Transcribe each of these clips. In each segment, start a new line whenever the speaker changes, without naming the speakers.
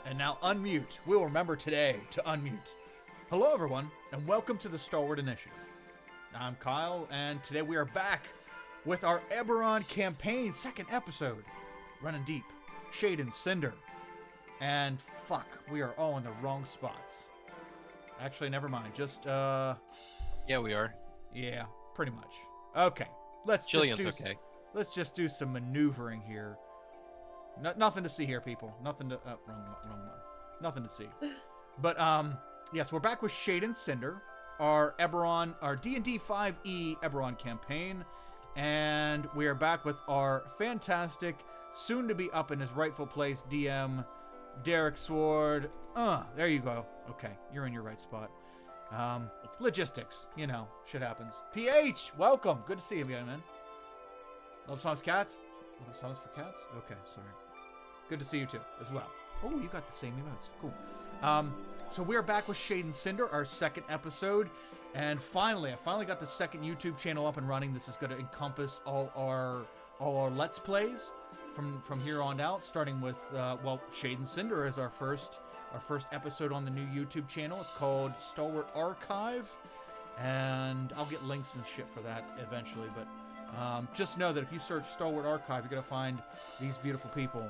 And now unmute. We'll remember today to unmute. Hello, everyone, and welcome to the Stalwart Initiative. I'm Kyle, and today we are back with our Eberron campaign, second episode. Running deep. Shade and Cinder. And fuck, we are all in the wrong spots. Actually, never mind. Just,
Yeah, we are.
Yeah, pretty much. Okay, let's just do some maneuvering here. Nothing to see here, people. Nothing to... wrong one. Nothing to see. But, yes, we're back with Shade and Cinder, our Eberron, our D&D 5e Eberron campaign, and we are back with our fantastic, soon-to-be up in his rightful place, DM, Derek Sword. There you go. Okay, you're in your right spot. Logistics, you know, shit happens. PH, welcome. Good to see you again, man. Love Songs Cats? Love Songs for Cats? Okay, sorry. Good to see you too, as well. Oh, you got the same emotes. Cool. So we're back with Shade and Cinder, our second episode, and I finally got the second YouTube channel up and running. This is going to encompass all our Let's Plays from here on out, starting with Shade and Cinder is our first episode on the new YouTube channel. It's called Stalwart Archive, and I'll get links and shit for that eventually. But just know that if you search Stalwart Archive, you're gonna find these beautiful people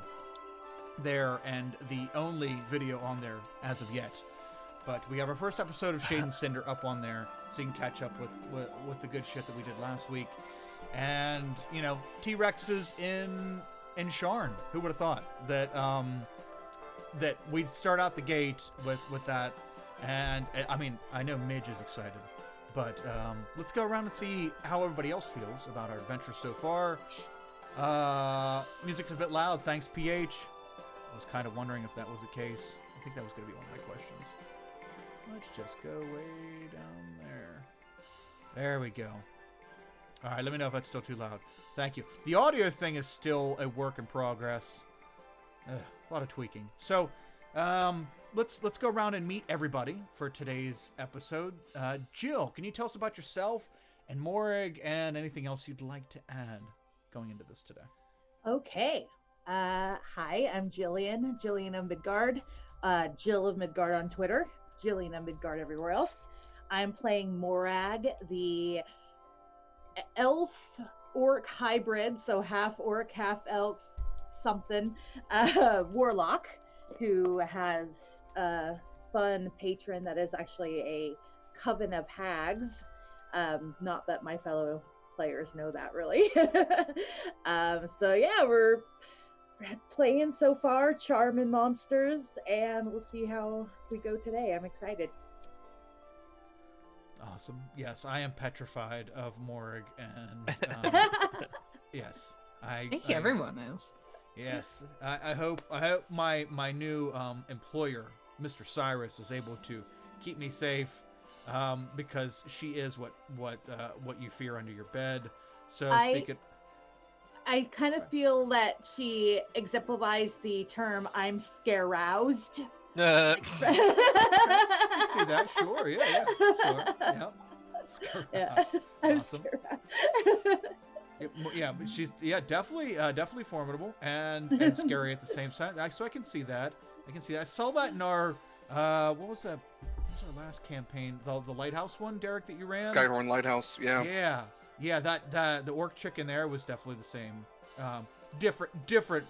there, and the only video on there as of yet. But we have our first episode of Shade and Cinder up on there, so you can catch up with the good shit that we did last week. And you know, T-Rexes in Sharn. Who would have thought that that we'd start out the gate with that? And I mean, I know Midge is excited, but let's go around and see how everybody else feels about our adventure so far. Music's a bit loud. Thanks, PH. I was kind of wondering if that was the case. I think that was going to be one of my questions. Let's just go way down there. There we go. All right, let me know if that's still too loud. Thank you. The audio thing is still a work in progress. A lot of tweaking. So, let's go around and meet everybody for today's episode. Jill, can you tell us about yourself and Mourning and anything else you'd like to add going into this today?
Okay. Hi, I'm Jillian of Midgard. Jill of Midgard on Twitter. Jillian of Midgard everywhere else. I'm playing Mourning, the elf orc hybrid, so half orc, half elf, something, warlock, who has a fun patron that is actually a coven of hags. Not that my fellow players know that really. So yeah, we're playing so far, charming monsters, and we'll see how we go today. I'm excited.
Awesome. Yes, I am petrified of Mourning, and yes, I think
everyone is.
Yes, I hope my new employer, Mr. Cyrus, is able to keep me safe, because she is what you fear under your bed. So
I kind of feel that she exemplifies the term "I'm scare-roused."
I can see that. Sure. Yeah. Sure. Yeah.
Yeah.
Awesome. Yeah, but she's definitely formidable and scary at the same time. So I can see that. I saw that in our what was that? What was our last campaign? The lighthouse one, Derek, that you ran.
Skyhorn Lighthouse. Yeah.
Yeah. That the orc chick in there was definitely the same. Different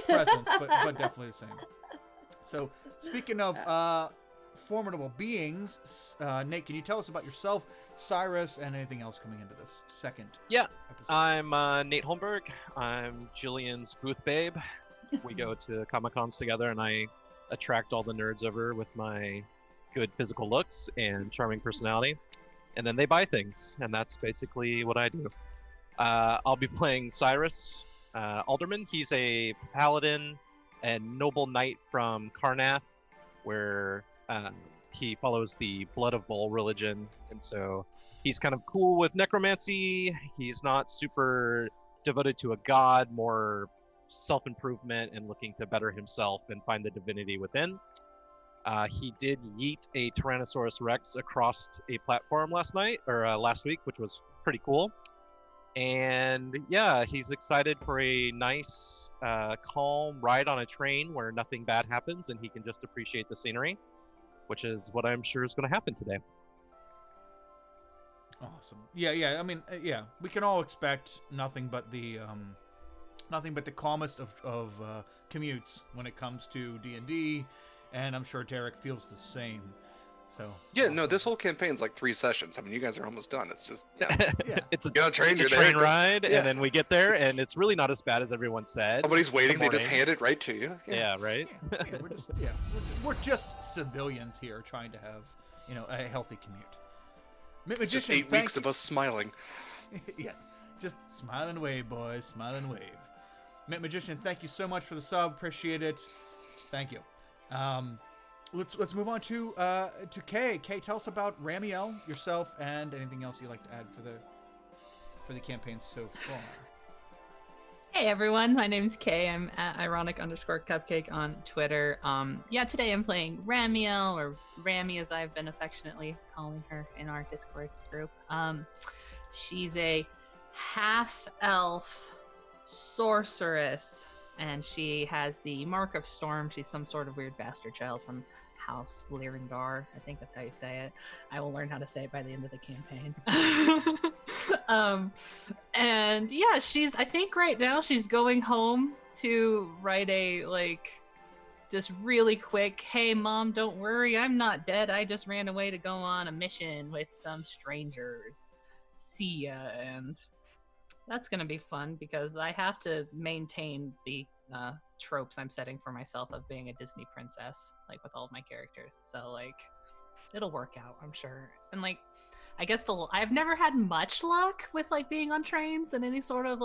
presence, but definitely the same. So speaking of formidable beings, Nate, can you tell us about yourself, Cyrus, and anything else coming into this second episode?
I'm Nate Holmberg. I'm Jillian's booth babe. We go to Comic-Cons together, and I attract all the nerds over with my good physical looks and charming personality. And then they buy things, and that's basically what I do. I'll be playing Cyrus Alderman. He's a paladin and noble knight from Karnath, where he follows the Blood of Bull religion, and so he's kind of cool with necromancy. He's not super devoted to a god, more self-improvement and looking to better himself and find the divinity within. He did yeet a Tyrannosaurus Rex across a platform last week, which was pretty cool. And yeah, he's excited for a nice, calm ride on a train where nothing bad happens and he can just appreciate the scenery, which is what I'm sure is going to happen today.
Awesome. Yeah. I mean, we can all expect nothing but the calmest of commutes when it comes to D&D, and I'm sure Derek feels the same. So
yeah, no, this whole campaign's like 3 sessions. I mean, you guys are almost done. It's just
it's a
train
ride, and then we get there, and it's really not as bad as everyone said.
Nobody's waiting; they just hand it right to you.
Yeah, right.
We're just civilians here trying to have a healthy commute.
It's just 8 weeks of us smiling.
Yes, just smile and wave, boys, smile and wave. Magician, thank you so much for the sub. Appreciate it. Thank you. Let's move on to Kay. Kay, tell us about Ramiel, yourself, and anything else you'd like to add for the campaign so far.
Hey everyone, my name's Kay. I'm at ironic_cupcake on Twitter. Today I'm playing Ramiel, or Rami as I've been affectionately calling her in our Discord group. She's a half-elf sorceress, and she has the Mark of Storm. She's some sort of weird bastard child from House Lyringar. I think that's how you say it. I will learn how to say it by the end of the campaign. And yeah, I think right now she's going home to write a just really quick, hey mom, don't worry, I'm not dead. I just ran away to go on a mission with some strangers. See ya. And that's gonna be fun because I have to maintain the tropes I'm setting for myself of being a Disney princess, with all of my characters. So it'll work out, I'm sure. And I guess I've never had much luck with being on trains in any sort of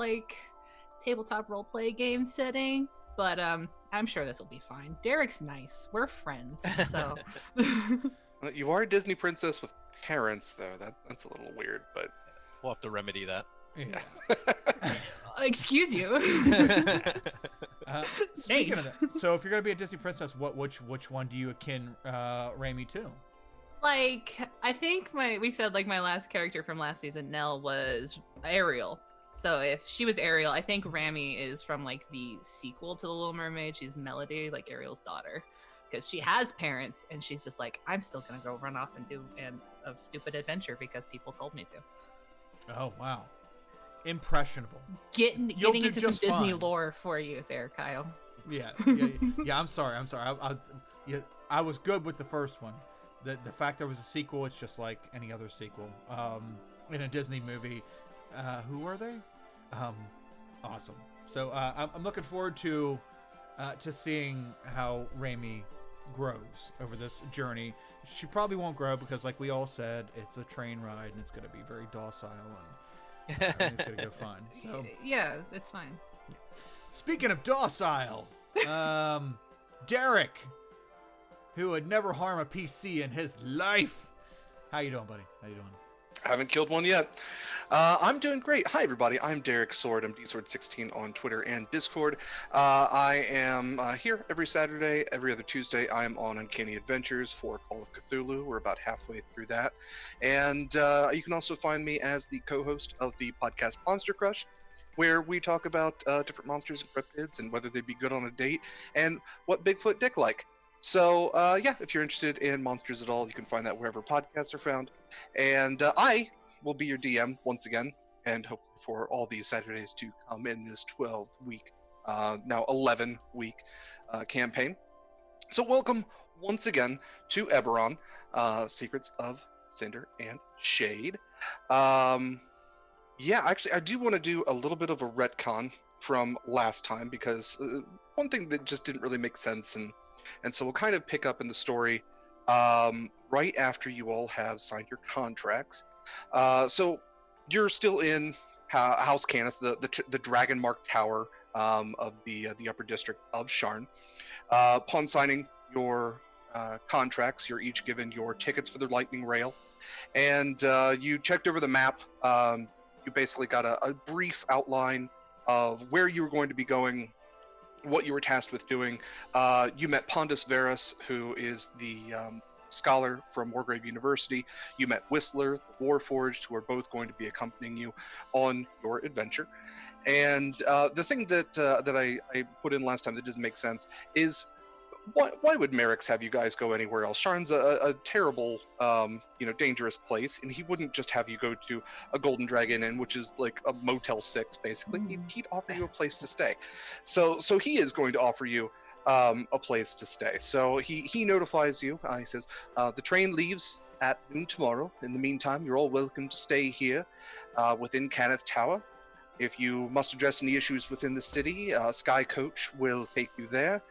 tabletop roleplay game setting, but I'm sure this will be fine. Derek's nice. We're friends, so.
You are a Disney princess with parents, though. That's a little weird, but
we'll have to remedy that.
Yeah.
Excuse you.
Speaking of that, so if you're gonna be a Disney princess, which one do you akin Rami to?
I think we said my last character from last season, Nell, was Ariel. So if she was Ariel, I think Rami is from the sequel to The Little Mermaid. She's Melody, Ariel's daughter, because she has parents, and she's just I'm still gonna go run off and do a stupid adventure because people told me to.
Oh wow. Impressionable.
Getting into some Disney lore for you there, Kyle.
Yeah. I'm sorry. I was good with the first one. The fact there was a sequel, it's just like any other sequel. In a Disney movie. Who are they? Awesome. So I'm looking forward to seeing how Rami grows over this journey. She probably won't grow because, we all said, it's a train ride and it's going to be very docile and everything's going to go fine. So
yeah, it's fine.
Speaking of docile, Derek, who would never harm a PC in his life. How you doing, buddy? How you doing?
I haven't killed one yet. I'm doing great. Hi, everybody. I'm Derek Sword. I'm DSword16 on Twitter and Discord. I am here every Saturday. Every other Tuesday, I am on Uncanny Adventures for Call of Cthulhu. We're about halfway through that. And you can also find me as the co-host of the podcast Monster Crush, where we talk about different monsters and cryptids and whether they'd be good on a date and what Bigfoot dick like. So, yeah, if you're interested in monsters at all, you can find that wherever podcasts are found. And I will be your DM once again, and hopefully for all these Saturdays to come in this 12-week, now 11-week campaign. So welcome once again to Eberron, Secrets of Cinder and Shade. Yeah, actually, I do want to do a little bit of a retcon from last time, because one thing that just didn't really make sense, and so we'll kind of pick up in the story right after you all have signed your contracts. So you're still in House Cannith, the dragon-marked tower of the upper district of Sharn. Upon signing your contracts, you're each given your tickets for the lightning rail, and you checked over the map. You basically got a brief outline of where you were going to be going, what you were tasked with doing. You met Pondus Varus, who is the scholar from Wargrave University. You met Whistler, the Warforged, who are both going to be accompanying you on your adventure. And the thing that I put in last time that doesn't make sense is, why would Merrick's have you guys go anywhere else? Sharn's a terrible, dangerous place, and he wouldn't just have you go to a Golden Dragon Inn, which is like a Motel 6, basically. He'd offer you a place to stay. So he is going to offer you a place to stay. So he notifies you. He says, the train leaves at noon tomorrow. In the meantime, you're all welcome to stay here within Cannith Tower. If you must address any issues within the city, Sky Coach will take you there.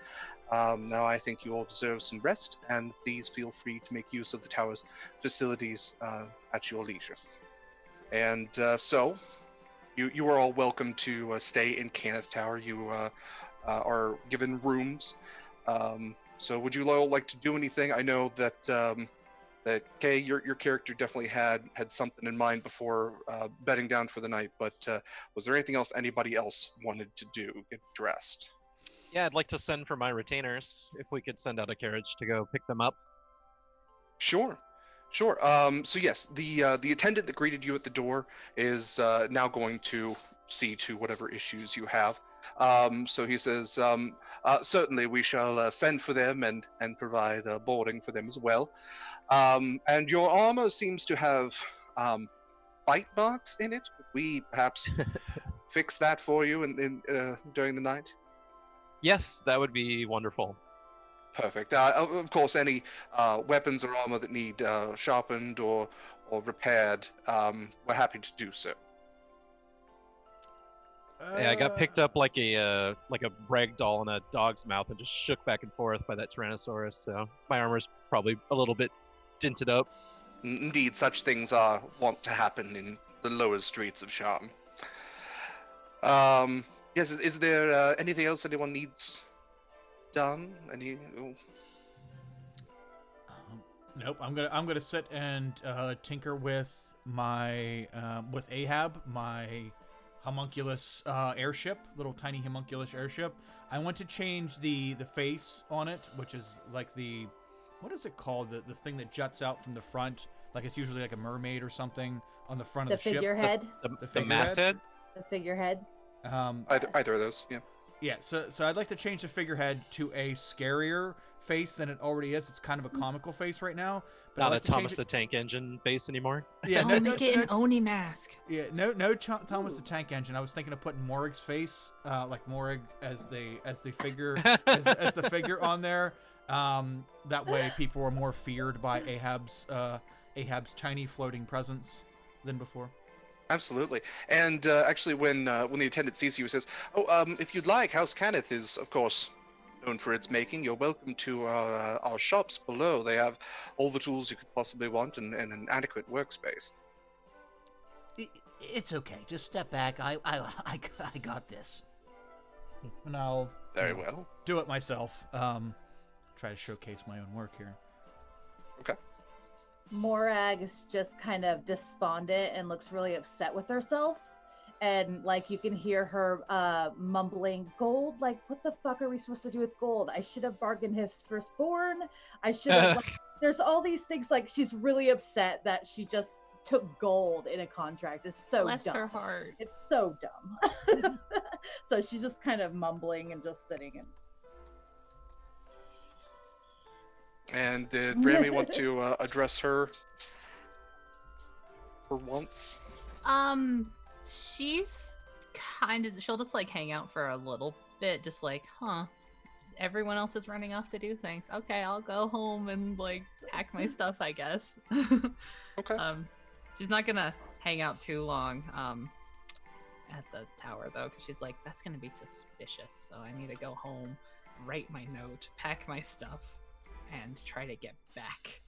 Now I think you all deserve some rest, and please feel free to make use of the tower's facilities at your leisure. And so you are all welcome to stay in Cannith Tower. You are given rooms. So would you all like to do anything? I know that Kay, your character definitely had something in mind before bedding down for the night, but was there anything else anybody else wanted to do? Get dressed?
Yeah, I'd like to send for my retainers, if we could send out a carriage to go pick them up.
Sure. So yes, the attendant that greeted you at the door is now going to see to whatever issues you have. So he says, certainly we shall send for them and provide boarding for them as well. And your armor seems to have bite marks in it. Could we perhaps fix that for you during the night?
Yes, that would be wonderful.
Perfect. Of course, any weapons or armor that need sharpened or repaired, we're happy to do so.
Yeah, I got picked up like a rag doll in a dog's mouth and just shook back and forth by that Tyrannosaurus. So my armor's probably a little bit dinted up.
Indeed, such things are wont to happen in the lower streets of Sharn. Yes, is there anything else anyone needs done?
Nope. I'm gonna sit and tinker with my with Ahab, my homunculus airship, little tiny homunculus airship. I want to change the face on it, which is like what is it called? The thing that juts out from the front, like it's usually like a mermaid or something on the front of the ship.
Figurehead.
The masthead.
The figurehead.
Either of those, yeah.
Yeah, so I'd like to change the figurehead to a scarier face than it already is. It's kind of a comical face right now. But
Not a Thomas the Tank Engine face anymore.
Yeah,
make it an Oni mask.
Yeah, no Thomas the Tank Engine. I was thinking of putting Morrig's face, like Mourning as the figure as the figure on there. That way, people were more feared by Ahab's tiny floating presence than before.
Absolutely. And actually, when the attendant sees you, he says, if you'd like, House Cannith is, of course, known for its making. You're welcome to our shops below. They have all the tools you could possibly want and an adequate workspace.
It's okay. Just step back. I got this.
And I'll
Very well.
do it myself. Try to showcase my own work here.
Okay.
Morag is just kind of despondent and looks really upset with herself. And like you can hear her mumbling, "Gold? Like what the fuck are we supposed to do with gold? I should have bargained his firstborn. I should have." Like, there's all these things. Like she's really upset that she just took gold in a contract. It's so
Bless
dumb.
her heart.
It's so dumb. So she's just kind of mumbling and just sitting.
And did Rami want to address her for once?
She's she'll just like hang out for a little bit, just like, everyone else is running off to do things. Okay, I'll go home and like pack my stuff, I guess.
Okay.
She's not gonna hang out too long at the tower though, because she's like, that's gonna be suspicious, so I need to go home, write my note, pack my stuff, and try to get back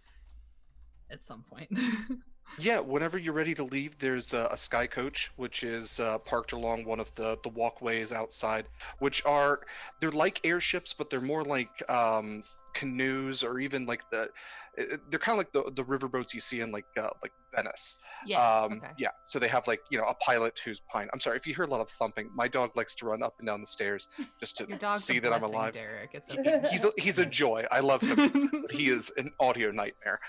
at some point.
Yeah, whenever you're ready to leave, there's a sky coach, which is parked along one of the walkways outside, which they're like airships, but they're more like canoes, or even like they're kind of like the riverboats you see in like Venice.
Yeah. Okay.
Yeah, so they have like, a pilot who's behind. I'm sorry if you hear a lot of thumping. My dog likes to run up and down the stairs just to
Your dog's
see
a
that I'm
blessing,
alive.
Derek. It's okay.
He's a joy. I love him, but he is an audio nightmare.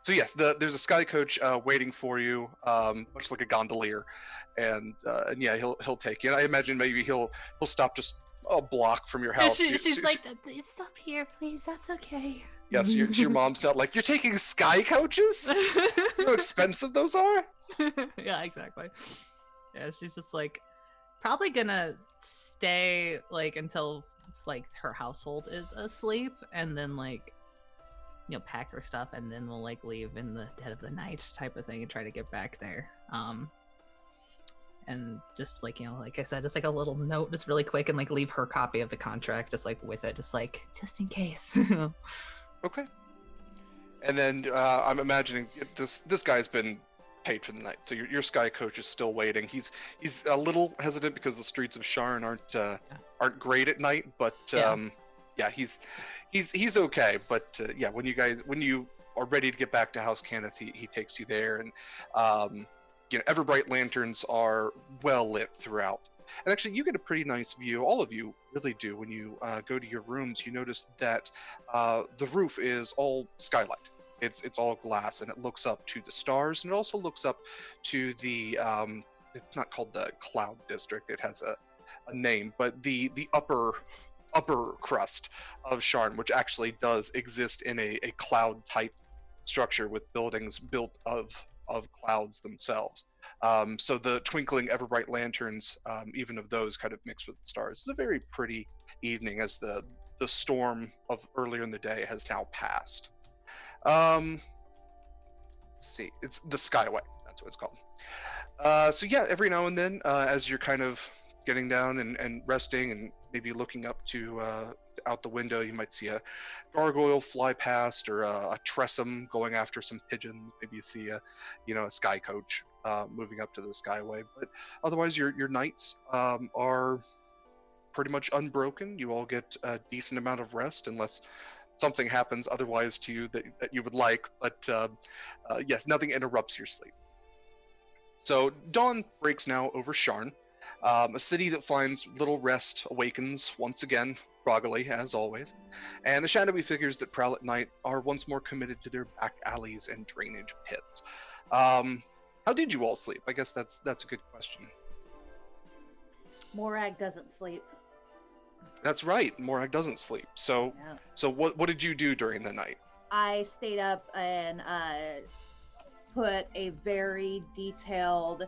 So yes, there's a sky coach waiting for you, much like a gondolier, and yeah, he'll take you. And I imagine maybe he'll stop just a block from your house.
She's like, stop here, please. That's okay.
Yes, your mom's not like, you're taking sky coaches? You know how expensive those are?
Yeah, exactly. Yeah, she's just like probably gonna stay like until like her household is asleep, and then like, pack her stuff, and then we'll like leave in the dead of the night type of thing and try to get back there. And just like, like I said, just like a little note, just really quick, and like leave her copy of the contract just like with it, just in case.
Okay. And then I'm imagining this guy's been paid for the night, so your sky coach is still waiting. He's a little hesitant because the streets of Sharn aren't great at night, but yeah, he's okay. But yeah, when you are ready to get back to House Cannith, he takes you there, and Everbright lanterns are well lit throughout. And actually, you get a pretty nice view. All of you really do. When you go to your rooms, you notice that the roof is all skylight. It's all glass, and it looks up to the stars, and it also looks up to the it's not called the Cloud District. It has a name, but the upper crust of Sharn, which actually does exist in a cloud type structure with buildings built of clouds themselves. So the twinkling Everbright lanterns, even of those, kind of mixed with the stars. It's a very pretty evening as the storm of earlier in the day has now passed. Let's see, it's the Skyway. That's what it's called. So yeah, every now and then, as you're kind of getting down and resting and maybe looking up to out the window, you might see a gargoyle fly past, or a tressum going after some pigeons. Maybe you see a sky coach moving up to the Skyway. But otherwise, your nights are pretty much unbroken. You all get a decent amount of rest, unless something happens otherwise to you that you would like. But yes, nothing interrupts your sleep. So dawn breaks now over Sharn. A city that finds little rest awakens once again, groggily as always, and the shadowy figures that prowl at night are once more committed to their back alleys and drainage pits. How did you all sleep? I guess that's a good question.
Morag doesn't sleep.
That's right, Morag doesn't sleep. So
Yeah.
So what did you do during the night?
I stayed up and put a very detailed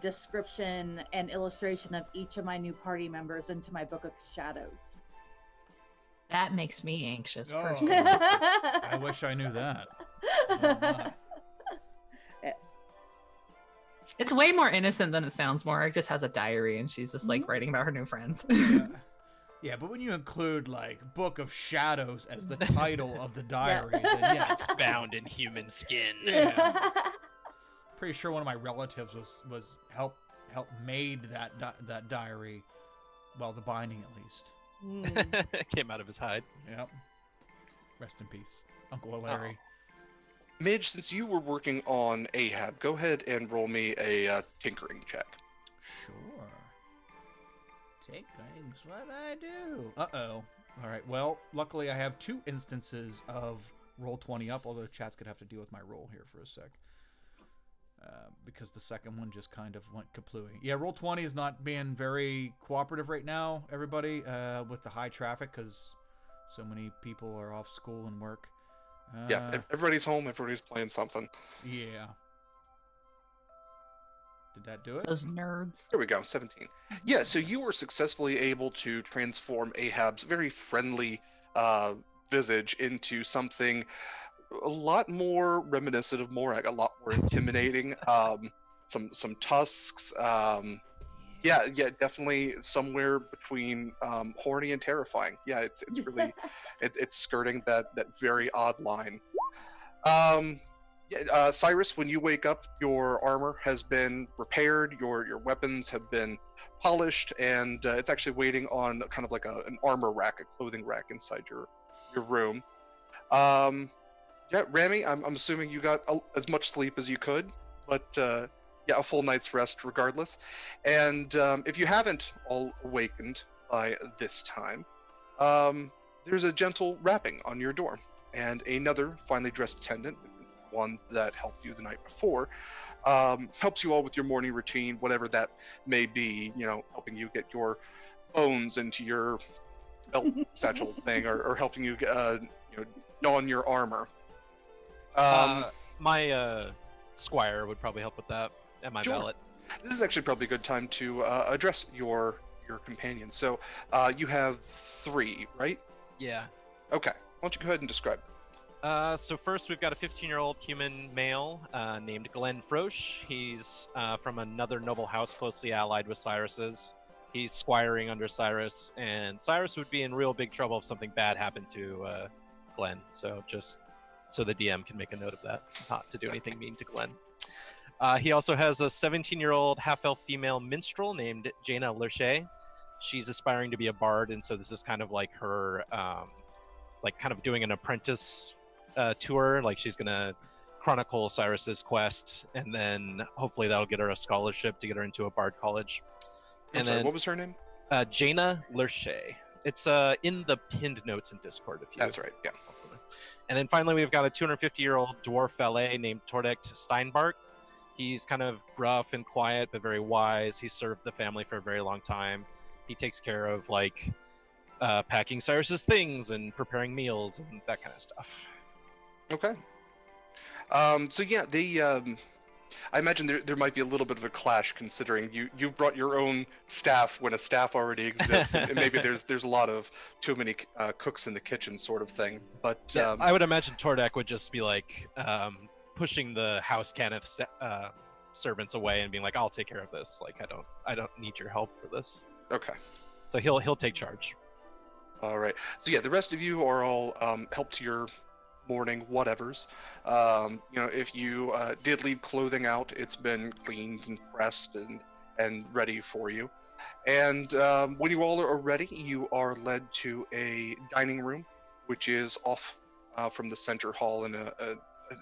description and illustration of each of my new party members into my Book of Shadows.
That makes me anxious,
Oh.
personally.
I wish I knew that. Oh, my.
Yes.
It's way more innocent than it sounds. Morag just has a diary, and she's just like writing about her new friends.
Yeah. Yeah, but when you include like Book of Shadows as the title of the diary, then yes.
Bound in human skin.
Yeah. Pretty sure one of my relatives was help made that diary, well, the binding at least.
Came out of his hide.
Yep. Rest in peace, Uncle Larry.
Midge, since you were working on Ahab, go ahead and roll me a tinkering check.
Sure. Tinkering's what I do. Uh-oh. All right, well, luckily I have 2 instances of roll 20 up, although chat's going to have to deal with my roll here for a sec. Because the second one just kind of went kaplooey. Yeah, roll 20 is not being very cooperative right now, everybody, with the high traffic, because so many people are off school and work.
Yeah, everybody's home, everybody's playing something.
Yeah. Did that do it?
Those nerds.
There we go, 17. Yeah, so you were successfully able to transform Ahab's very friendly visage into something a lot more reminiscent of Morag, a lot more intimidating. Some tusks. Yeah, definitely somewhere between horny and terrifying. Yeah, it's really it's skirting that very odd line. Cyrus, when you wake up, your armor has been repaired, your weapons have been polished, and it's actually waiting on kind of like an armor rack, a clothing rack inside your room. Yeah, Rami, I'm assuming you got as much sleep as you could, but yeah, a full night's rest regardless. And if you haven't all awakened by this time, there's a gentle rapping on your door, and another finely dressed attendant, one that helped you the night before, helps you all with your morning routine, whatever that may be, helping you get your bones into your belt satchel thing, or helping you don your armor.
My squire would probably help with that, and my
Sure.
valet.
This is actually probably a good time to address your companion. So you have 3, right?
Yeah.
Okay. Why don't you go ahead and describe them?
So first, we've got a 15-year-old human male named Glenn Frosch. He's from another noble house closely allied with Cyrus's. He's squiring under Cyrus, and Cyrus would be in real big trouble if something bad happened to Glenn. So just so the DM can make a note of that, not to do anything mean to Glenn. He also has a 17-year-old half-elf female minstrel named Jaina Lerche. She's aspiring to be a bard, and so this is kind of like her, kind of doing an apprentice tour. Like she's gonna chronicle Cyrus's quest, and then hopefully that'll get her a scholarship to get her into a bard college.
I'm sorry, what was her name?
Jaina Lerche. It's in the pinned notes in Discord.
That's right, yeah.
And then finally, we've got a 250-year-old dwarf valet named Tordek Steinbark. He's kind of gruff and quiet, but very wise. He served the family for a very long time. He takes care of packing Cyrus's things and preparing meals and that kind of stuff.
Okay. So yeah, I imagine there might be a little bit of a clash, considering you've brought your own staff when a staff already exists, and maybe there's a lot of too many cooks in the kitchen sort of thing. But
yeah, I would imagine Tordek would just be pushing the house Kenneth servants away and being like, "I'll take care of this. I don't need your help for this."
Okay.
So he'll take charge.
All right. So yeah, the rest of you are all help to your morning whatevers. If you did leave clothing out, it's been cleaned and pressed and ready for you. And when you all are ready, you are led to a dining room, which is off from the center hall in an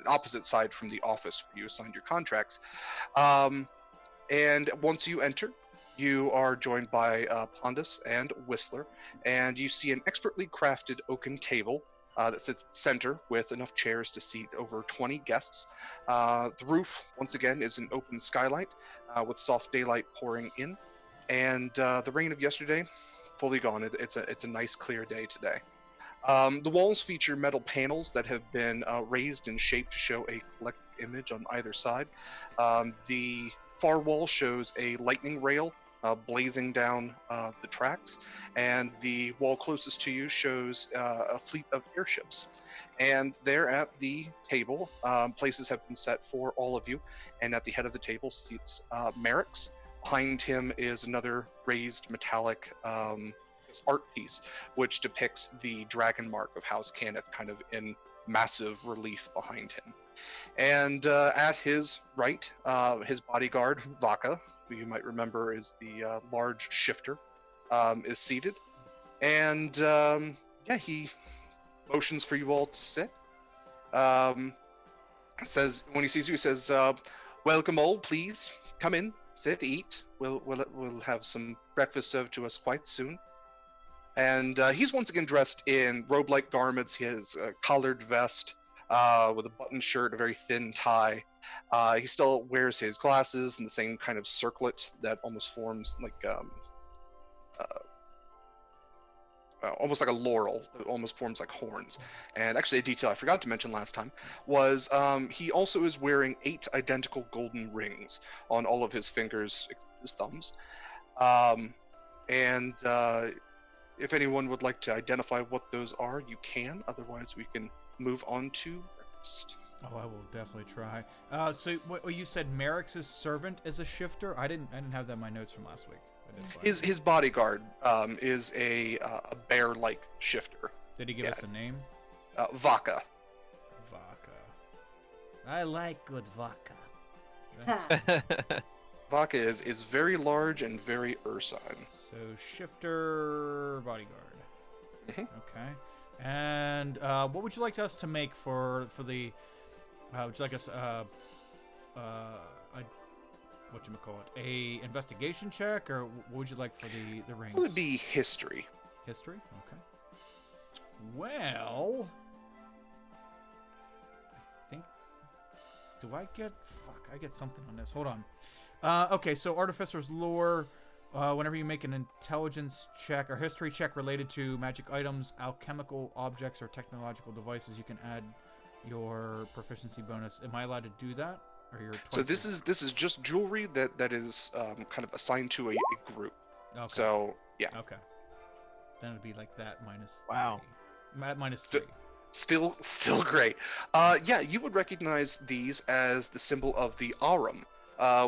opposite side from the office where you assigned your contracts. And once you enter, you are joined by Pondus and Whistler, and you see an expertly crafted oaken table that sits at the center with enough chairs to seat over 20 guests. The roof, once again, is an open skylight with soft daylight pouring in, and the rain of yesterday, fully gone. It's a nice clear day today. The walls feature metal panels that have been raised and shaped to show a collective image on either side. The far wall shows a lightning rail blazing down the tracks, and the wall closest to you shows a fleet of airships. And there at the table, places have been set for all of you, and at the head of the table seats Merrick's. Behind him is another raised metallic art piece, which depicts the dragon mark of House Cannith kind of in massive relief behind him. And at his right, his bodyguard, Vaka, who you might remember is the large shifter, is seated. And he motions for you all to sit. says when he sees you, he says, "Welcome all, please come in, sit, eat. We'll have some breakfast served to us quite soon." And he's once again dressed in robe-like garments. He has a collared vest with a button shirt, a very thin tie. He still wears his glasses and the same kind of circlet that almost forms like almost like a laurel that almost forms like horns. And actually, a detail I forgot to mention last time was he also is wearing 8 identical golden rings on all of his fingers, his thumbs. If anyone would like to identify what those are, you can. Otherwise, we can move on to breakfast.
Oh, I will definitely try. So what you said, Merrick's servant is a shifter? I didn't have that in my notes from last week.
His bodyguard is a bear-like shifter.
Did he give us a name?
Vodka.
I like good vodka.
Vodka is very large and very ursine.
So shifter bodyguard.
Mm-hmm.
Okay. And what would you like us to make for the? Would you like us whatchamacallit, a investigation check, or what would you like for the rings?
It would be history.
History? Okay. Well, I think. Do I get? Fuck, I get something on this. Hold on. Okay, so Artificer's Lore. Whenever you make an intelligence check or history check related to magic items, alchemical objects, or technological devices, you can add your proficiency bonus. Am I allowed to do that? Or your
so this is just jewelry that is kind of assigned to a group.
Okay.
So yeah.
Okay. Then it'd be like that minus.
Wow.
3. Minus 3.
Still great. Yeah, you would recognize these as the symbol of the Arum,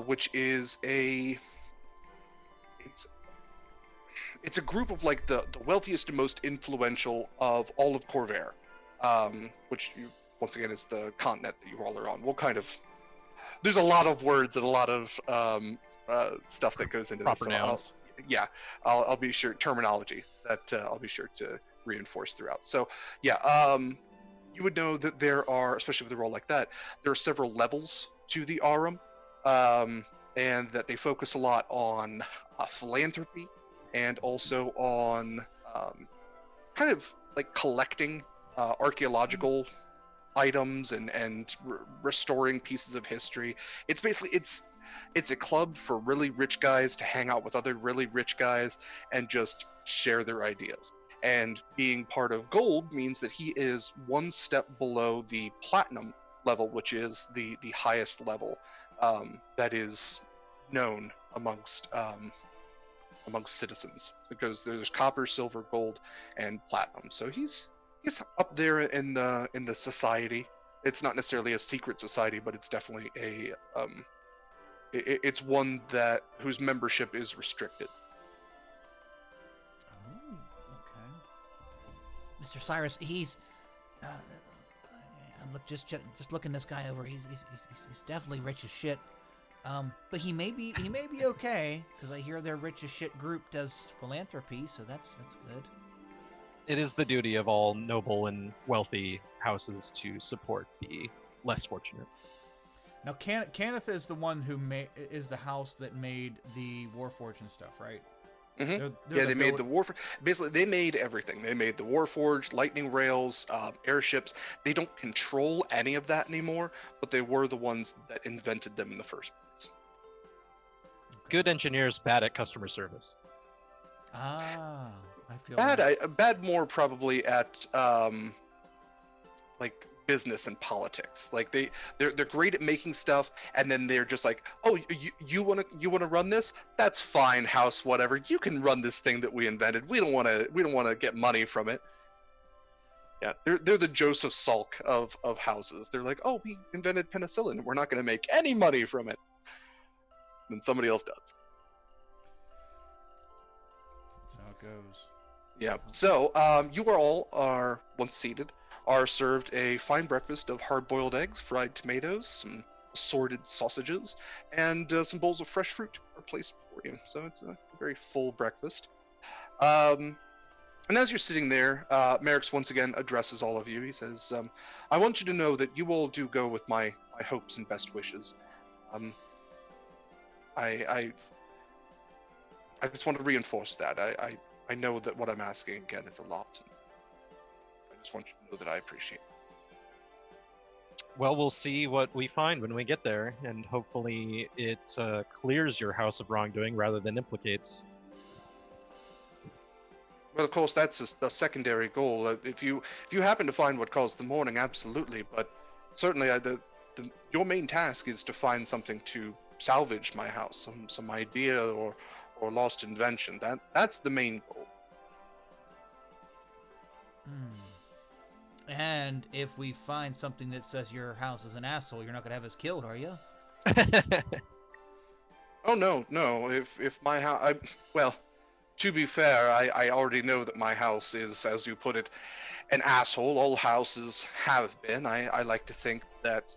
which is it's a group of like the wealthiest and most influential of all of Khorvaire, which once again is the continent that you all are on. We'll kind of there's a lot of words and a lot of stuff that goes into
proper
this.
nouns.
I'll be sure terminology that I'll be sure to reinforce throughout. So yeah, you would know that there are, especially with a role like that, there are several levels to the Arum, and that they focus a lot on philanthropy and also on kind of like collecting archaeological items and restoring pieces of history. It's basically it's a club for really rich guys to hang out with other really rich guys and just share their ideas. And being part of gold means that he is one step below the platinum level, which is the highest level that is known amongst citizens. Because there's copper, silver, gold, and platinum. So he's up there in the society. It's not necessarily a secret society, but it's definitely it's one whose membership is restricted.
Oh, okay. Mr. Cyrus, he's look just looking this guy over. He's definitely rich as shit. But he may be okay, because I hear their rich as shit group does philanthropy, so that's good.
It is the duty of all noble and wealthy houses to support the less fortunate.
Now, Kenneth is the one who is the house that made the Warforged and stuff, right?
Mm-hmm. They made the Warforged. Basically, they made everything. They made the Warforged, lightning rails, airships. They don't control any of that anymore, but they were the ones that invented them in the first place.
Good engineers, bad at customer service.
Ah, I feel
bad more probably at like business and politics. Like they're great at making stuff, and then they're just like, oh, you want to run this? That's fine, house, whatever. You can run this thing that we invented. We don't want to get money from it. Yeah, they're the Joseph Salk of houses. They're like, oh, we invented penicillin. We're not going to make any money from it. Then somebody else does.
That's how it goes.
Yeah. So you are once seated, are served a fine breakfast of hard-boiled eggs, fried tomatoes, some assorted sausages, and some bowls of fresh fruit are placed before you. So it's a very full breakfast. And as you're sitting there, Merrick's once again addresses all of you. He says, I want you to know that you all do go with my hopes and best wishes. I just want to reinforce that. I know that what I'm asking again is a lot. I just want you to know that I appreciate it.
Well, we'll see what we find when we get there, and hopefully it clears your house of wrongdoing rather than implicates.
Well, of course, that's the secondary goal. If you happen to find what caused the mourning, absolutely. But certainly, your main task is to find something to salvage my house, some idea or lost invention. That's the main goal.
And if we find something that says your house is an asshole, you're not gonna have us killed, are you?
Oh no. If my house, well, to be fair, I already know that my house is, as you put it, an asshole. All houses have been. I like to think that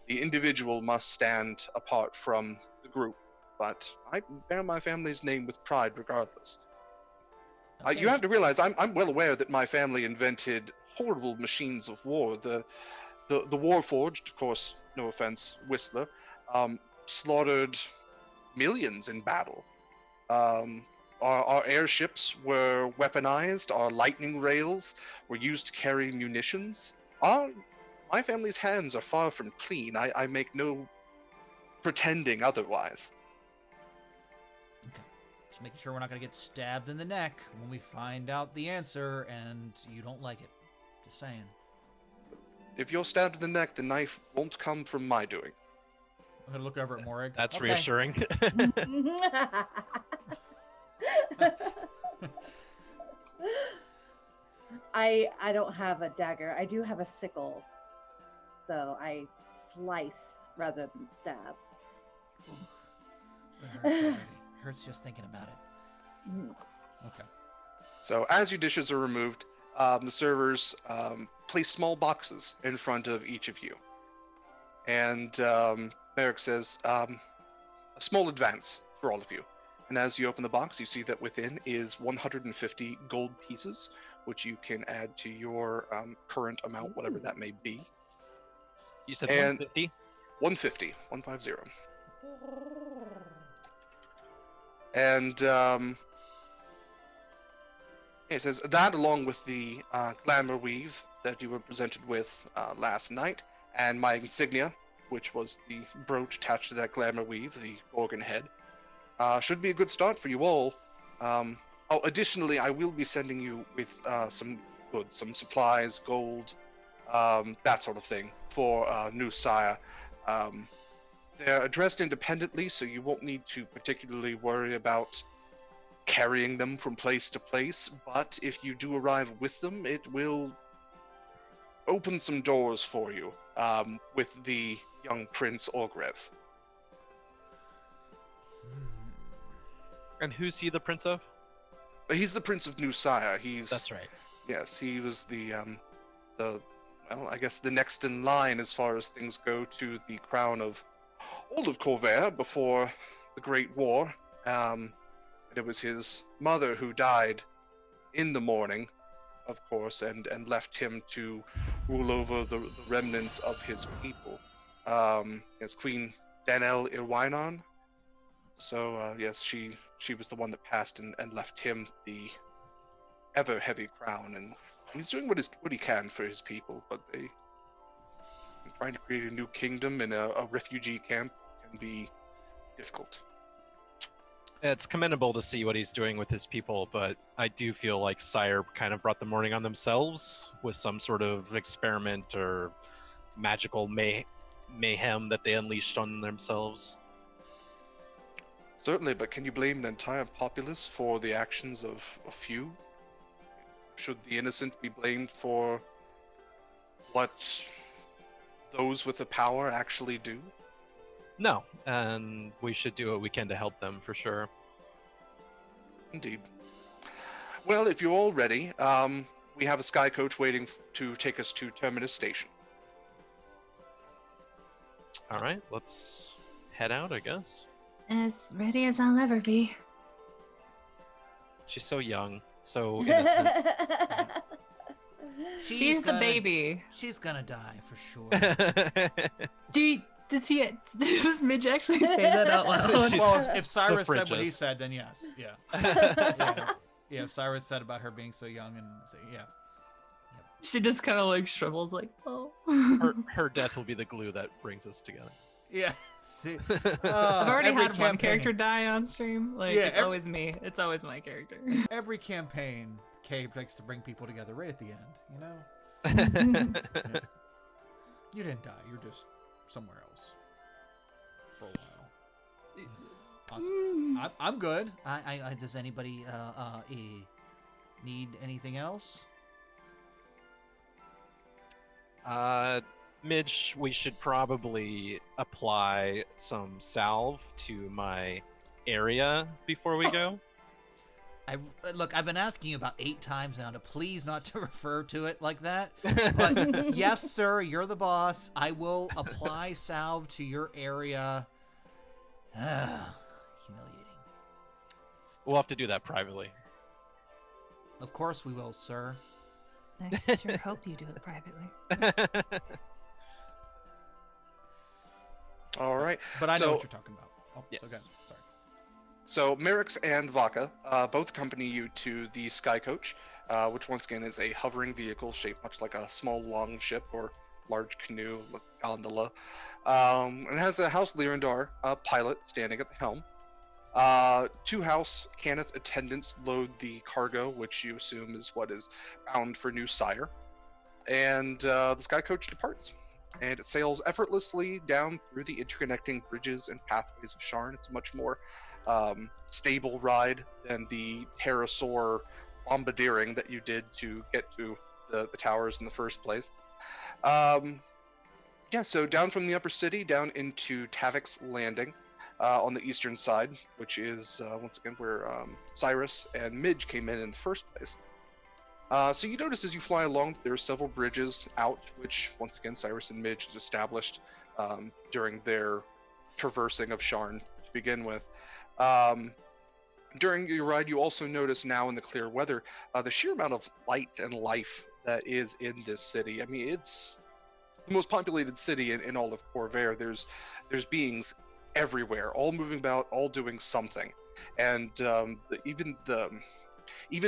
the individual must stand apart from the group, but I bear my family's name with pride regardless.
Okay.
You have to realize I'm well aware that my family invented horrible machines of war. The Warforged, of course, no offense, Whistler, slaughtered millions in battle. Our airships were weaponized. Our lightning rails were used to carry munitions. My family's hands are far from clean. I make no pretending otherwise.
Okay. Just making sure we're not gonna get stabbed in the neck when we find out the answer and you don't like it. Just saying.
If you're stabbed in the neck, the knife won't come from my doing.
I'm gonna look over at Mourning.
That's
Okay.
reassuring.
I don't have a dagger. I do have a sickle. So I slice rather than stab.
It hurts already. Hurts just thinking about it. Okay.
So as your dishes are removed, the servers place small boxes in front of each of you. And Merrick says, a small advance for all of you. And as you open the box, you see that within is 150 gold pieces, which you can add to your current amount, whatever that may be.
You said
And
150?
150. And it says that, along with the glamour weave that you were presented with last night, and my insignia, which was the brooch attached to that glamour weave, the Gorgon head, should be a good start for you all. Additionally, I will be sending you with some goods, some supplies, gold, that sort of thing for New Sire. They're addressed independently, so you won't need to particularly worry about carrying them from place to place, but if you do arrive with them, it will open some doors for you with the young Prince Orgrev.
And who's he the prince of?
He's the Prince of New Sire.
That's right.
Yes, he was well, I guess the next in line as far as things go to the crown of all of Khorvaire before the Great War. And it was his mother who died in the mourning, of course, and left him to rule over the remnants of his people. As Queen Danelle Irwinon. So, yes, she was the one that passed and left him the ever heavy crown, and he's doing what he can for his people, but trying to create a new kingdom in a refugee camp can be difficult.
It's commendable to see what he's doing with his people, but I do feel like Sire kind of brought the mourning on themselves with some sort of experiment or magical mayhem that they unleashed on themselves.
Certainly, but can you blame the entire populace for the actions of a few? Should the innocent be blamed for what those with the power actually do?
No, and we should do what we can to help them, for sure.
Indeed. Well, if you're all ready, we have a sky coach waiting to take us to Terminus Station.
All right, let's head out, I guess.
As ready as I'll ever be.
She's so young, so innocent.
She's the baby.
She's gonna die for sure.
Does Midge actually say that out loud?
Well, if Cyrus said what he said, then yes. Yeah. Yeah, if Cyrus said about her being so young and yeah.
She just kind of like shrivels, like, oh.
Her death will be the glue that brings us together.
Yeah. See,
I've already had one character die on stream. Like,
yeah,
it's always me. It's always my character.
Every campaign, Cave likes to bring people together right at the end, you know? Yeah. You didn't die. You're just somewhere else for a while. Awesome. I'm good.
Does anybody need anything else?
Midge, we should probably apply some salve to my area before we go.
Look, I've been asking you about 8 times now to please not to refer to it like that. But yes, sir, you're the boss. I will apply salve to your area. Humiliating.
We'll have to do that privately.
Of course we will, sir.
I sure hope you do it privately.
All right.
But I know what you're talking about. Oh,
yes.
Okay. Sorry.
So Merrick's and Vaca both accompany you to the Sky Coach, which once again is a hovering vehicle shaped much like a small longship or large canoe, like gondola. And it has a House Lyrandar pilot standing at the helm. 2 House Cannith attendants load the cargo, which you assume is what is bound for New Sire. And the Sky Coach departs. And it sails effortlessly down through the interconnecting bridges and pathways of Sharn. It's a much more stable ride than the pterosaur bombardiering that you did to get to the towers in the first place. So down from the upper city, down into Tavik's Landing on the eastern side, which is, once again, where Cyrus and Midge came in the first place. So you notice as you fly along, there are several bridges out, which, once again, Cyrus and Midge has established during their traversing of Sharn to begin with. During your ride, you also notice now in the clear weather, the sheer amount of light and life that is in this city. I mean, it's the most populated city in all of Khorvaire. There's beings everywhere, all moving about, all doing something. And even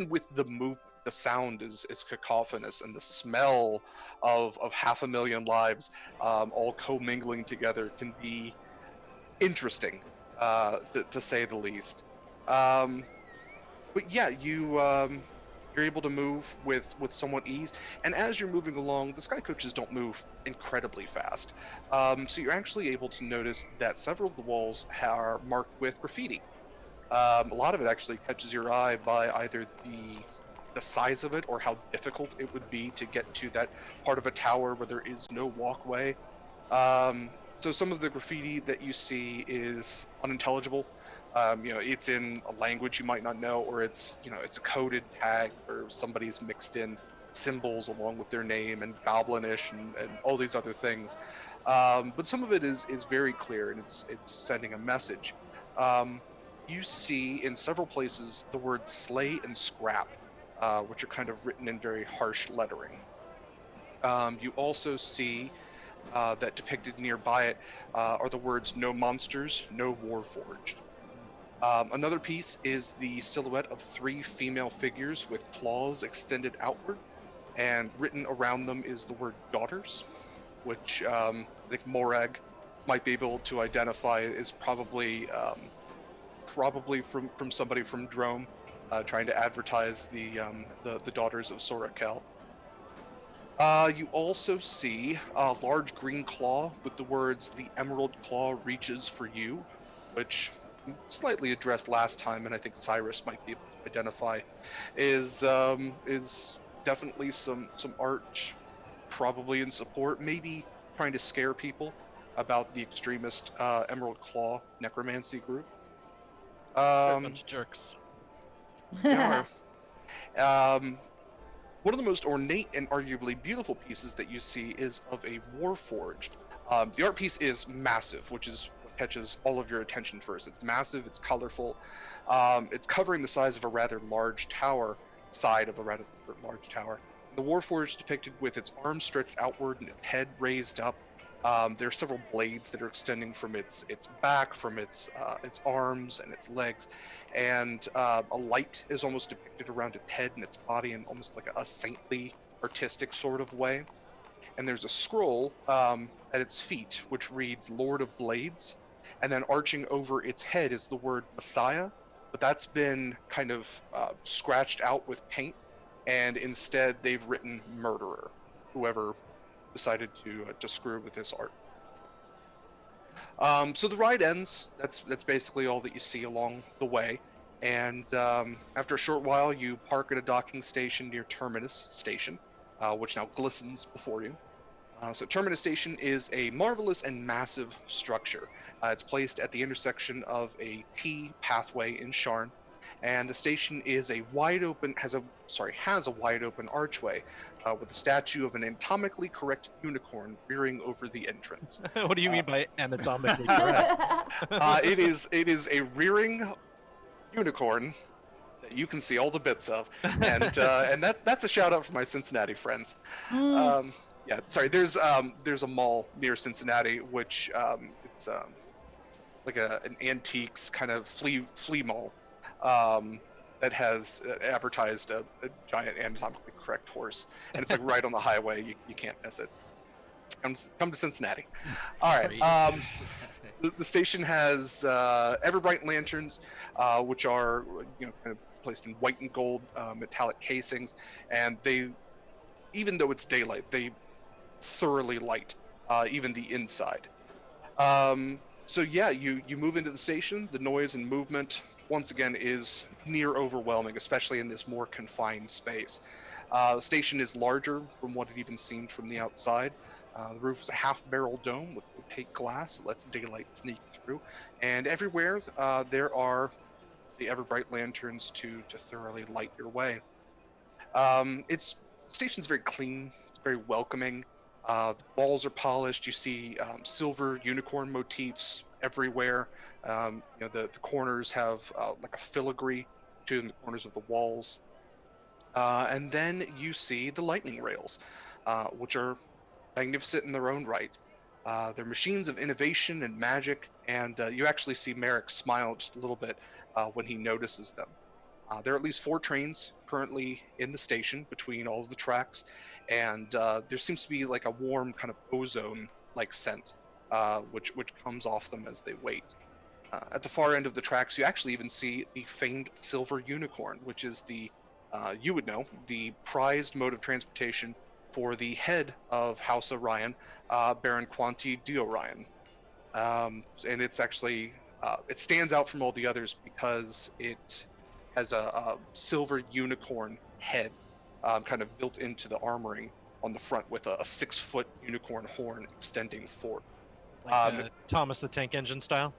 with the movement, the sound is cacophonous, and the smell of 500,000 lives all commingling together can be interesting, to say the least. But yeah, you're able to move with somewhat ease, and as you're moving along, the Sky Coaches don't move incredibly fast. So you're actually able to notice that several of the walls are marked with graffiti. A lot of it actually catches your eye by either the size of it or how difficult it would be to get to that part of a tower where there is no walkway. So some of the graffiti that you see is unintelligible. It's in a language you might not know, or it's a coded tag where somebody's mixed in symbols along with their name and goblinish and all these other things. But some of it is very clear, and it's sending a message. You see in several places the words slay and scrap, which are kind of written in very harsh lettering. You also see that depicted nearby it are the words "No monsters, no warforged." Another piece is the silhouette of 3 female figures with claws extended outward, and written around them is the word "daughters," which I think Mourning might be able to identify is probably from somebody from Drome. Trying to advertise the daughters of Sorakel. You also see a large green claw with the words "The Emerald Claw reaches for you," which slightly addressed last time, and I think Cyrus might be able to identify, is definitely some art, probably in support, maybe trying to scare people about the extremist Emerald Claw necromancy group.
A bunch of jerks.
One of the most ornate and arguably beautiful pieces that you see is of a warforged. The art piece is massive, which is what catches all of your attention first. It's massive, it's colorful, it's covering the size of a rather large tower, The Warforged depicted with its arms stretched outward and its head raised up. There are several blades that are extending from its back, from its arms and its legs, and a light is almost depicted around its head and its body in almost like a saintly, artistic sort of way. And there's a scroll at its feet which reads Lord of Blades, and then arching over its head is the word Messiah, but that's been kind of scratched out with paint, and instead they've written Murderer, whoever decided to screw with this art. So the ride ends. That's basically all that you see along the way. And after a short while, you park at a docking station near Terminus Station, which now glistens before you. So Terminus Station is a marvelous and massive structure. It's placed at the intersection of a T pathway in Sharn, and the station is has a wide open archway with a statue of an anatomically correct unicorn rearing over the entrance.
What do you mean by anatomically correct?
It is a rearing unicorn that you can see all the bits of, and that's a shout out for my Cincinnati friends. Yeah, sorry. There's a mall near Cincinnati, which it's like an antiques kind of flea mall that has advertised a giant anatomically correct horse, and it's like right on the highway. You can't miss it. Come to Cincinnati. All right. The station has ever-bright lanterns, which are kind of placed in white and gold metallic casings, and even though it's daylight, they thoroughly light even the inside. So yeah, you move into the station. The noise and movement once again is near overwhelming, especially in this more confined space. The station is larger from what it even seemed from the outside. The roof is a half-barrel dome with opaque glass that lets daylight sneak through, and everywhere there are the ever-bright lanterns to thoroughly light your way. The station's very clean. It's very welcoming. The walls are polished. You see silver unicorn motifs everywhere. The corners have like a filigree to the corners of the walls. And then you see the lightning rails, which are magnificent in their own right. They're machines of innovation and magic, and you actually see Merrick smile just a little bit when he notices them. There are at least 4 trains currently in the station between all of the tracks, and there seems to be like a warm kind of ozone-like scent, which comes off them as they wait. At the far end of the tracks, you actually even see the famed silver unicorn, which is you would know, the prized mode of transportation for the head of House Orion, Baron Quanti D. Orion. And it's actually, it stands out from all the others because it has a silver unicorn head kind of built into the armoring on the front with a 6-foot unicorn horn extending forward.
Like Thomas the Tank Engine style?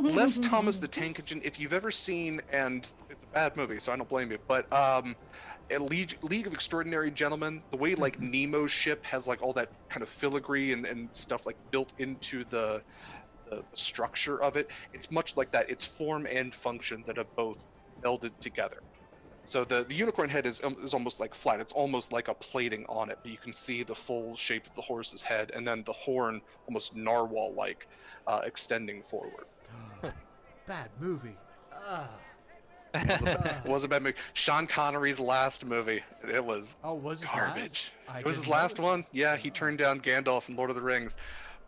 Less Thomas the Tank Engine. If you've ever seen, and it's a bad movie, so I don't blame you, but a League of Extraordinary Gentlemen, the way like Nemo's ship has like all that kind of filigree and stuff like built into the structure of it, it's much like that. It's form and function that are both melded together. So the unicorn head is almost like flat. It's almost like a plating on it, but you can see the full shape of the horse's head, and then the horn, almost narwhal-like, extending forward.
Bad movie.
It was a bad movie. Sean Connery's last movie. It was
was his
garbage.
Last?
It was his last one. Yeah, he turned down Gandalf in Lord of the Rings,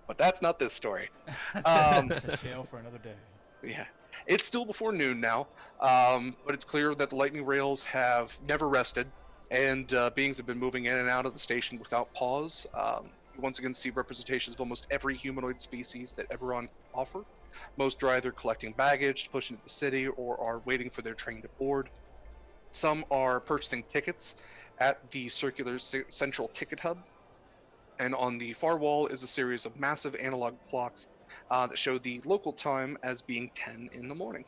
but that's not this story.
It's a tale for another day.
Yeah. It's still before noon now, but it's clear that the lightning rails have never rested, and beings have been moving in and out of the station without pause. You once again see representations of almost every humanoid species that Eberron offer. Most are either collecting baggage to push into the city or are waiting for their train to board. Some are purchasing tickets at the circular central ticket hub, and on the far wall is a series of massive analog clocks that show the local time as being 10 in the morning.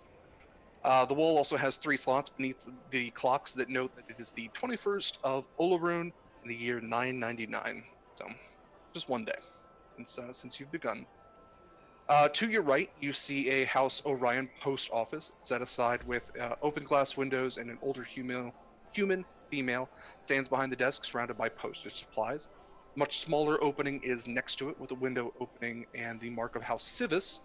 The wall also has 3 slots beneath the clocks that note that it is the 21st of Olarun in the year 999. So, just one day since you've begun. To your right, you see a House Orion post office set aside with open glass windows and an older human female, stands behind the desk surrounded by postage supplies. Much smaller opening is next to it with a window opening and the mark of House Civis,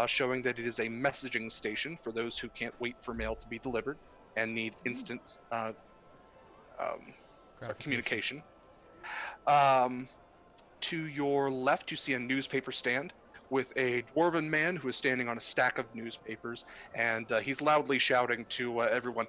showing that it is a messaging station for those who can't wait for mail to be delivered and need instant communication. To your left, you see a newspaper stand with a dwarven man who is standing on a stack of newspapers, and he's loudly shouting to everyone,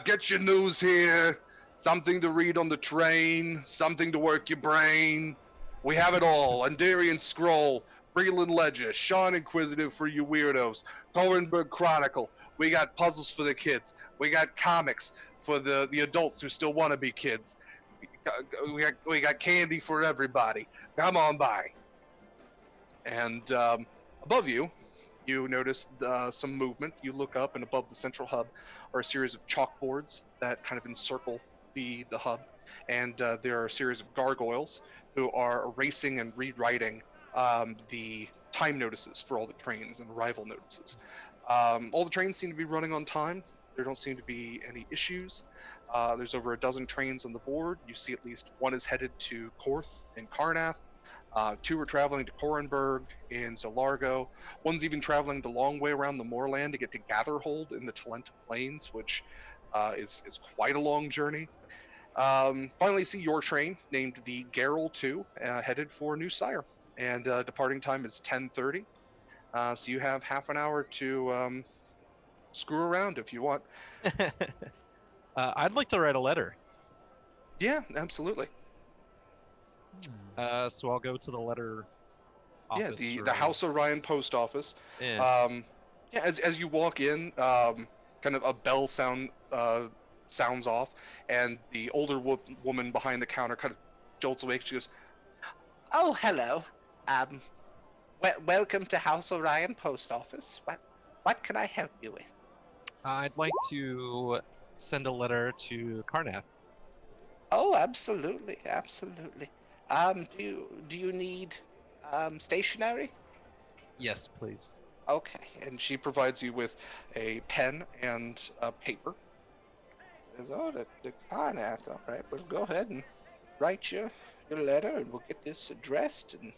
get your news here, something to read on the train, something to work your brain. We have it all. Andarian Scroll, Breland Ledger, Sean Inquisitive for you weirdos, Corenberg Chronicle. We got puzzles for the kids. We got comics for the adults who still want to be kids. We got candy for everybody. Come on by. And above you, you notice some movement. You look up, and above the central hub are a series of chalkboards that kind of encircle the hub. And there are a series of gargoyles who are erasing and rewriting the time notices for all the trains and arrival notices. All the trains seem to be running on time. There don't seem to be any issues. There's over a dozen trains on the board. You see at least one is headed to Korth and Karnath. 2 are traveling to Korenberg in Zolargo. One's even traveling the long way around the moorland to get to Gatherhold in the Talenta Plains, which is quite a long journey. Finally, see your train, named the Geralt 2, headed for New Sire. And departing time is 10:30. So you have half an hour to screw around if you want.
I'd like to write a letter.
Yeah, absolutely.
So I'll go to the letter office.
Yeah, the House Orion post office.
Yeah.
As you walk in, kind of a bell sounds off, and the older woman behind the counter kind of jolts awake. She goes, "Oh, hello. Welcome to House Orion post office. What can I help you with?"
I'd like to send a letter to Karnath.
Oh, absolutely. Do you need stationery?
Yes, please.
Okay, and she provides you with a pen and paper. Oh, the Karnath. All right, well, go ahead and write your letter, and we'll get this addressed. And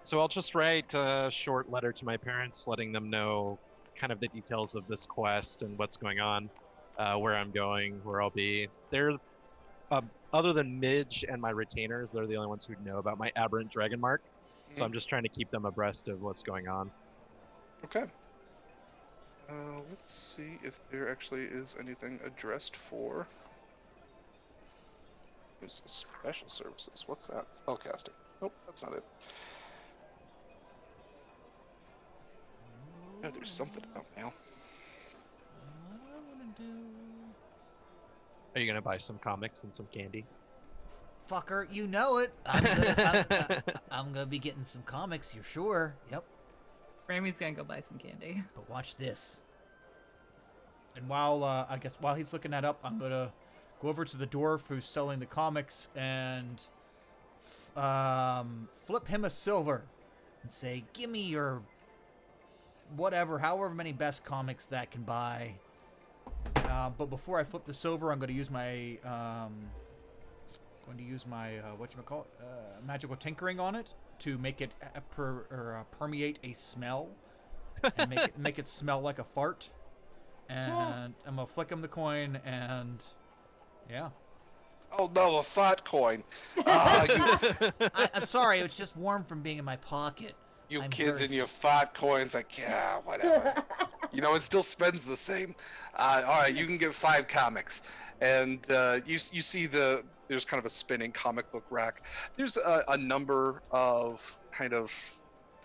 so I'll just write a short letter to my parents, letting them know kind of the details of this quest and what's going on, where I'm going, where I'll be. They're other than Midge and my retainers, they're the only ones who know about my aberrant dragon mark. So I'm just trying to keep them abreast of what's going on.
Okay. Let's see if there actually is anything addressed for. There's special services. What's that? Spellcasting. Nope, that's not it. Yeah, there's something about mail.
Are you gonna buy some comics and some candy?
Fucker, you know it. I'm gonna be getting some comics, you're sure. Yep.
Ramy's gonna go buy some candy.
But watch this. And while he's looking that up, I'm gonna go over to the dwarf who's selling the comics and flip him a silver and say, "Give me your however many best comics that can buy." But before I flip the silver, I'm going to use my magical tinkering on it to make it permeate a smell and make it smell like a fart. And I'm gonna flick him the coin, and yeah.
Oh no, a fart coin!
I'm sorry, it's just warm from being in my pocket.
You kids and your fart coins, whatever. It still spends the same. All right, you can get 5 comics, and you see there's kind of a spinning comic book rack. There's a number of kind of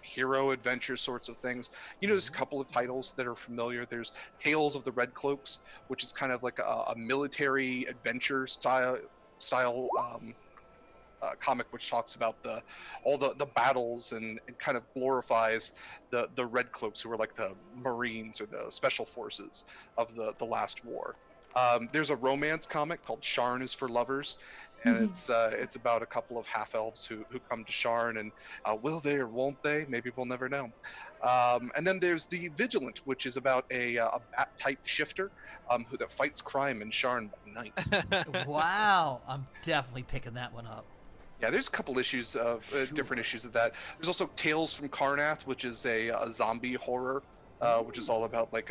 hero adventure sorts of things. There's a couple of titles that are familiar. There's Tales of the Red Cloaks, which is kind of like a military adventure style comic, which talks about all the battles and kind of glorifies the Red Cloaks, who are like the Marines or the special forces of the last war. There's a romance comic called Sharn is for Lovers, and it's about a couple of half elves who come to Sharn, and will they or won't they? Maybe we'll never know. And then there's the Vigilant, which is about a bat type shifter that fights crime in Sharn by night.
Wow, I'm definitely picking that one up.
Yeah, there's a couple issues of different issues of that. There's also Tales from Karnath, which is a zombie horror, which is all about like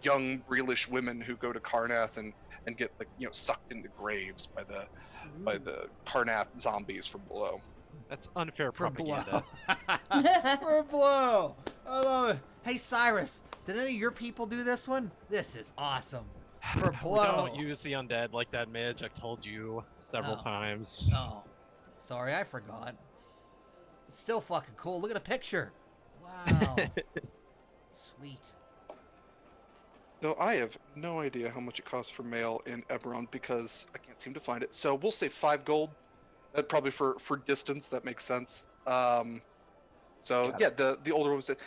young Breelish women who go to Karnath and get like sucked into graves by the Karnath zombies from below.
That's unfair propaganda.
For blow. I love it. Hey Cyrus, did any of your people do this one? This is awesome. For blow.
We don't use the undead like that, Midge. I've told you several times.
Oh. Sorry, I forgot. It's still fucking cool. Look at the picture. Wow. Sweet.
No, I have no idea how much it costs for mail in Eberron because I can't seem to find it. So we'll say 5 gold. That probably for distance, that makes sense. So yeah, the older one said,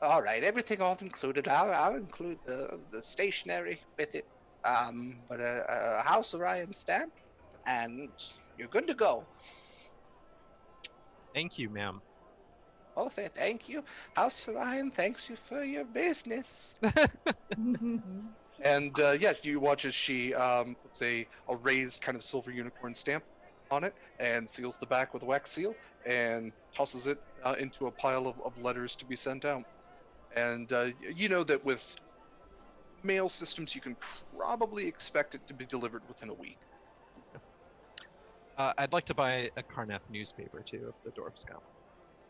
"All right, everything all included. I'll include the stationery with it, but a House Orion stamp, and you're good to go."
Thank you, ma'am.
Oh, thank you. House Orion thanks you for your business. And yeah, you watch as she puts a raised kind of silver unicorn stamp on it and seals the back with a wax seal and tosses it into a pile of letters to be sent out. And you know that with mail systems, you can probably expect it to be delivered within a week.
I'd like to buy a Karnath newspaper too, if the dwarf's come.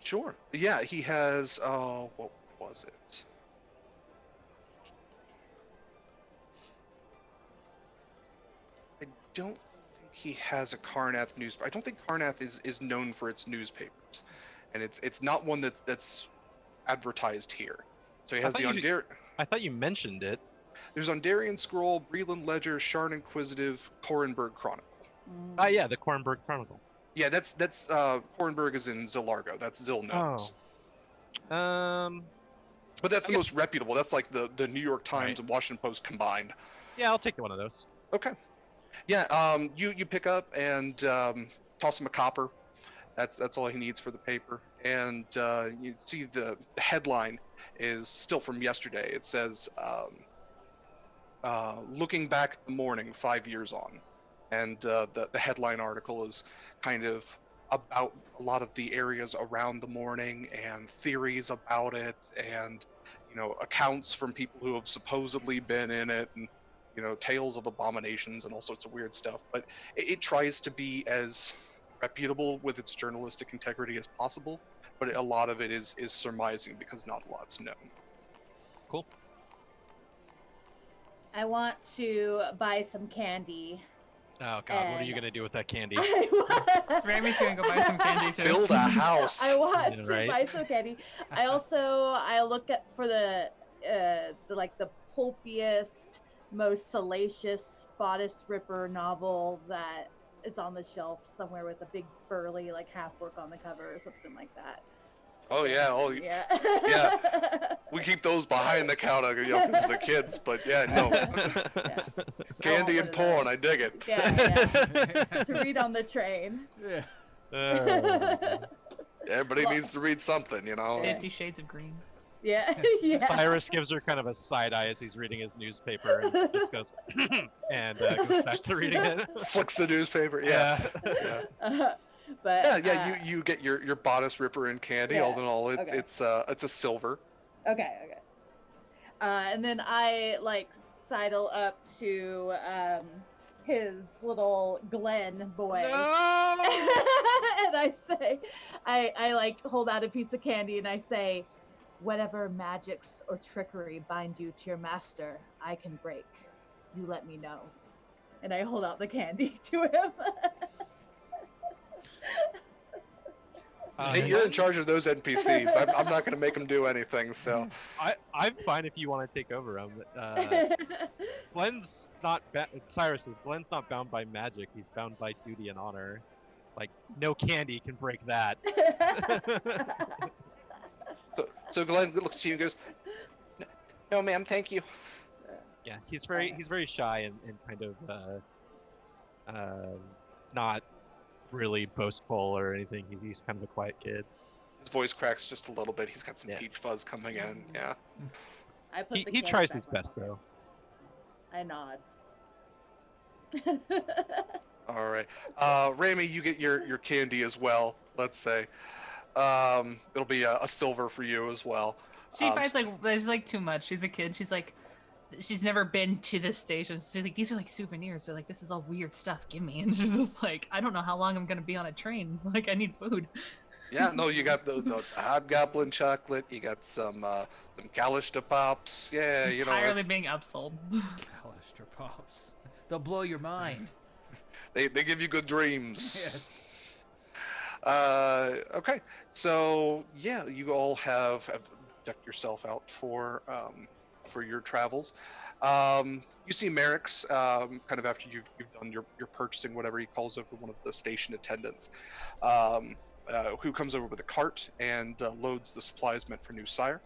Sure. Yeah, he has. What was it? I don't think he has a Karnath newspaper. I don't think Karnath is known for its newspapers, and it's not one that's advertised here. So he has the
I thought you mentioned it.
There's Ondarian Scroll, Breland Ledger, Sharn Inquisitive, Korenberg Chronicle.
Yeah, the Korenberg Chronicle.
Yeah, that's Korenberg is in Zillargo. That's Zil Gnomes.
Oh.
But that's the most reputable. That's like the New York Times and Washington Post combined.
Yeah, I'll take one of those.
Okay. Yeah, you pick up and toss him a copper. That's all he needs for the paper. And you see the headline is still from yesterday. It says, "Looking back at the Mourning 5 years on." And the headline article is kind of about a lot of the areas around the Mourning and theories about it, and accounts from people who have supposedly been in it, and tales of abominations and all sorts of weird stuff. But it tries to be as reputable with its journalistic integrity as possible. But a lot of it is surmising because not a lot's known.
Cool.
I want to buy some candy.
Oh God, what are you gonna do with that candy?
Rammy's gonna go buy some candy too.
Build a house.
I want to buy some candy. I look at for the pulpiest, most salacious bodice ripper novel that is on the shelf somewhere with a big burly half orc on the cover or something like that.
Oh yeah, yeah. We keep those behind the counter, because of the kids. But yeah, no.
Yeah.
Candy and porn, I dig it.
Yeah. To read on the train.
Yeah.
Everybody needs to read something,
50 Shades of Green.
Yeah.
Cyrus gives her kind of a side eye as he's reading his newspaper, and just goes and goes back to reading it.
Flicks the newspaper. Yeah.
But
you get your bodice ripper and candy. All in all, it's a silver.
Okay. And then I sidle up to his little Glen boy.
No!
And I say, I hold out a piece of candy and I say, "Whatever magics or trickery bind you to your master, I can break. You let me know." And I hold out the candy to him.
Hey, you're in charge of those NPCs. I'm not going to make them do anything, so.
I'm fine if you want to take over them. Glenn's not Glenn's not bound by magic. He's bound by duty and honor. No candy can break that.
So Glenn looks at you and goes, "No, ma'am, thank you."
Yeah, he's very shy and kind of not really boastful or anything. He's kind of a quiet kid.
His voice cracks just a little bit. He's got some peach fuzz coming in. Yeah.
He tries his best though.
I nod.
All right. Rami, you get your candy as well. Let's say. It'll be a silver for you as well.
She finds like there's like too much. She's a kid. She's like, she's never been to this station. She's like, these are like souvenirs. They're like, this is all weird stuff. Give me. And she's just like, I don't know how long I'm gonna be on a train. Like, I need food.
Yeah, no, you got the hobgoblin chocolate. You got some Callister pops. Yeah, you know.
Entirely being upsold.
Callister pops. They'll blow your mind.
They give you good dreams.
Yes.
Okay, so yeah, you all have decked yourself out for your travels. You see Merrick's kind of after you've done your purchasing, whatever he calls over one of the station attendants, who comes over with a cart and loads the supplies meant for new sire.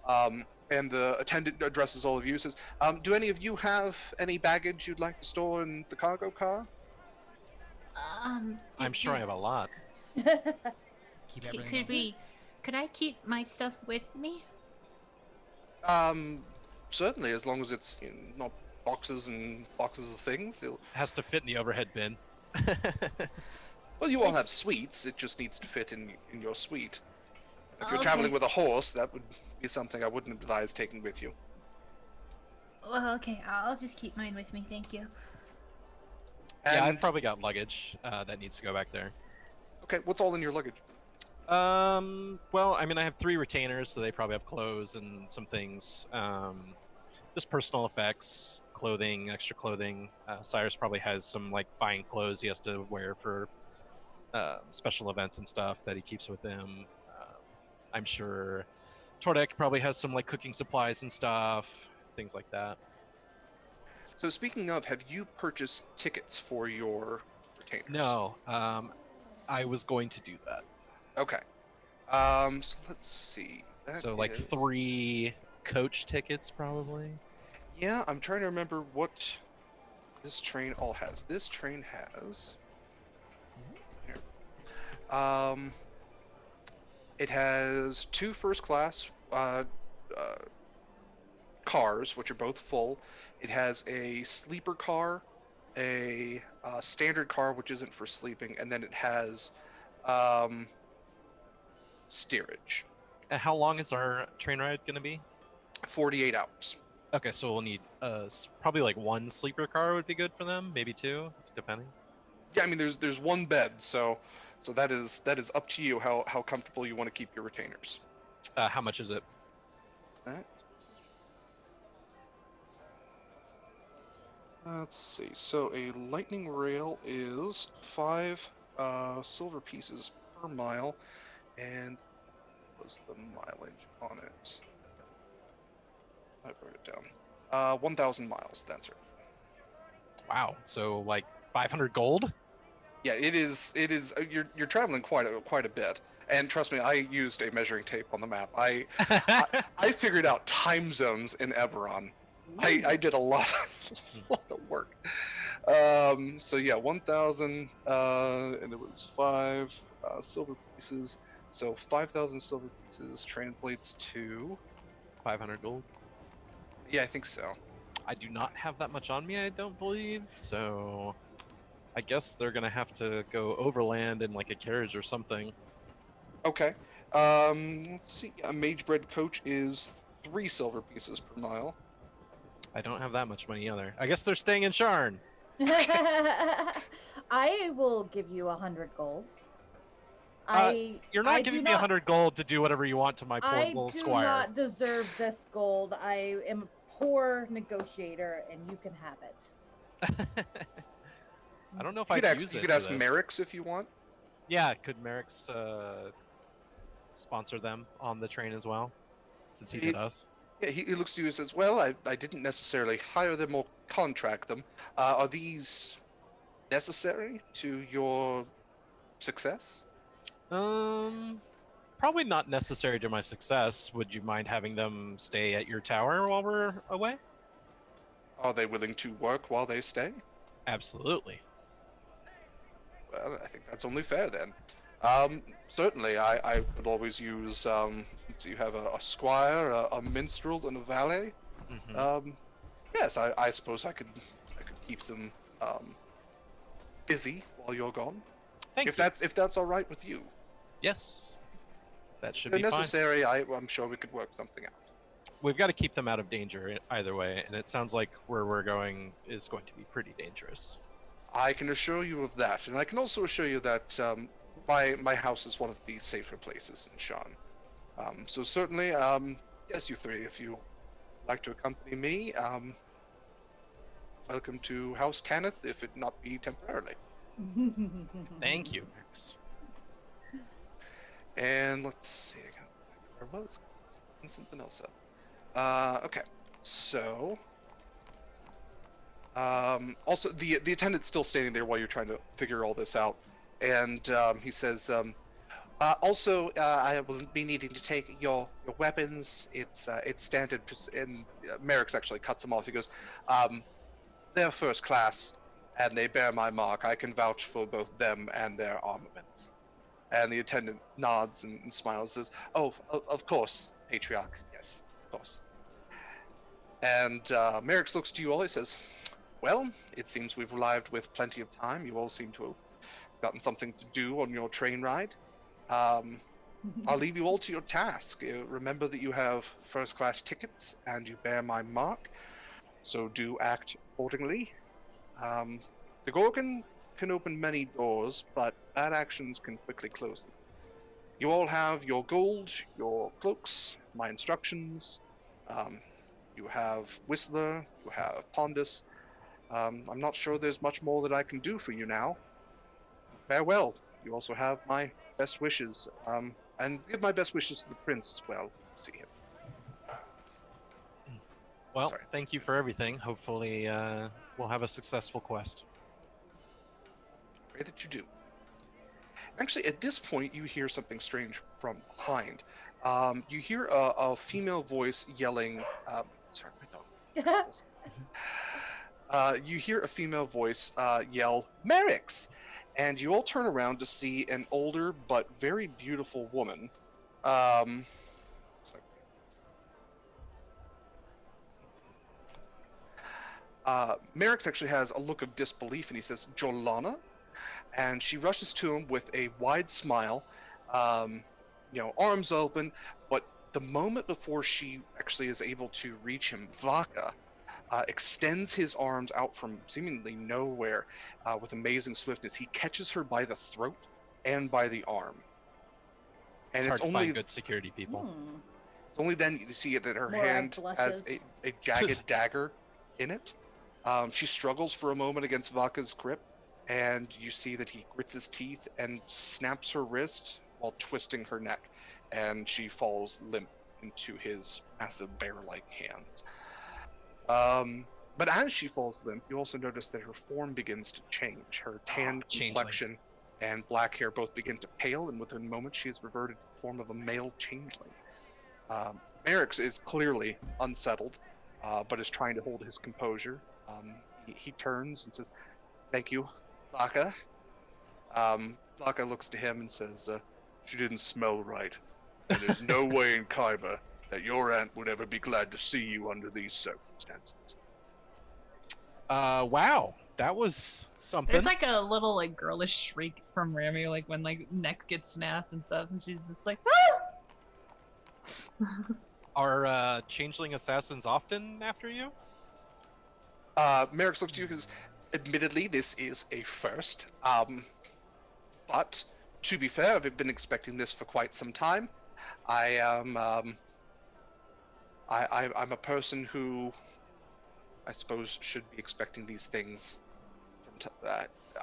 And the attendant addresses all of you, says, do any of you have any baggage you'd like to store in the cargo car?
I'm sure I have a lot.
Could I keep my stuff with me?
Certainly, as long as it's not boxes and boxes of things. It
has to fit in the overhead bin.
Well, you all have suites. It just needs to fit in your suite. If you're traveling with a horse, that would be something I wouldn't advise taking with you.
Well, okay, I'll just keep mine with me, thank you.
Yeah, I've probably got luggage that needs to go back there.
Okay, what's all in your luggage?
Well, I mean, I have 3 retainers, so they probably have clothes and some things. Just personal effects, clothing, extra clothing. Cyrus probably has some like fine clothes he has to wear for special events and stuff that he keeps with him. I'm sure Tordek probably has some like cooking supplies and stuff, things like that.
So speaking of, have you purchased tickets for your retainers?
No, I was going to do that.
Okay. So let's see.
So like 3 coach tickets probably?
Yeah, I'm trying to remember what this train all has. This train has... Here. It has 2 first class cars, which are both full. It has a sleeper car, a standard car, which isn't for sleeping, and then it has steerage.
And how long is our train ride going to be?
48 hours.
Okay, so we'll need probably like 1 sleeper car would be good for them, maybe 2, depending.
Yeah, I mean there's 1 bed, so that is up to you how comfortable you want to keep your retainers.
How much is it?
Let's see. So a lightning rail is 5 silver pieces per mile, and what was the mileage on it? I wrote it down. 1,000 miles. That's right.
Wow. So like 500 gold?
Yeah, it is. You're traveling quite a bit, and trust me, I used a measuring tape on the map. I figured out time zones in Eberron. I did a lot of work. So yeah, 1,000, and it was 5 silver pieces. So 5,000 silver pieces translates to
500 gold.
Yeah, I think so.
I do not have that much on me, I don't believe. So I guess they're gonna have to go overland in like a carriage or something.
Okay. Let's see. A mage bread coach is 3 silver pieces per mile.
I don't have that much money either. I guess they're staying in Sharn.
I will give you 100 gold.
You're not giving me 100 gold to do whatever you want to my poor little squire.
I do not deserve this gold. I am a poor negotiator, and you can have it.
I don't know if I could use it.
You could ask Merrick's if you want.
Yeah, could Merrick's sponsor them on the train as well, since he did us?
Yeah, he looks to you and says, well, I didn't necessarily hire them or contract them. Are these necessary to your success?
Probably not necessary to my success. Would you mind having them stay at your tower while we're away?
Are they willing to work while they stay?
Absolutely.
Well, I think that's only fair then. Certainly, I could always use, so you have a squire, a minstrel, and a valet.
Mm-hmm.
Yes, I suppose I could keep them busy while you're gone.
Thank
If
you.
that's all right with you.
Yes, that should
If
be fine.
necessary, I'm sure we could work something out.
We've got to keep them out of danger either way, and it sounds like where we're going is going to be pretty dangerous.
I can assure you of that, and I can also assure you that my house is one of the safer places in Shan. So certainly, yes, you three, if you like to accompany me, welcome to House Cannith, if it not be temporarily.
Thank you, Max.
And let's see, where was something else up? Okay, so also the attendant's still standing there while you're trying to figure all this out, and he says, also, I will be needing to take your weapons. It's standard, and Merrick's actually cuts him off. He goes, they're first class, and they bear my mark. I can vouch for both them and their armaments. And the attendant nods and smiles, says, oh, of course, Patriarch. Yes, of course. And Merrick looks to you all. He says, well, it seems we've arrived with plenty of time. You all seem to have gotten something to do on your train ride. I'll leave you all to your task. Remember that you have first-class tickets, and you bear my mark, so do act accordingly. The Gorgon can open many doors, but bad actions can quickly close them. You all have your gold, your cloaks, my instructions. You have Whistler, you have Pondus. I'm not sure there's much more that I can do for you now. Farewell. You also have my best wishes, and give my best wishes to the prince as well. See him.
Well,
Sorry.
Thank you for everything. Hopefully, we'll have a successful quest.
Pray that you do. Actually, at this point, you hear something strange from behind. You hear a female voice yelling. Sorry, my dog. You hear a female voice yell, "Merrick's!" And you all turn around to see an older but very beautiful woman. Merrick's actually has a look of disbelief, and he says, "Jolana?" And she rushes to him with a wide smile, arms open. But the moment before she actually is able to reach him, Vaka extends his arms out from seemingly nowhere with amazing swiftness. He catches her by the throat and by the arm. And
It's hard to find good security people.
It's only then you see that her
Morag
hand has
blushes.
a jagged dagger in it. She struggles for a moment against Vaka's grip, and you see that he grits his teeth and snaps her wrist while twisting her neck, and she falls limp into his massive bear-like hands. But as she falls limp, you also notice that her form begins to change. Her tanned complexion and black hair both begin to pale, and within a moment she is reverted to the form of a male changeling. Merrick is clearly unsettled, but is trying to hold his composure. He turns and says, "Thank you, Laka." Laka looks to him and says, "She didn't smell right, and there's no way in Khyber that your aunt would ever be glad to see you under these circumstances."
Wow, that was something.
There's like a little like girlish shriek from Rami, like when like neck gets snapped and stuff, and she's just like, "Ah!"
Are changeling assassins often after you?
Merrick looks to you because, admittedly, this is a first. But to be fair, I've been expecting this for quite some time. I am. I'm a person who, I suppose, should be expecting these things.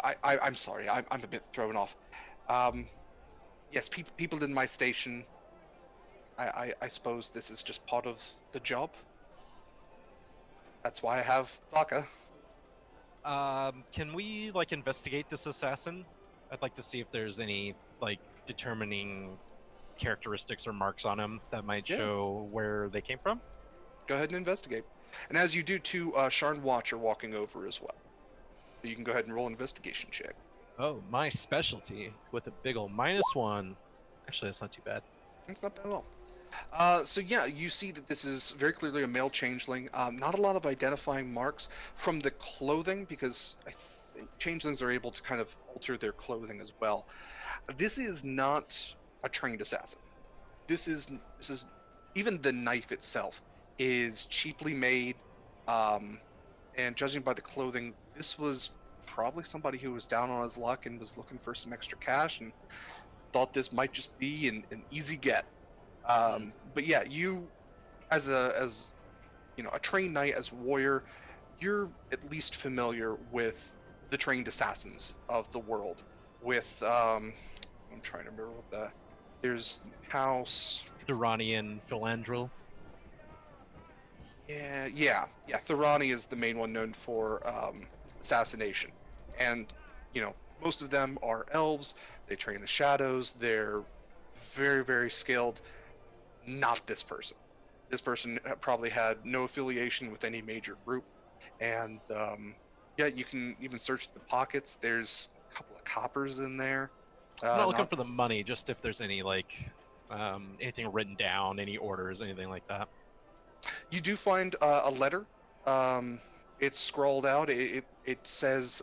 I'm sorry. I'm a bit thrown off. Yes, people in my station. I suppose this is just part of the job. That's why I have Vaka.
Can we like investigate this assassin? I'd like to see if there's any like determining characteristics or marks on him that might show where they came from.
Go ahead and investigate. And as you do, too, Sharn Watch are walking over as well. So you can go ahead and roll an investigation check.
Oh, my specialty with a big ol' -1. Actually, that's not too bad.
It's not bad at all. So yeah, you see that this is very clearly a male changeling. Not a lot of identifying marks from the clothing, because I think changelings are able to kind of alter their clothing as well. This is not a trained assassin. This is even the knife itself is cheaply made, and judging by the clothing, this was probably somebody who was down on his luck and was looking for some extra cash and thought this might just be an easy get. But yeah, you as a trained knight, as a warrior, you're at least familiar with the trained assassins of the world. With I'm trying to remember what there's House
Durranian Philandrel.
Yeah. Thorani is the main one known for assassination, and most of them are elves. They train the shadows. They're very, very skilled. Not this person. This person probably had no affiliation with any major group, and you can even search the pockets. There's a couple of coppers in there.
I'm not looking for the money, just if there's any anything written down, any orders, anything like that.
You do find a letter. It's scrawled out. It says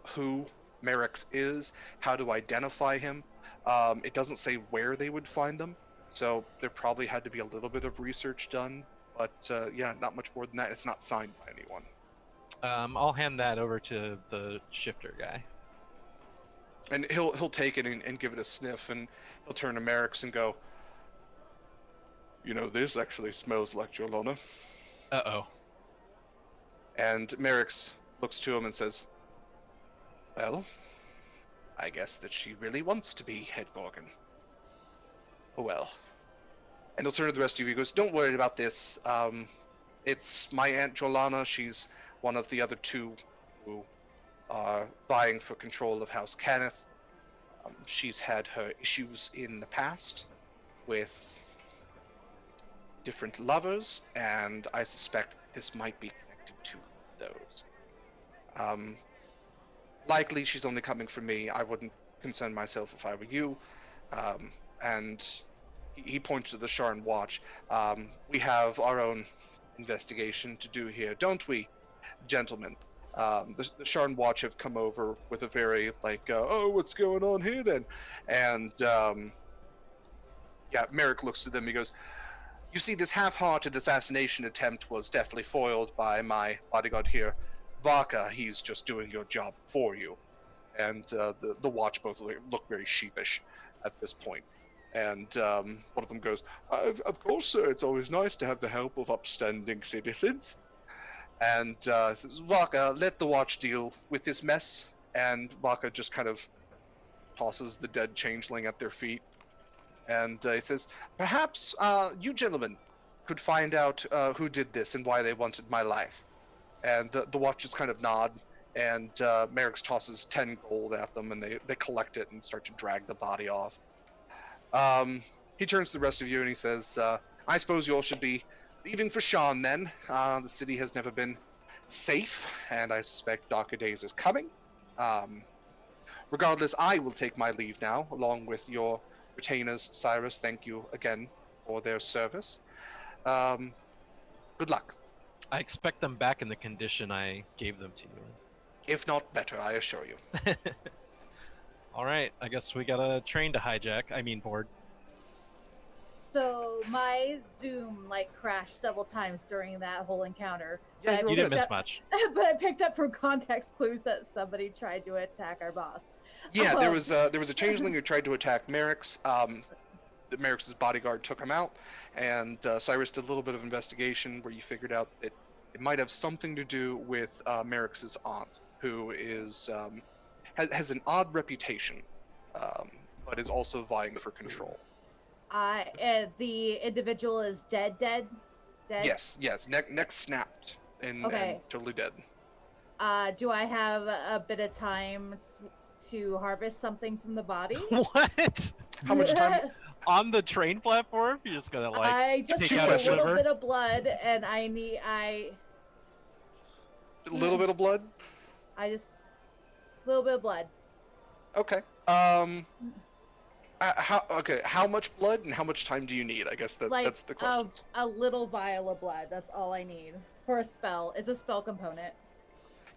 who Merrick's is, how to identify him. It doesn't say where they would find them, so there probably had to be a little bit of research done. But not much more than that. It's not signed by anyone.
I'll hand that over to the shifter guy.
And he'll take it and give it a sniff, and he'll turn to Merrick's and go, this actually smells like Jolona.
Uh-oh.
And Merrick's looks to him and says, well, I guess that she really wants to be head Gorgon. Oh well. And he'll turn to the rest of you. He goes, don't worry about this. It's my Aunt Jolana. She's one of the other two who are vying for control of House Cannith. She's had her issues in the past with different lovers, and I suspect this might be connected to those. Likely she's only coming for me. I wouldn't concern myself if I were you. And he points to the Sharn Watch. We have our own investigation to do here, don't we, gentlemen? The Sharn Watch have come over with a very what's going on here then? And Merrick looks to them. He goes, you see, this half-hearted assassination attempt was definitely foiled by my bodyguard here, Vaka. He's just doing your job for you. And the Watch both look very sheepish at this point. And one of them goes, of course, sir, it's always nice to have the help of upstanding citizens. And says, Vaka, let the Watch deal with this mess. And Vaka just kind of tosses the dead changeling at their feet. And he says, perhaps you gentlemen could find out who did this and why they wanted my life. And the Watchers kind of nod, and Merrick tosses 10 gold at them, and they collect it and start to drag the body off. He turns to the rest of you and he says, I suppose you all should be leaving for Shan then. The city has never been safe, and I suspect darker days is coming. Regardless, I will take my leave now, along with your retainers, Cyrus. Thank you again for their service. Good luck.
I expect them back in the condition I gave them to you.
If not better, I assure you.
All right, I guess we got a train to hijack. I mean, board.
So my Zoom crashed several times during that whole encounter.
Yeah,
you didn't miss much.
But I picked up from context clues that somebody tried to attack our boss.
Yeah, there was a changeling who tried to attack Merrick's. Merrick's bodyguard took him out, and Cyrus did a little bit of investigation where you figured out that it might have something to do with Merrick's aunt, who is has an odd reputation, but is also vying for control.
The individual is dead.
Yes. Neck snapped and totally dead.
Do I have a bit of time to harvest something from the body?
What?
How much time?
On the train platform? You're just gonna
I just
take
need
out
a
a
little
liver?
bit of blood, and a
little bit of blood?
a little bit of blood.
Okay. How much blood and how much time do you need? I guess that's the question.
A little vial of blood. That's all I need for a spell. It's a spell component.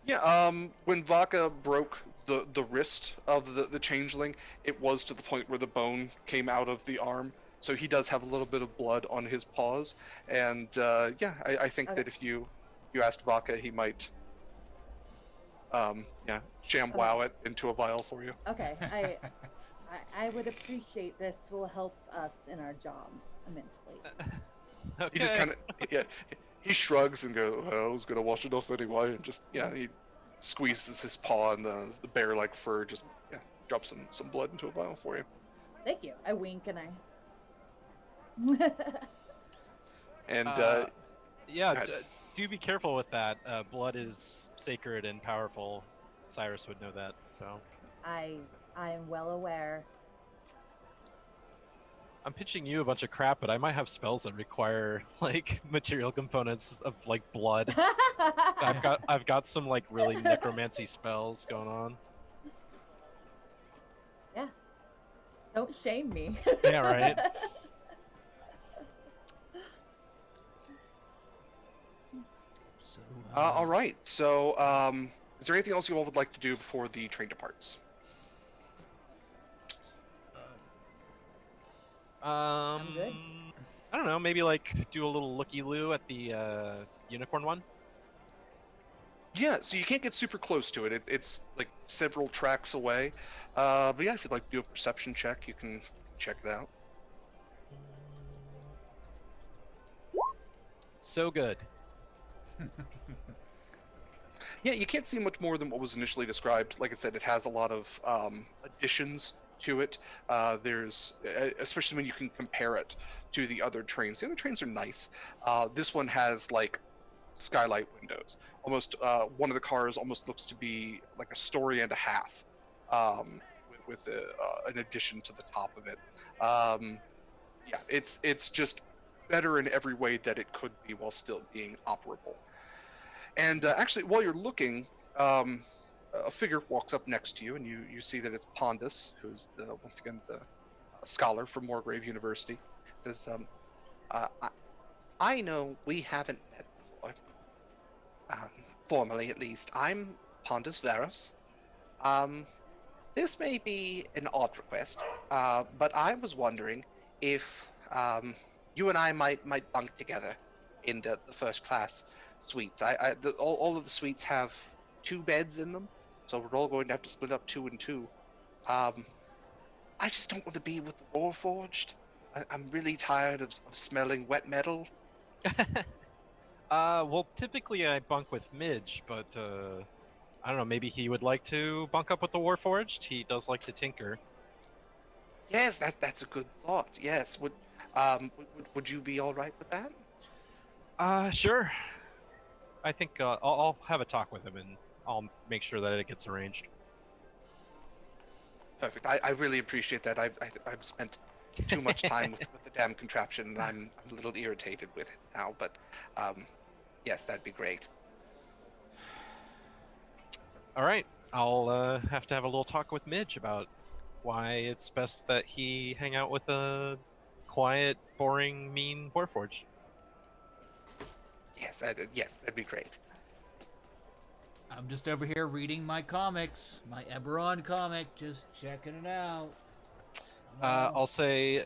Yeah. When Vaka broke the wrist of the changeling, it was to the point where the bone came out of the arm. So he does have a little bit of blood on his paws, and I think that if you asked Vaka, he might ShamWow it into a vial for you.
Okay, I would appreciate this. Will help us in our job immensely.
Okay.
He just kind of he shrugs and goes, well, I was gonna wash it off anyway, and just he squeezes his paw and the bear-like fur, just drops some blood into a vial for you.
Thank you. I wink and I.
And
do be careful with that. Blood is sacred and powerful. Cyrus would know that. So
I am well aware.
I'm pitching you a bunch of crap, but I might have spells that require like material components of like blood. I've got some like really necromancy spells going on.
Yeah. Don't shame me.
Yeah, right.
So,
all right. So, is there anything else you all would like to do before the train departs?
I'm good.
I don't know. Maybe like do a little looky-loo at the unicorn one.
Yeah. So you can't get super close to it. It's like several tracks away. But yeah, if you'd like to do a perception check, you can check it out.
So good.
Yeah, you can't see much more than what was initially described. Like I said, it has a lot of additions to it. There's, especially when you can compare it to the other trains. The other trains are nice. This one has like skylight windows. Almost, one of the cars almost looks to be like a story and a half, with an addition to the top of it. Yeah, it's just better in every way that it could be while still being operable. And actually, while you're looking, a figure walks up next to you, and you see that it's Pondus, who's once again the scholar from Moorgrave University. Says, I know we haven't met before, formally at least. I'm Pondus Veros. This may be an odd request, but I was wondering if you and I might bunk together in the first class suites. All of the suites have 2 beds in them, so we're all going to have to split up 2 and 2. I just don't want to be with the Warforged. I'm really tired of smelling wet metal.
Well, typically I bunk with Midge, but I don't know. Maybe he would like to bunk up with the Warforged. He does like to tinker.
Yes, that's a good thought. Yes, would you be all right with that?
Sure. I think I'll have a talk with him, and I'll make sure that it gets arranged.
Perfect. I really appreciate that. I've spent too much time with the damn contraption, and I'm a little irritated with it now. But yes, that'd be great.
All right. I'll have to have a little talk with Midge about why it's best that he hang out with a quiet, boring, mean Warforged.
Yes, that'd be great.
I'm just over here reading my comics, my Eberron comic, just checking it out.
I'll say,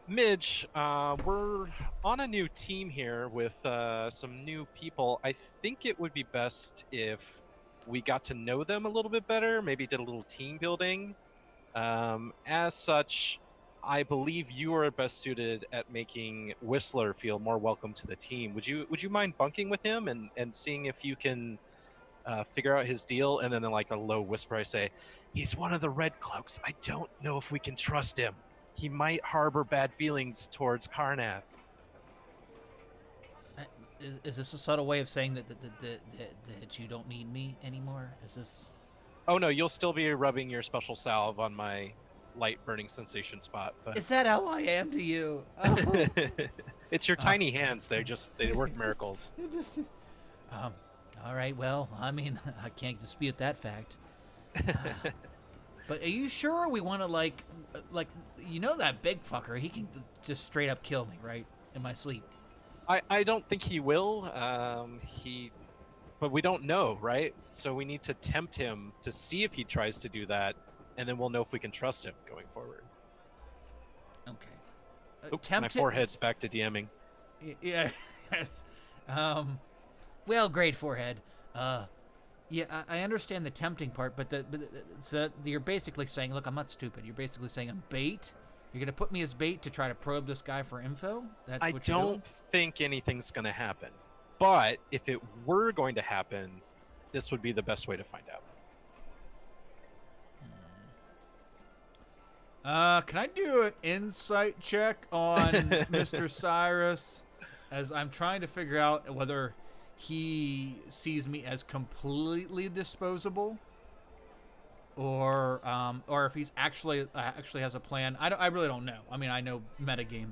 Midge, we're on a new team here with some new people. I think it would be best if we got to know them a little bit better, maybe did a little team building. As such, I believe you are best suited at making Whistler feel more welcome to the team. Would you mind bunking with him and seeing if you can figure out his deal? And then in like a low whisper, I say, he's one of the Red Cloaks. I don't know if we can trust him. He might harbor bad feelings towards Karnath.
Is this a subtle way of saying that you don't need me anymore? Is this?
Oh no, you'll still be rubbing your special salve on my light burning sensation spot. But...
Is that all I am to you? Oh.
It's your tiny hands. They work miracles.
All right. Well, I mean, I can't dispute that fact. But are you sure we want to like that big fucker? He can just straight up kill me, right, in my sleep.
I don't think he will. But we don't know, right? So we need to tempt him to see if he tries to do that, and then we'll know if we can trust him going forward.
Okay.
My forehead's back to DMing.
Yeah. Yes. Well, great forehead. Yeah, I understand the tempting part, but you're basically saying, look, I'm not stupid. You're basically saying I'm bait. You're gonna put me as bait to try to probe this guy for info. That's what you're doing?
I don't think anything's gonna happen, but if it were going to happen, this would be the best way to find
out. Can I do an insight check on Mr. Cyrus, as I'm trying to figure out whether he sees me as completely disposable, or if he's actually has a plan. I really don't know. I mean, I know metagame,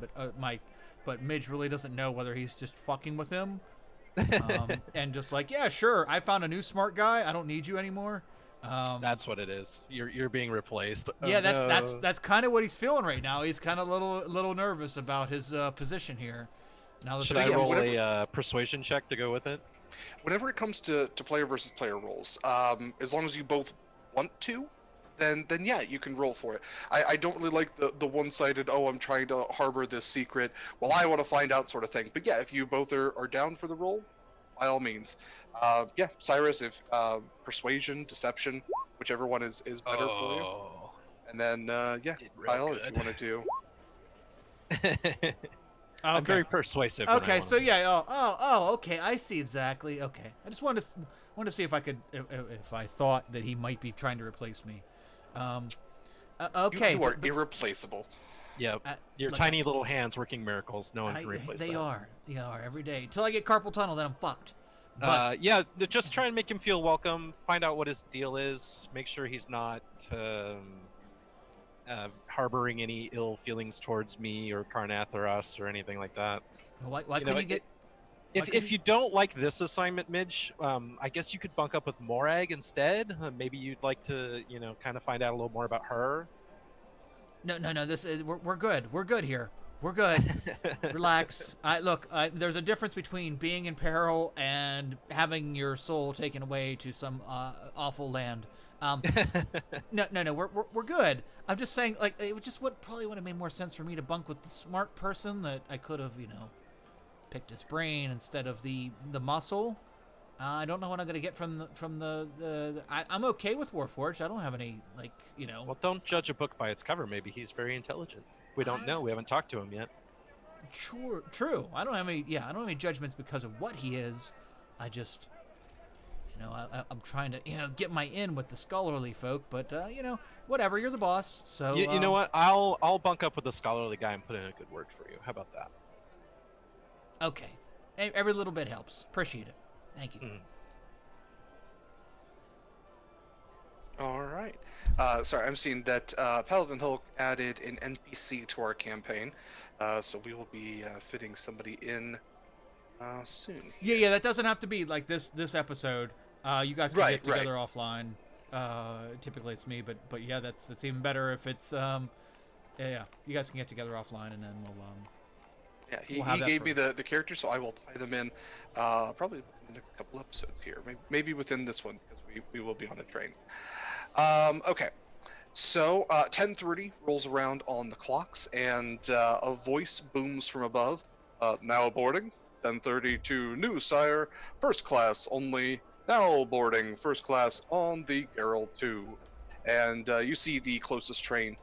but Midge really doesn't know whether he's just fucking with him, and just like, yeah, sure, I found a new smart guy. I don't need you anymore.
That's what it is. You're being replaced.
Yeah, that's kind of what he's feeling right now. He's kind of little nervous about his position here. Now
should I roll a persuasion check to go with it?
Whenever it comes to player versus player rolls, as long as you both want to, then yeah, you can roll for it. I don't really like the one-sided, oh, I'm trying to harbor this secret, well, I want to find out sort of thing. But yeah, if you both are down for the roll, by all means. Yeah, Cyrus, if persuasion, deception, whichever one is better for you. And then, yeah, Kyle, if you want to do...
I'm very persuasive.
Okay, so yeah, okay, I see exactly. Okay, I just wanted to see if I could, if I thought that he might be trying to replace me. Okay,
you are irreplaceable.
Yeah, your tiny little hands working miracles. No one can replace
they
that.
They are every day. Till I get carpal tunnel, then I'm fucked.
But, yeah, just try and make him feel welcome. Find out what his deal is. Make sure he's not harboring any ill feelings towards me or Karnath or us or anything like that.
Why couldn't you get?
If you don't like this assignment, Midge, I guess you could bunk up with Mourning instead. Maybe you'd like to, kind of find out a little more about her.
No. This is we're good. We're good here. We're good. Relax. There's a difference between being in peril and having your soul taken away to some awful land. No. We're good. I'm just saying, like, it probably would have made more sense for me to bunk with the smart person that I could have, picked his brain instead of the muscle. I don't know what I'm gonna get from the. I'm okay with Warforged. I don't have any
Well, don't judge a book by its cover. Maybe he's very intelligent. We don't know. We haven't talked to him yet.
True. I don't have any judgments because of what he is. I just, I'm trying to, get my in with the scholarly folk. But whatever. You're the boss. So
you know what? I'll bunk up with the scholarly guy and put in a good word for you. How about that?
Okay. Every little bit helps. Appreciate it. Thank you.
All right. Sorry, I'm seeing that Paladin Hulk added an NPC to our campaign, so we will be fitting somebody in soon.
Yeah. That doesn't have to be like this episode. You guys can get together offline. Typically it's me, but yeah, that's even better if it's yeah. You guys can get together offline, and then we'll
Yeah, he gave me the character, so I will tie them in probably in the next couple episodes here. Maybe within this one, because we will be on a train. Okay, so 10:30 rolls around on the clocks, and a voice booms from above. Now boarding. 10:30 to new, sire. First class only. Now boarding. First class on the Geralt 2. And you see the closest train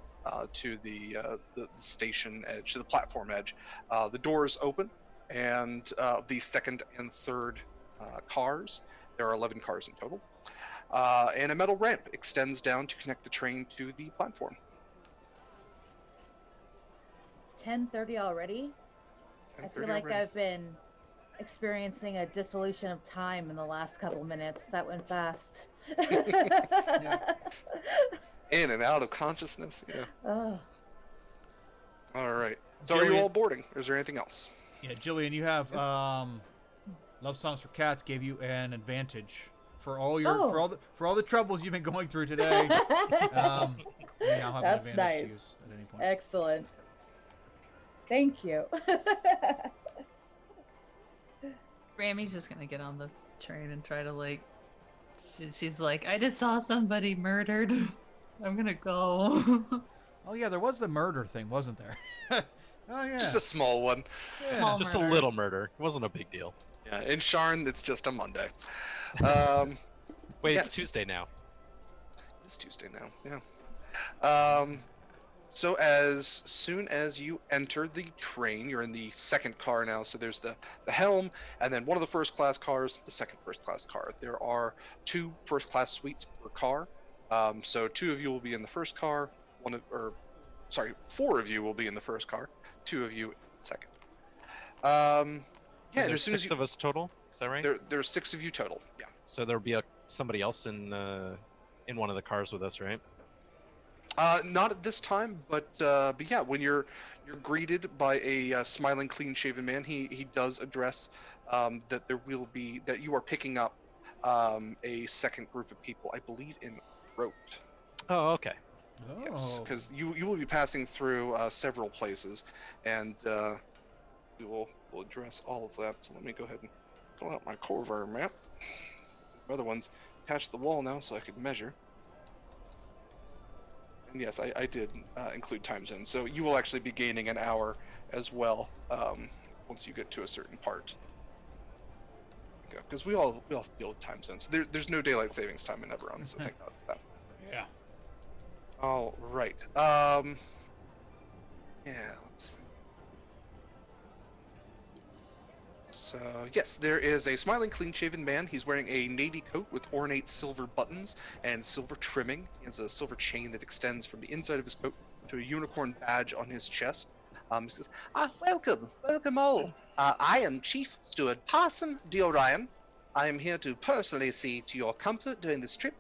to the station edge, to the platform edge. The doors open, and the second and third cars, there are 11 cars in total, and a metal ramp extends down to connect the train to the platform.
10:30 already? I feel like I've been experiencing a dissolution of time in the last couple minutes. That went fast.
Yeah. In and out of consciousness. Yeah.
Oh.
All right. So
Jillian,
are you all boarding? Is there anything else?
Yeah, Jillian, you have Love Songs for Cats gave you an advantage for all your for all the troubles you've been going through today. You now have
That's
an advantage
nice.
to use at any point.
Excellent. Thank you.
Rammy's just gonna get on the train and try to like. She's like, I just saw somebody murdered. I'm gonna go.
Oh yeah, there was the murder thing, wasn't there? Oh yeah.
Just a small one.
Yeah.
Small
Just
murder.
a little murder. It wasn't a big deal.
Yeah, in Sharn, it's just a Monday.
Wait,
Yes.
it's Tuesday now.
It's Tuesday now, yeah. So as soon as you enter the train, you're in the second car now. So there's the helm, and then one of the first class cars, the second first class car. There are 2 first class suites per car. So 2 of you will be in the first car. 4 of you will be in the first car. 2 of you in the second. Yeah, and
There's
as soon as
6
you,
of us total. Is that right?
there's 6 of you total. Yeah.
So there'll be somebody else in one of the cars with us, right?
Not at this time, but yeah, when you're greeted by a smiling, clean-shaven man, he does address that that you are picking up a second group of people, I believe in Rote.
Oh, okay.
Yes, because you will be passing through several places, and we'll address all of that. So let me go ahead and fill out my Khorvaire map. The other one's attached to the wall now, so I could measure. And yes, I did include time zones, so you will actually be gaining an hour as well once you get to a certain part. Because we all deal with time zones. There's no daylight savings time in Eberron, so thank God for that.
Yeah.
All right. Yeah. Let's see. So yes, there is a smiling, clean-shaven man. He's wearing a navy coat with ornate silver buttons and silver trimming. He has a silver chain that extends from the inside of his coat to a unicorn badge on his chest. He says, welcome all. I am Chief Steward Parson Diorion. I am here to personally see to your comfort during this trip.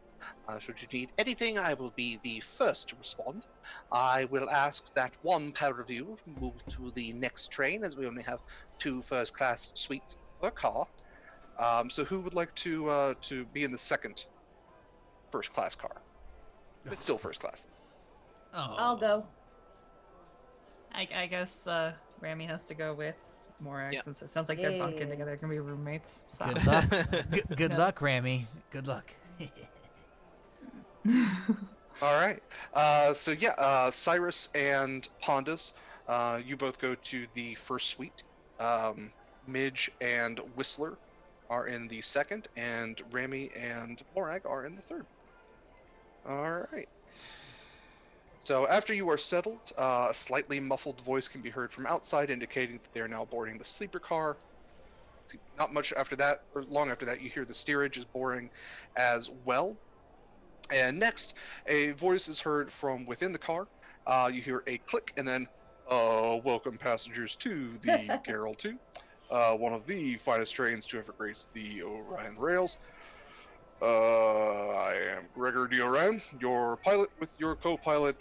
Should you need anything, I will be the first to respond. I will ask that one pair of you move to the next train, as we only have 2 first-class suites per car. So who would like to be in the second first-class car? It's still first class.
Oh.
I'll go.
I guess Rammy has to go with Morax,
Yeah.
since it sounds like they're bunking together. They're gonna be roommates. So.
Good luck. Good luck, Rammy. Good luck.
All right. So yeah, Cyrus and Pondus, you both go to the first suite. Midge and Whistler are in the second, and Rami and Morag are in the third. All right. So after you are settled, a slightly muffled voice can be heard from outside, indicating that they are now boarding the sleeper car. Not much after that, or long after that, you hear the steerage is boarding as well. And next, a voice is heard from within the car. You hear a click, and then, welcome passengers to the Carol 2, one of the finest trains to ever grace the Orion rails. I am Gregor Diorion, your pilot with your co-pilot,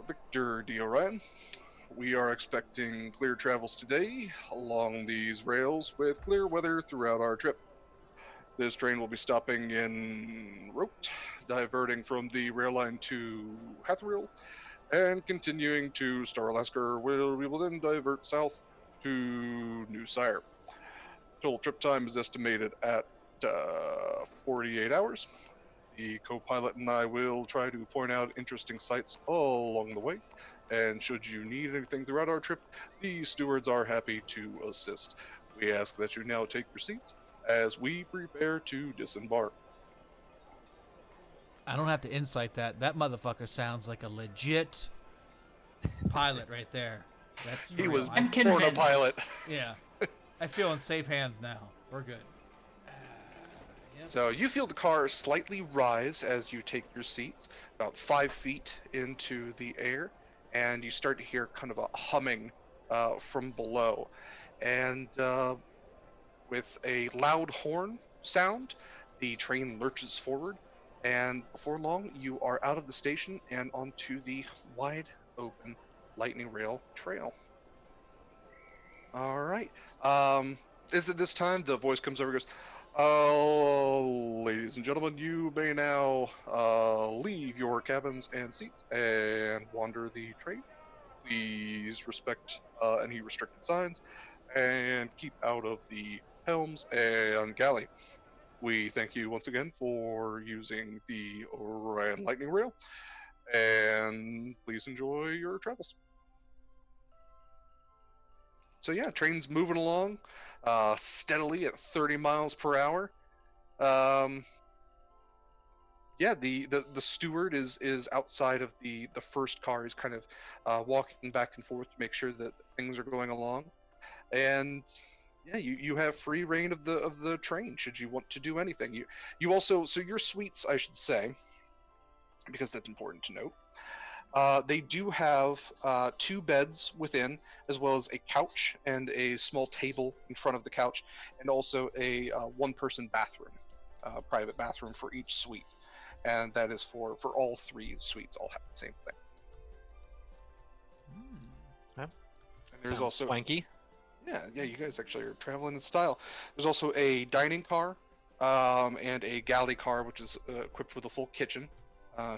Victor Diorion. We are expecting clear travels today along these rails with clear weather throughout our trip. This train will be stopping in Rote, diverting from the rail line to Hathriel, and continuing to Starlasker, where we will then divert south to New Sire. Total trip time is estimated at 48 hours. The co-pilot and I will try to point out interesting sights all along the way, and should you need anything throughout our trip, the stewards are happy to assist. We ask that you now take your seats as we prepare to disembark.
I don't have to incite that. That motherfucker sounds like a legit pilot right there. That's
He
real.
was
I'm
born a
convinced.
pilot.
Yeah. I feel in safe hands now. We're good. Yep.
So you feel the car slightly rise as you take your seats, about 5 feet into the air, and you start to hear kind of a humming from below. And with a loud horn sound, the train lurches forward, and before long, you are out of the station and onto the wide open lightning rail trail. All right. Is it this time the voice comes over and goes, Ladies and gentlemen, you may now leave your cabins and seats and wander the train. Please respect any restricted signs and keep out of the helms and galley. We thank you once again for using the Orion Lightning Rail, and please enjoy your travels. So yeah, train's moving along steadily at 30 miles per hour. Yeah, the steward is outside of the first car. He's kind of walking back and forth to make sure that things are going along, and yeah, you have free reign of the train should you want to do anything. You also, so your suites, I should say, because that's important to note. They do have 2 beds within, as well as a couch and a small table in front of the couch, and also a one-person bathroom, private bathroom for each suite. And that is for all 3 suites, all have the same thing.
Okay.
And there's
Sounds
also
swanky.
Yeah, you guys actually are traveling in style. There's also a dining car and a galley car, which is equipped with a full kitchen.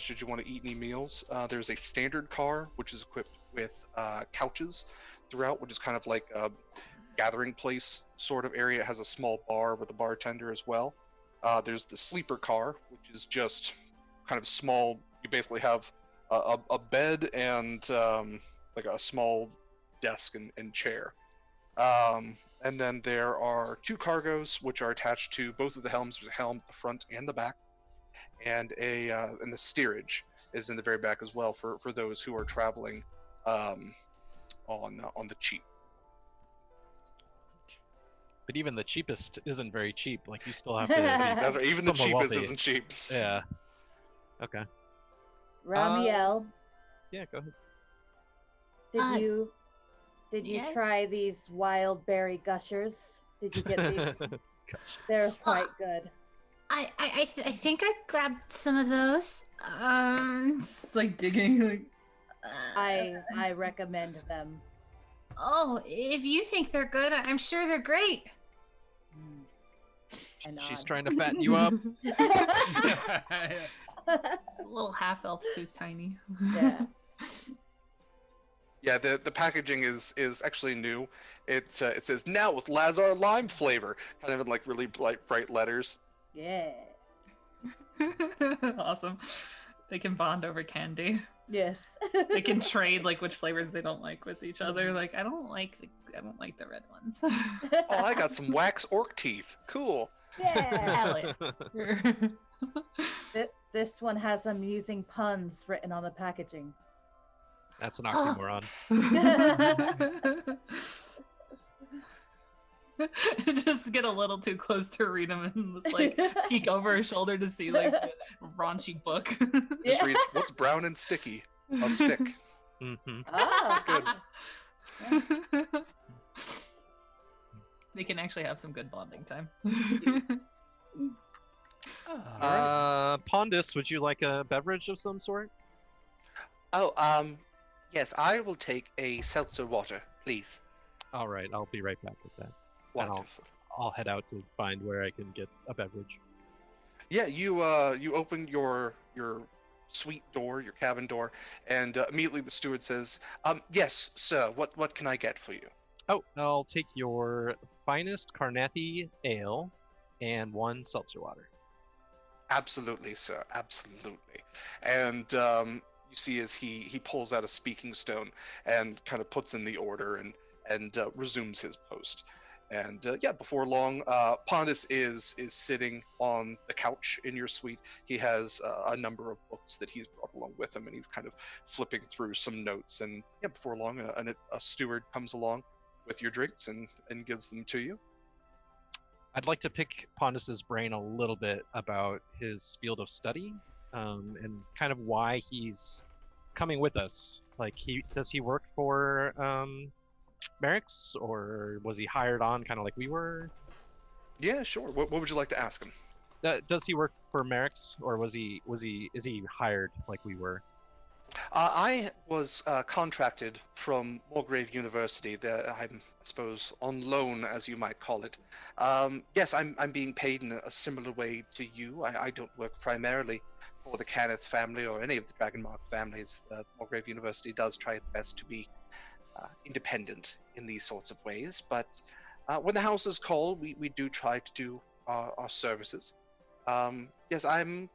Should you want to eat any meals, there's a standard car, which is equipped with couches throughout, which is kind of like a gathering place sort of area. It has a small bar with a bartender as well. There's the sleeper car, which is just kind of small. You basically have a bed and like a small desk and chair. And then there are 2 cargos, which are attached to both of the helms. There's a helm at the front and the back. And and the steerage is in the very back as well for those who are traveling on the cheap.
But even the cheapest isn't very cheap. Like, you still have to.
That's right. Even the
somewhat
cheapest
wealthy.
isn't cheap.
Yeah. Okay.
Ramiel,
Yeah, go ahead.
did you
yeah?
try these wild berry gushers? Did you get these?
Gosh.
They're quite good.
I think I grabbed some of those.
It's like digging. Like,
I recommend them.
Oh, if you think they're good, I'm sure they're great.
And
She's
nod.
trying to fatten you up.
little half elf's too tiny.
Yeah.
Yeah, the packaging is actually new. It says now with Lazar lime flavor, kind of in like really bright letters.
Yeah.
Awesome. They can bond over candy.
Yes.
They can trade like which flavors they don't like with each other. Like I don't like the red ones.
Oh, I got some wax orc teeth. Cool.
Yeah.
Hell yeah.
This one has amusing puns written on the packaging.
That's an oxymoron.
Just get a little too close to read them and just like peek over her shoulder to see like the raunchy book.
Just reads, what's brown and sticky? A stick.
Mm-hmm.
Oh,
Good.
They can actually have some good bonding time.
Pondus, would you like a beverage of some sort?
Oh, yes, I will take a seltzer water, please.
All right, I'll be right back with that. And
Wonderful.
I'll head out to find where I can get a beverage.
Yeah, you open your suite door, your cabin door, and immediately the steward says, yes, sir, what can I get for you?
Oh, I'll take your finest Carnathy ale and 1 seltzer water.
Absolutely, sir, absolutely. And you see as he pulls out a speaking stone and kind of puts in the order and resumes his post. And yeah, before long, Pondus is sitting on the couch in your suite. He has a number of books that he's brought along with him, and he's kind of flipping through some notes. And yeah, before long, a steward comes along with your drinks and gives them to you.
I'd like to pick Pondus's brain a little bit about his field of study, and kind of why he's coming with us. Like, does he work for Merrick's, or was he hired on kind of like we were?
Yeah, sure. What would you like to ask him?
Does he work for Merrick's, or is he hired like we were?
I was contracted from Mulgrave University. I'm, I suppose, on loan, as you might call it. Yes, I'm being paid in a similar way to you. I don't work primarily for the Cannith family or any of the Dragonmark families. Mulgrave University does try its best to be independent in these sorts of ways, but when the houses call, we do try to do our services. Yes, I'm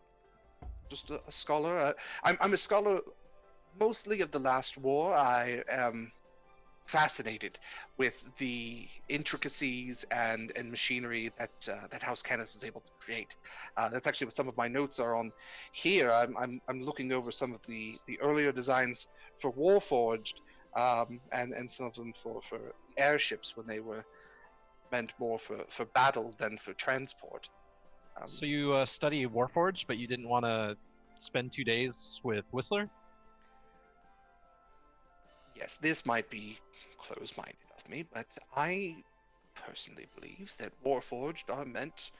just a scholar. I'm a scholar mostly of the Last War. I am fascinated with the intricacies and machinery that House Cannith was able to create. That's actually what some of my notes are on here. I'm looking over some of the earlier designs for Warforged, and some of them for airships when they were meant more for battle than for transport.
So you study Warforged, but you didn't want to spend 2 days with Whistler?
Yes, this might be close-minded of me, but I personally believe that Warforged are meant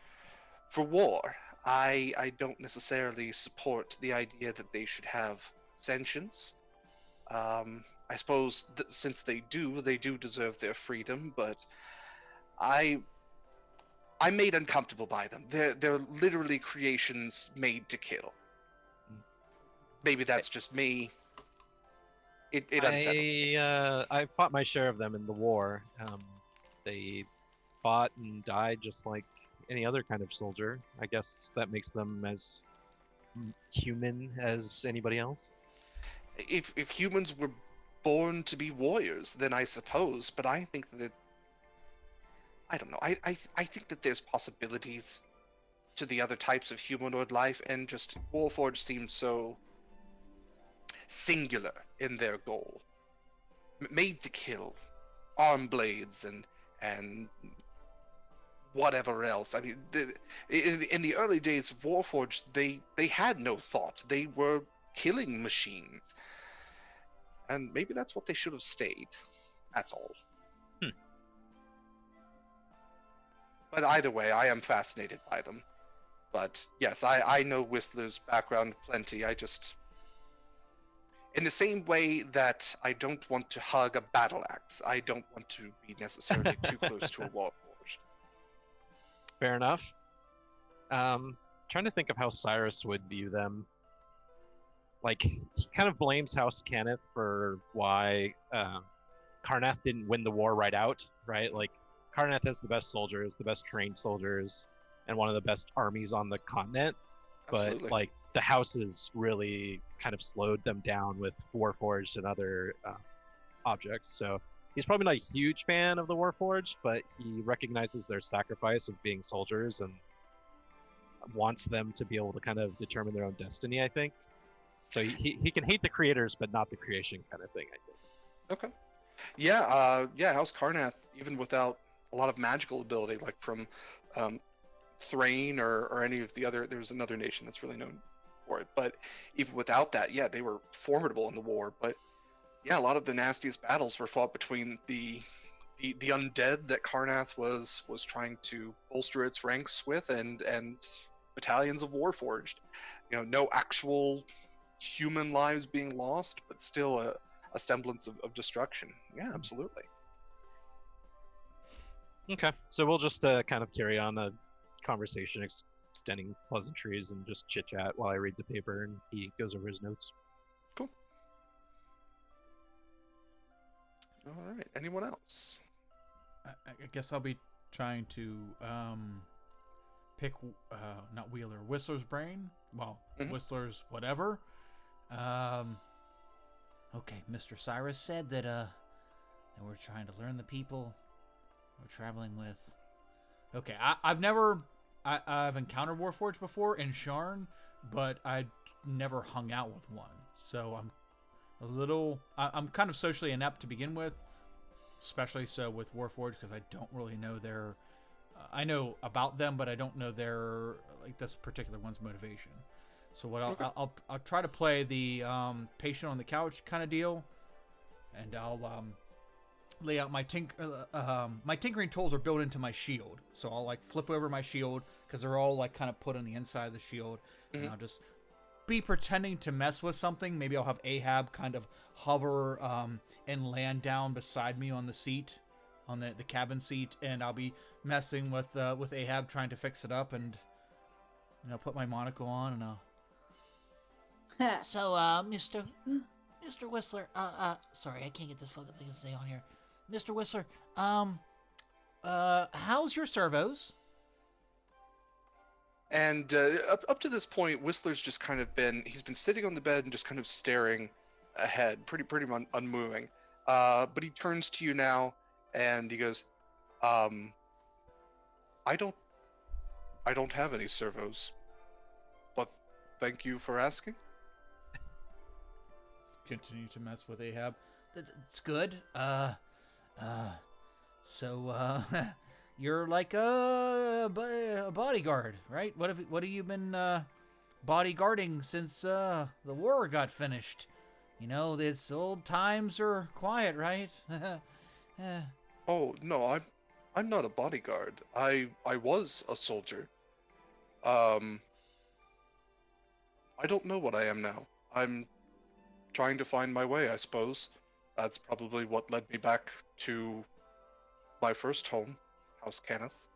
for war. I don't necessarily support the idea that they should have sentience. I suppose since they do deserve their freedom, but I'm made uncomfortable by them. They're literally creations made to kill. Maybe that's just me. It unsettles me.
I fought my share of them in the war. They fought and died just like any other kind of soldier. I guess that makes them as human as anybody else.
If humans were born to be warriors, then I suppose. But I think that I don't know. I think that there's possibilities to the other types of humanoid life, and just Warforged seems so singular in their goal. Made to kill, arm blades and whatever else. I mean, in the early days of Warforged, they had no thought. They were killing machines, and maybe that's what they should have stayed. That's all. But either way, I am fascinated by them. But yes, I know Whistler's background plenty. I just... In the same way that I don't want to hug a battle axe, I don't want to be necessarily too close to a Warforged.
Fair enough. Trying to think of how Cyrus would view them. Like, he kind of blames House Cannith for why Karnath didn't win the war right out, right? Like, Karnath has the best soldiers, the best trained soldiers, and one of the best armies on the continent.
Absolutely.
But, like, the houses really kind of slowed them down with Warforged and other objects. So he's probably not a huge fan of the Warforged, but he recognizes their sacrifice of being soldiers and wants them to be able to kind of determine their own destiny, I think. So he can hate the creators, but not the creation kind of thing, I think.
Okay. Yeah, House Karnath, even without a lot of magical ability, like from Thrain or any of the other, there's another nation that's really known for it, but even without that, yeah, they were formidable in the war. But yeah, a lot of the nastiest battles were fought between the undead that Karnath was trying to bolster its ranks with, and battalions of Warforged. You know, no actual human lives being lost, but still a semblance of destruction. Yeah, absolutely.
Okay, so we'll just kind of carry on a conversation, extending pleasantries and just chit chat while I read the paper and he goes over his notes.
Cool. All right. Anyone else?
I guess I'll be trying to pick not Wheeler, Whistler's brain. Well, Whistler's whatever. Okay, Mr. Cyrus said that we're trying to learn the people we're traveling with. Okay, I've encountered Warforged before in Sharn, but I never hung out with one. So I'm kind of socially inept to begin with, especially so with Warforged, because I don't really know their. I know about them, but I don't know their this particular one's motivation. So what I'll try to play the patient on the couch kind of deal, and I'll lay out my my tinkering tools are built into my shield. So I'll flip over my shield because they're all kind of put on the inside of the shield, and I'll just
be pretending to mess with something. Maybe I'll have Ahab kind of hover and land down beside me on the seat, on the cabin seat, and I'll be messing with Ahab, trying to fix it up, and put my monocle on, and I'll. So, Mr. Whistler, sorry, I can't get this fucking thing to stay on here. Mr. Whistler, how's your servos?
And up to this point, Whistler's just kind of he's been sitting on the bed and just kind of staring ahead, pretty unmoving. But he turns to you now and he goes, I don't have any servos, but thank you for asking.
Continue to mess with Ahab. It's good. So, you're like a bodyguard, right? What have you been bodyguarding since the war got finished? These old times are quiet, right?
Oh no, I'm not a bodyguard. I was a soldier. I don't know what I am now. I'm trying to find my way, I suppose. That's probably what led me back to my first home, House Cannith.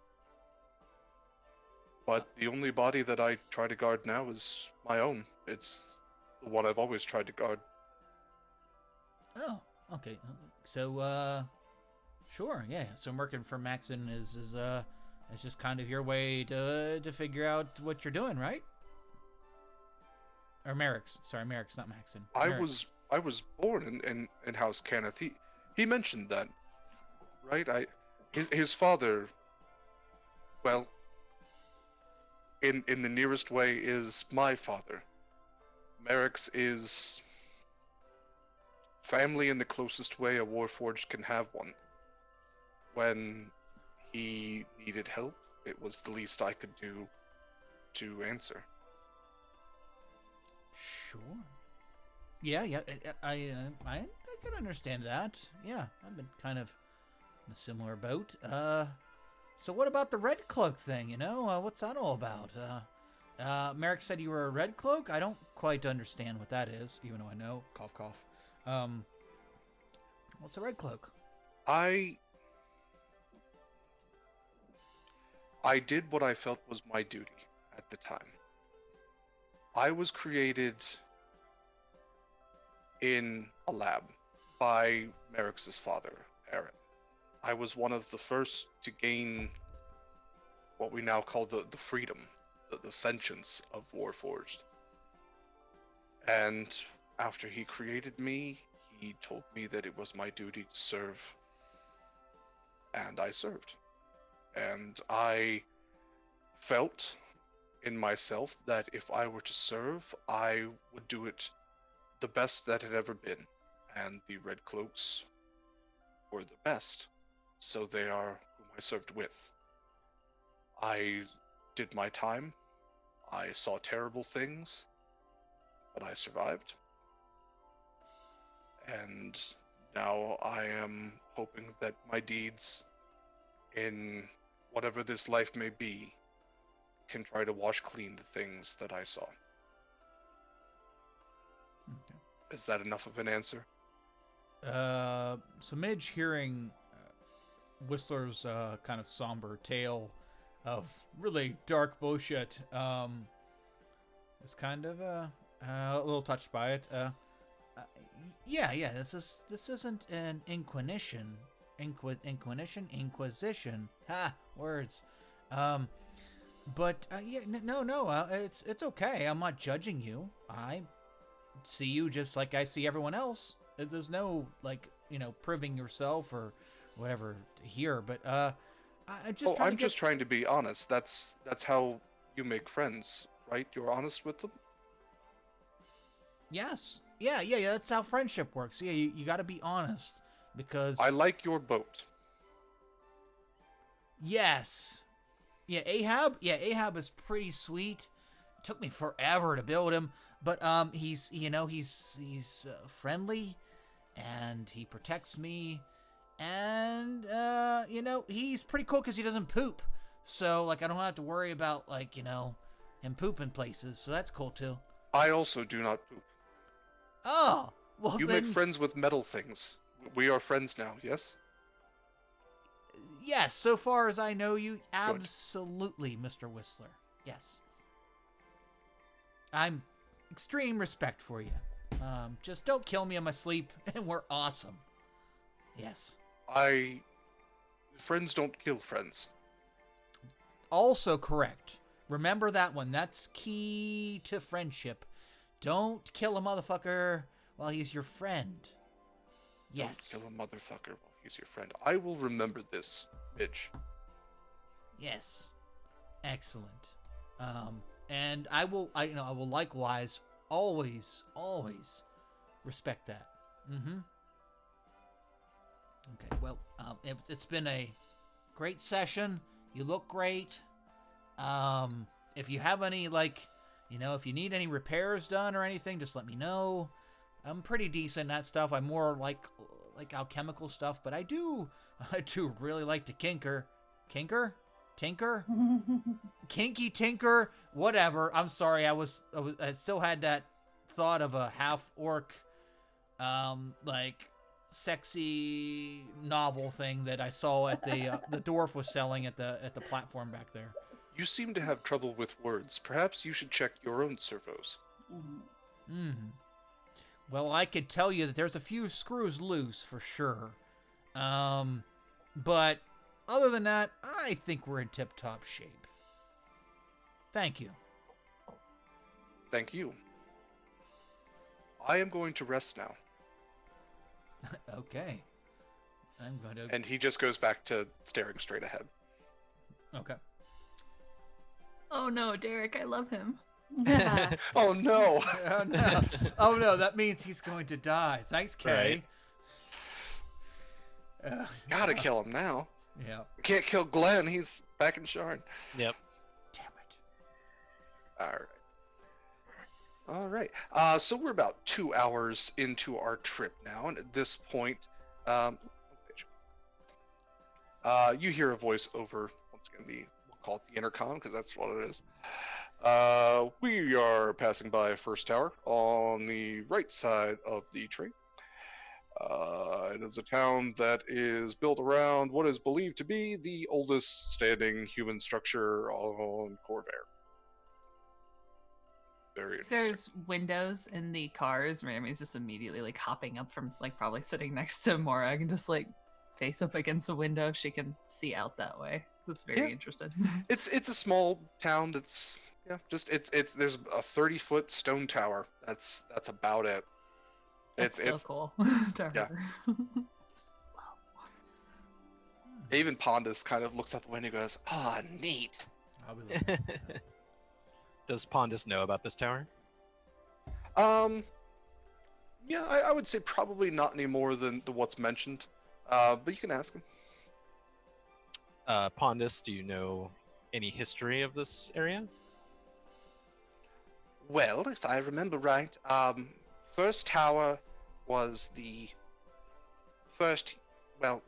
But the only body that I try to guard now is my own. It's the one I've always tried to guard.
Oh, okay. So, sure, yeah. So working for Maxon is just kind of your way to figure out what you're doing, right? Or Merrick's. Sorry, Merrick's, not Maxon.
I was born in House Cannith. He mentioned that, right? His father, well, in the nearest way is my father. Merrick's is family in the closest way a Warforged can have one. When he needed help, it was the least I could do to answer.
Sure. Yeah. I can understand that. Yeah, I've been kind of in a similar boat. So what about the Red Cloak thing? What's that all about? Merrick said you were a Red Cloak. I don't quite understand what that is, even though I know. Cough, cough. What's a Red Cloak?
I did what I felt was my duty at the time. I was created in a lab by Merrick's father, Aaron. I was one of the first to gain what we now call the freedom, the sentience of Warforged. And after he created me, he told me that it was my duty to serve. And I served. And I felt in myself that if I were to serve, I would do it the best that had ever been. And the Red Cloaks were the best. So they are whom I served with. I did my time. I saw terrible things, but I survived. And now I am hoping that my deeds, in whatever this life may be, can try to wash clean the things that I saw.
Okay.
Is that enough of an answer?
So Midge, hearing Whistler's kind of somber tale of really dark bullshit, is kind of a little touched by it. Yeah. This isn't an Inquisition. Ha, words. But yeah, no. It's okay. I'm not judging you. I see you just like I see everyone else. There's no proving yourself or whatever here. But I'm
just trying to be honest. That's how you make friends, right? You're honest with them.
Yes. Yeah. That's how friendship works. Yeah, you got to be honest because
I like your boat.
Yes. Yeah, Ahab is pretty sweet. It took me forever to build him, but he's friendly and he protects me and he's pretty cool cuz he doesn't poop. So I don't have to worry about him pooping places. So that's cool too.
I also do not poop.
Oh, well
You
then...
make friends with metal things. We are friends now, yes?
Yes, so far as I know you, absolutely, Mr. Whistler. Yes. I'm extreme respect for you. Just don't kill me in my sleep, and we're awesome. Yes.
Friends don't kill friends.
Also correct. Remember that one. That's key to friendship. Don't kill a motherfucker while he's your friend. Yes.
Don't kill a motherfucker while he's your friend. I will remember this, bitch.
Yes. Excellent. And I will likewise always respect that. Mm-hmm. Okay, well, it's been a great session. You look great. If you have any, if you need any repairs done or anything, just let me know. I'm pretty decent at stuff. I'm more like alchemical stuff, but I do really like to tinker. Kinky tinker, whatever. I'm sorry. I still had that thought of a half orc, sexy novel thing that I saw at the dwarf was selling at the platform back there.
You seem to have trouble with words. Perhaps you should check your own servos.
Well, I could tell you that there's a few screws loose for sure. But other than that, I think we're in tip-top shape. Thank you.
Thank you. I am going to rest now.
Okay. I'm going to...
And he just goes back to staring straight ahead.
Okay.
Oh no, Derek, I love him.
Oh no!
Oh no! Oh no! That means he's going to die. Thanks, Kay.
Right.
Gotta kill him now.
Yeah.
Can't kill Glenn. He's back in Sharn.
Yep.
Damn it.
All right. So we're about 2 hours into our trip now, and at this point, you hear a voice over once again we'll call it the intercom because that's what it is. We are passing by First Tower on the right side of the train. It is a town that is built around what is believed to be the oldest standing human structure on Khorvaire. Very interesting.
There's windows in the cars. Rami's just immediately hopping up from probably sitting next to Morag and just face up against the window. She can see out that way. It's very interesting.
It's a small town that's there's a 30-foot stone tower. That's about it.
It's cool.
Yeah. Even Pondus kind of looks out the window and goes, "Ah, neat."
Does Pondus know about this tower?
Yeah, I would say probably not any more than what's mentioned. But you can ask him.
Pondus, do you know any history of this area?
Well, if I remember right, First Tower was the first, that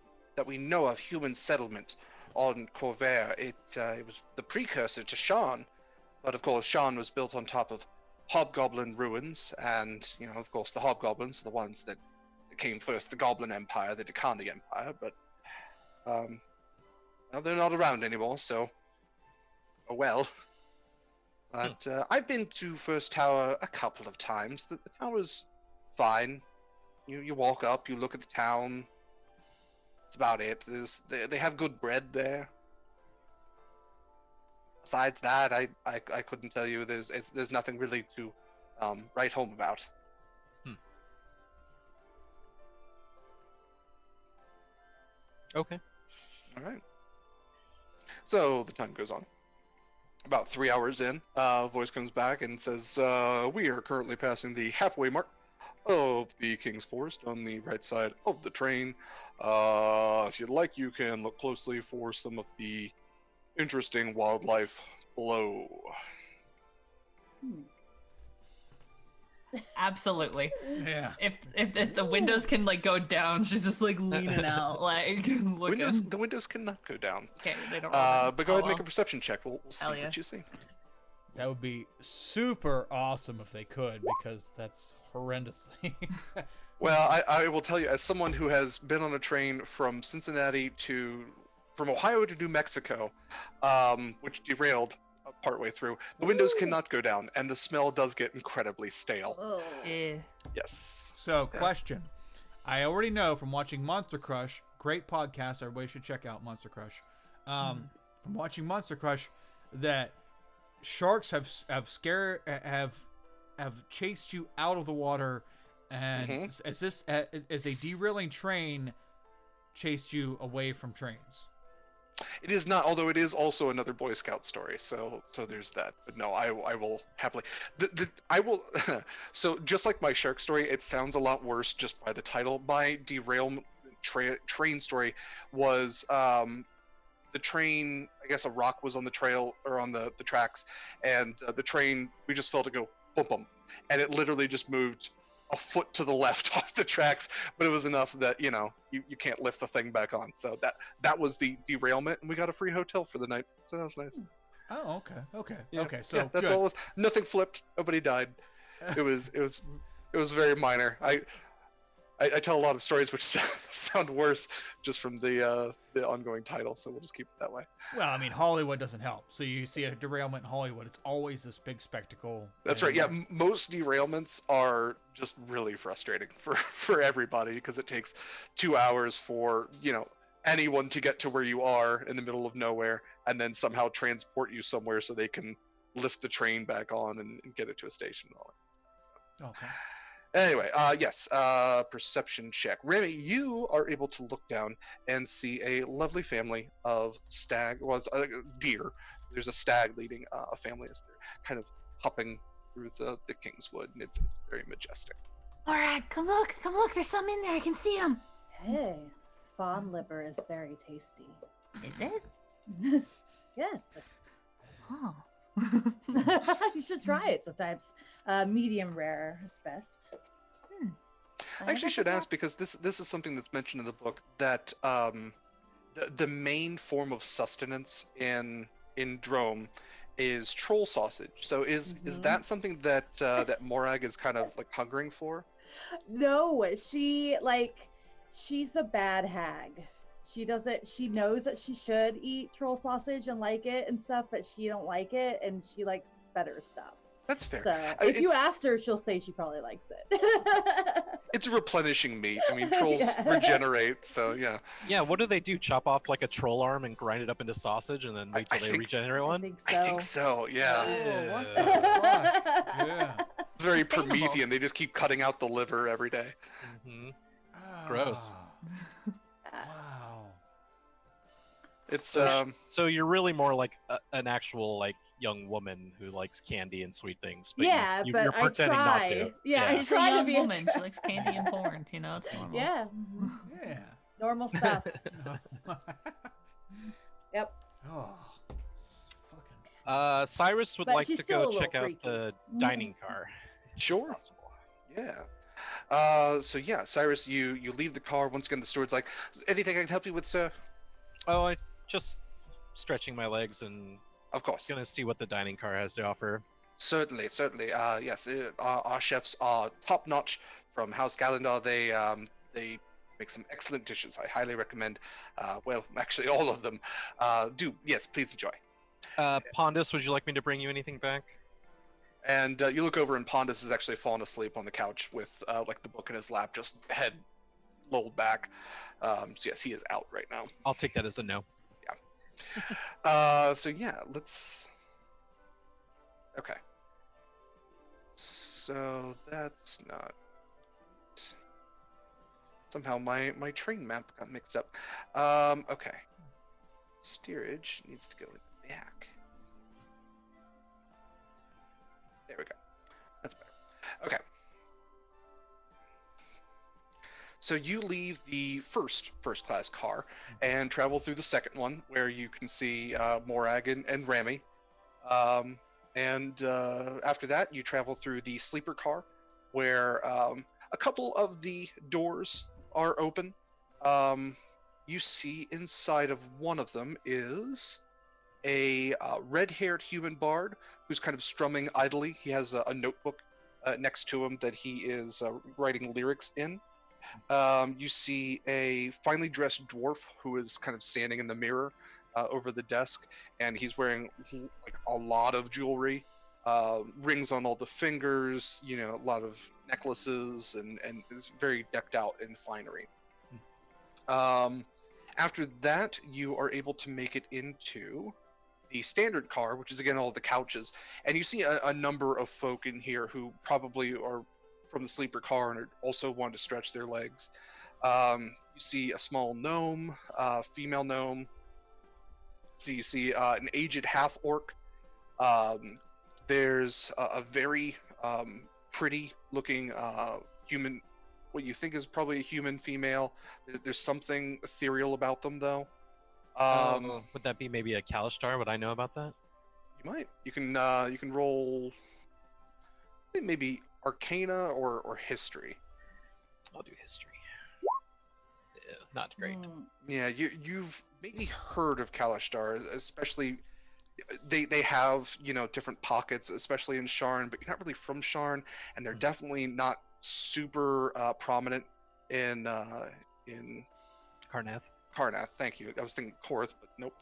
we know of human settlement on Khorvaire. It was the precursor to Sharn, but of course Sharn was built on top of hobgoblin ruins, and of course the hobgoblins are the ones that came first, the Goblin Empire, the Decani Empire, but they're not around anymore, so oh well. But I've been to First Tower a couple of times. The tower's fine. You walk up, you look at the town. That's about it. They have good bread there. Besides that, I couldn't tell you. There's nothing really to write home about.
Okay.
All right. So the time goes on. About 3 hours in, voice comes back and says, "We are currently passing the halfway mark of the King's Forest on the right side of the train. If you'd like, you can look closely for some of the interesting wildlife below."
Absolutely.
Yeah.
If the windows can go down, she's just leaning out, looking.
The windows cannot go down.
Okay, they don't.
But go ahead and make a perception check. We'll see
Hell yeah.
what you see.
That would be super awesome if they could, because that's horrendously.
Well, I will tell you, as someone who has been on a train from Ohio to New Mexico, which derailed partway through, the windows cannot go down, and the smell does get incredibly stale.
Oh.
Yes.
So, question. I already know from watching Monster Crush, great podcast, everybody should check out Monster Crush. From watching Monster Crush, that sharks have chased you out of the water, and as a derailing train chased you away from trains.
It is not, although it is also another Boy Scout story. So there's that. But no, I will happily. I will. So just like my shark story, it sounds a lot worse just by the title. My derailment train story was the train. I guess a rock was on the trail or on the tracks, and the train, we just felt it go boom boom, and it literally just moved a foot to the left off the tracks, but it was enough that you can't lift the thing back on. So that was the derailment, and we got a free hotel for the night, so that was nice.
Oh, okay.
Yeah.
Okay, so
yeah, that's
good.
all. Nothing flipped, nobody died. It was very minor. I tell a lot of stories which sound worse just from the ongoing title, so we'll just keep it that way.
Well, I mean, Hollywood doesn't help. So you see a derailment in Hollywood, it's always this big spectacle.
That's right. Yeah, most derailments are just really frustrating for everybody, because it takes 2 hours for anyone to get to where you are in the middle of nowhere, and then somehow transport you somewhere so they can lift the train back on and get it to a station and all that.
Okay.
Anyway, yes, perception check. Remy, you are able to look down and see a lovely family of deer. There's a stag leading a family as they're kind of hopping through the Kingswood, and it's very majestic.
All right, come look, there's some in there, I can see them.
Hey, fawn liver is very tasty.
Is it?
Yes.
Oh.
You should try it sometimes. Medium rare is best.
I actually should ask, because this is something that's mentioned in the book, that the main form of sustenance in Drome is troll sausage. So is that something that that Morag is kind of like hungering for?
No, she's a bad hag. She knows that she should eat troll sausage and like it and stuff, but she don't like it, and she likes better stuff.
That's fair.
So if you ask her, she'll say she probably likes it.
It's replenishing meat. I mean, trolls regenerate, so yeah.
Yeah, what do they do? Chop off like a troll arm and grind it up into sausage, and then wait till they regenerate one?
I
think so. Yeah.
Oh, what the fuck? Yeah.
It's very Promethean. They just keep cutting out the liver every day.
Mm-hmm. Gross.
Wow.
It's
So you're really more like an actual young woman who likes candy and sweet things. But
yeah,
you're
but I
pretending
try.
not to.
Yeah,
She's
I
a
try to
young
be
woman. She likes candy and porn. It's normal.
Yeah.
Yeah.
Normal stuff. Yep.
Oh, it's fucking.
Cyrus would
But
like
she's
to
still a
go
little
check out
freaky.
the dining car.
Sure. Yeah. So yeah, Cyrus, you leave the car. Once again, the steward's like, anything I can help you with, sir?
Oh, I just stretching my legs and
Of course.
gonna see what the dining car has to offer.
Certainly. Yes, our chefs are top notch from House Gallandar. They make some excellent dishes. I highly recommend. Well, actually, all of them. Yes, please enjoy.
Pondus, would you like me to bring you anything back?
And you look over, and Pondus is actually fallen asleep on the couch with the book in his lap, just head lolled back. So yes, he is out right now.
I'll take that as a no.
So yeah, let's. Okay. So that's not. Somehow my train map got mixed up. Okay. Steerage needs to go in the back. There we go. That's better. Okay. So you leave the first class car and travel through the second one, where you can see Morag and Rami. And after that, you travel through the sleeper car, where a couple of the doors are open. You see inside of one of them is a red-haired human bard who's kind of strumming idly. He has a notebook next to him that he is writing lyrics in. You see a finely dressed dwarf who is kind of standing in the mirror over the desk, and he's wearing like a lot of jewelry, rings on all the fingers, a lot of necklaces, and is very decked out in finery. After that, you are able to make it into the standard car, which is again all the couches, and you see a number of folk in here who probably are from the sleeper car and are also want to stretch their legs. You see a small gnome, female gnome. So you see an aged half orc. There's a very pretty looking human, what you think is probably a human female. There's something ethereal about them though.
Would that be maybe a Kalishtar? Would I know about that?
You might. You can roll, say maybe Arcana or History.
I'll do History. Yeah, not great.
Yeah, you've maybe heard of Kalishtar, especially they have different pockets, especially in Sharn, but you're not really from Sharn, and they're definitely not super prominent in
Karnath.
Karnath, thank you. I was thinking Korth, but nope.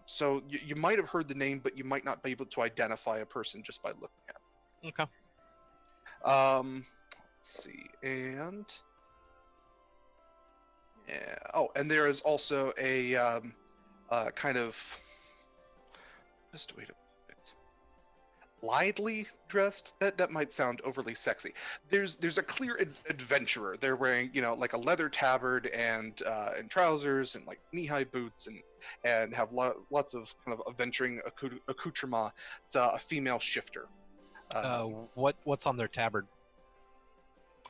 So you might have heard the name, but you might not be able to identify a person just by looking at it.
Okay.
Let's see, and yeah. Oh, and there is also a kind of just wait a minute. Lightly dressed. That might sound overly sexy. There's a clear adventurer. They're wearing like a leather tabard and trousers and like knee-high boots and have lots of kind of adventuring accoutrement. It's a female shifter.
What's on their tabard?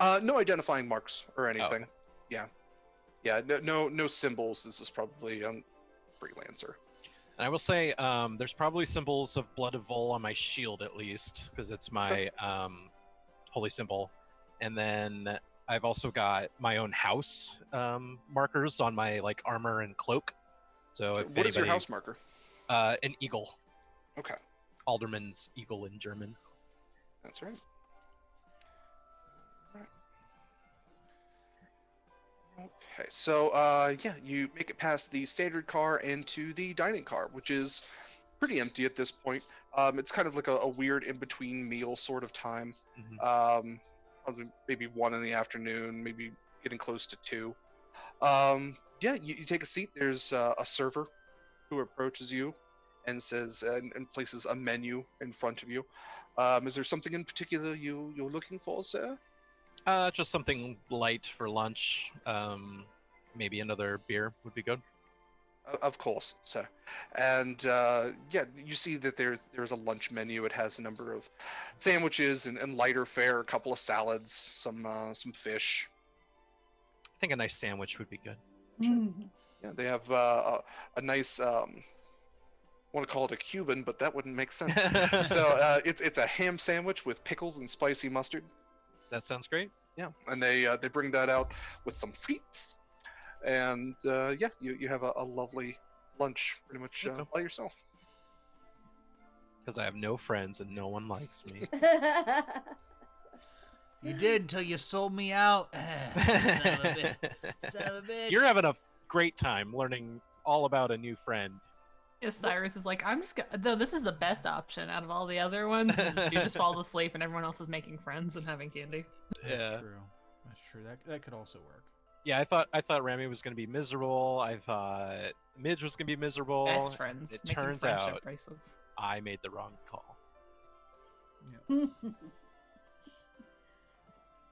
No identifying marks or anything.
Oh, okay.
Yeah. No symbols. This is probably a freelancer.
And I will say, there's probably symbols of Blood of Vol on my shield at least, because it's my holy symbol. And then I've also got my own house markers on my armor and cloak. So if
what is your house marker?
An eagle.
Okay.
Alderman's eagle in German.
That's right. Okay, so you make it past the standard car into the dining car, which is pretty empty at this point. It's kind of like a weird in-between meal sort of time.
Mm-hmm.
Probably maybe 1 in the afternoon, maybe getting close to 2. You take a seat. There's a server who approaches you and says and places a menu in front of you. Is there something in particular you're looking for, sir?
Just something light for lunch. Maybe another beer would be good.
Of course, sir. And you see that there's a lunch menu. It has a number of sandwiches and lighter fare, a couple of salads, some fish.
I think a nice sandwich would be good.
Mm.
Yeah, they have a nice. Want to call it a Cuban, but that wouldn't make sense. So it's a ham sandwich with pickles and spicy mustard.
That sounds great.
Yeah, and they bring that out with some frites, and you have a lovely lunch pretty much by yourself.
Because I have no friends and no one likes me.
You did until you sold me out. Son of a bitch.
You're having a great time learning all about a new friend.
Yes, Cyrus is like, I'm just gonna, though this is the best option out of all the other ones. Dude just falls asleep and everyone else is making friends and having candy.
That's true. That could also work.
Yeah, I thought Rami was gonna be miserable. I thought Midge was gonna be miserable.
Best friends.
It
making
turns
friendship
out
bracelets.
I made the wrong call.
Yeah.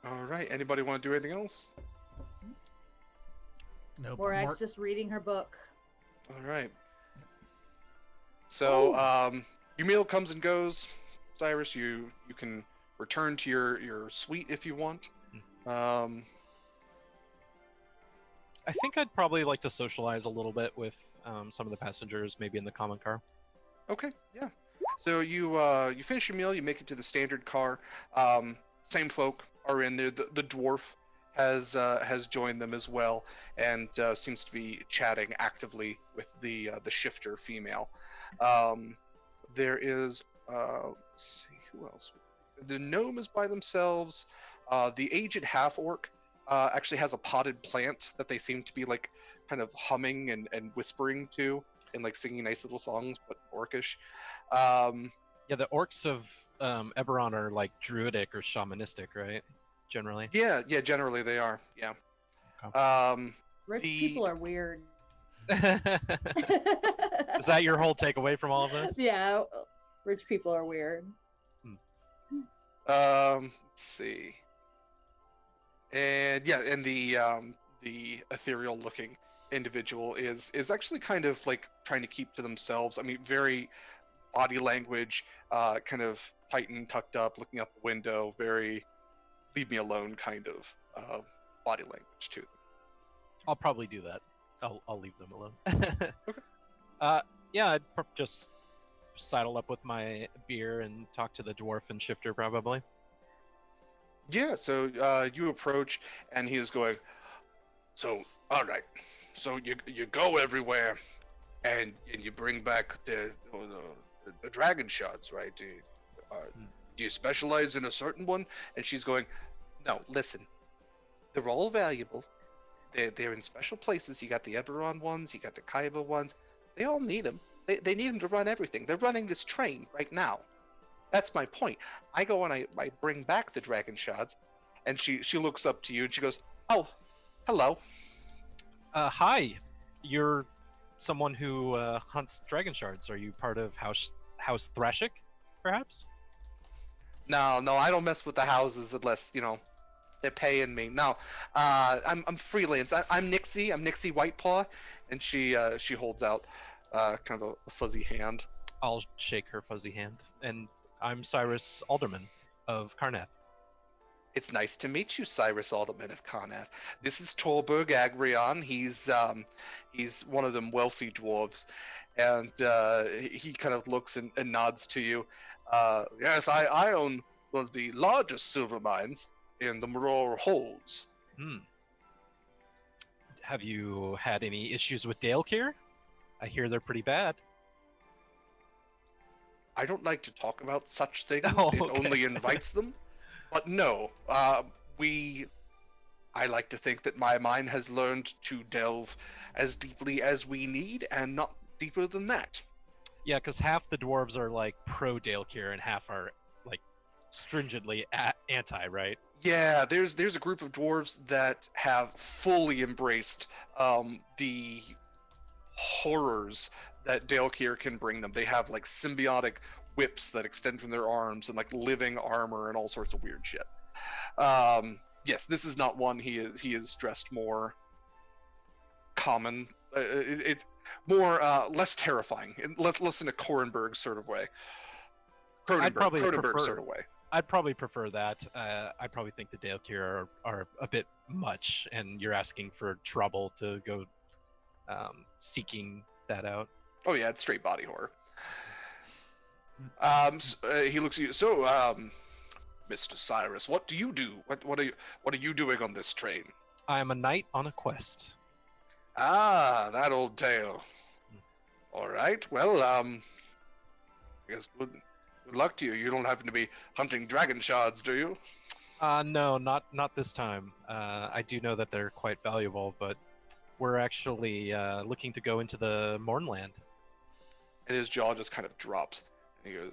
All right. Anybody want to do anything else?
Nope.
Morag's just reading her book.
All right. So your meal comes and goes. Cyrus, you can return to your suite if you want.
I think I'd probably like to socialize a little bit with some of the passengers, maybe in the common car.
Okay, yeah. So you finish your meal, you make it to the standard car. Same folk are in there. The dwarf has joined them as well, and seems to be chatting actively with the shifter female. There is let's see who else. The gnome is by themselves. The aged half orc actually has a potted plant that they seem to be like kind of humming and whispering to and like singing nice little songs, but orcish.
Yeah, the orcs of Eberron are like druidic or shamanistic, right? Generally.
Yeah, generally they are. Yeah.
Okay.
Rich people are weird.
Is that your whole takeaway from all of this?
Yeah, rich people are weird.
Let's see. And yeah, and the ethereal looking individual is actually kind of like trying to keep to themselves. I mean, very body language, kind of tight and tucked up, looking out the window, very leave me alone kind of body language to them.
I'll probably do that. I'll leave them alone.
Okay.
Yeah, I'd just sidle up with my beer and talk to the dwarf and shifter probably.
Yeah, so you approach, and he is going, so, all right, so you go everywhere, and you bring back the dragon shards, right? Do you specialize in a certain one? And she's going, no, listen, they're all valuable. They're in special places. You got the Eberron ones, you got the Kaiba ones. They all need them. They need them to run everything. They're running this train right now. That's my point. I go and I bring back the dragon shards, and she looks up to you and she goes, oh, hello.
Hi. You're someone who hunts dragon shards. Are you part of House Thrashik, perhaps?
No, I don't mess with the houses unless, they're paying me. No, I'm freelance. I'm Nixie. I'm Nixie Whitepaw, and she holds out kind of a fuzzy hand.
I'll shake her fuzzy hand. And I'm Cyrus Alderman of Karnath.
It's nice to meet you, Cyrus Alderman of Karnath. This is Torberg Agrion. He's one of them wealthy dwarves, and he kind of looks and nods to you. Yes, I own one of the largest silver mines in the Maror Holds.
Have you had any issues with Dalekir? I hear they're pretty bad.
I don't like to talk about such things.
Oh,
It
okay.
only invites them. But no, I like to think that my mind has learned to delve as deeply as we need, and not deeper than that.
Yeah, because half the dwarves are like pro Dalekir and half are like stringently anti, right?
Yeah, there's a group of dwarves that have fully embraced the horrors that Dalekir can bring them. They have like symbiotic whips that extend from their arms and like living armor and all sorts of weird shit. Yes, this is not one. He is dressed more common. It's more less terrifying, less in a Cronenberg sort of way. Cronenberg sort of way.
I'd probably prefer that. I probably think the Dalekir are a bit much, and you're asking for trouble to go seeking that out.
Oh yeah, it's straight body horror. He looks at you. So, Mr. Cyrus, what do you do? What are you doing on this train?
I'm a knight on a quest.
Ah, that old tale. All right. Well, I guess good luck to you. You don't happen to be hunting dragon shards, do you?
No, not this time. I do know that they're quite valuable, but we're actually looking to go into the Mournland.
And his jaw just kind of drops. And he goes,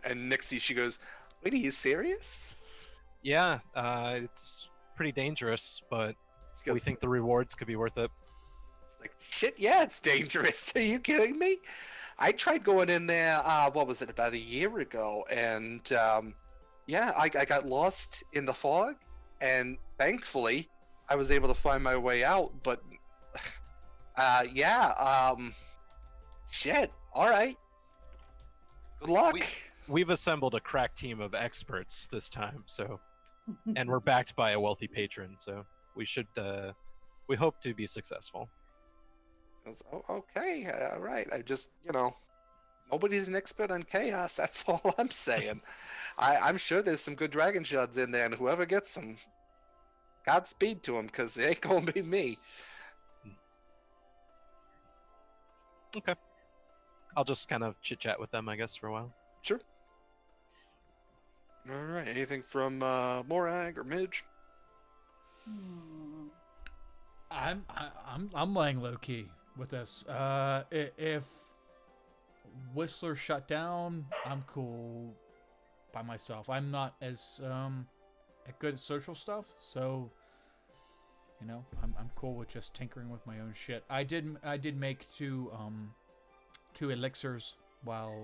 and Nixie, she goes, wait, are you serious?
Yeah, it's pretty dangerous, but
Goes,
we think the rewards could be worth it.
She's like, shit, yeah, it's dangerous. Are you kidding me? I tried going in there, what was it, about a year ago, and yeah, I got lost in the fog, and thankfully, I was able to find my way out, but yeah, shit, alright. Good luck.
We've assembled a crack team of experts this time, so, and we're backed by a wealthy patron, so we should, we hope to be successful.
I was, oh, okay, alright, I just,
nobody's an expert on chaos. That's all I'm saying. I'm sure there's some good dragon shards in there, and whoever gets them, Godspeed to them, because it ain't gonna be me.
Okay. I'll just kind of chit-chat with them, I guess, for a while.
Sure. All right. Anything from Morag or Midge?
I'm laying low key with this. If Whistler shut down, I'm cool by myself. I'm not as good at social stuff, so you know, I'm cool with just tinkering with my own shit. I did make two elixirs while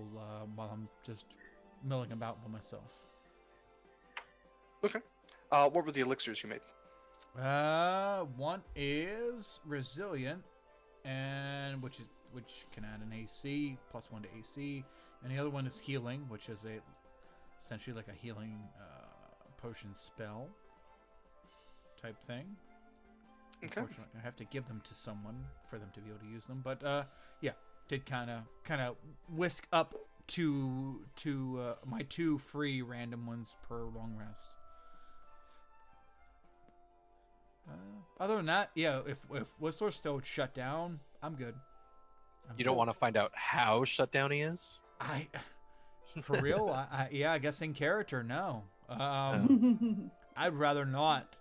I'm just milling about by myself.
Okay. What were the elixirs you made?
One is resilient, and which can add an AC +1 to AC, and the other one is healing, which is essentially like a healing potion spell type thing.
Okay.
Unfortunately, I have to give them to someone for them to be able to use them. But yeah, did kind of whisk up to my 2 free random ones per long rest. Other than that, yeah, if Whistler's still shut down, I'm good.
You don't want to find out how shut down he is?
For real? I guess in character, no. I'd rather not.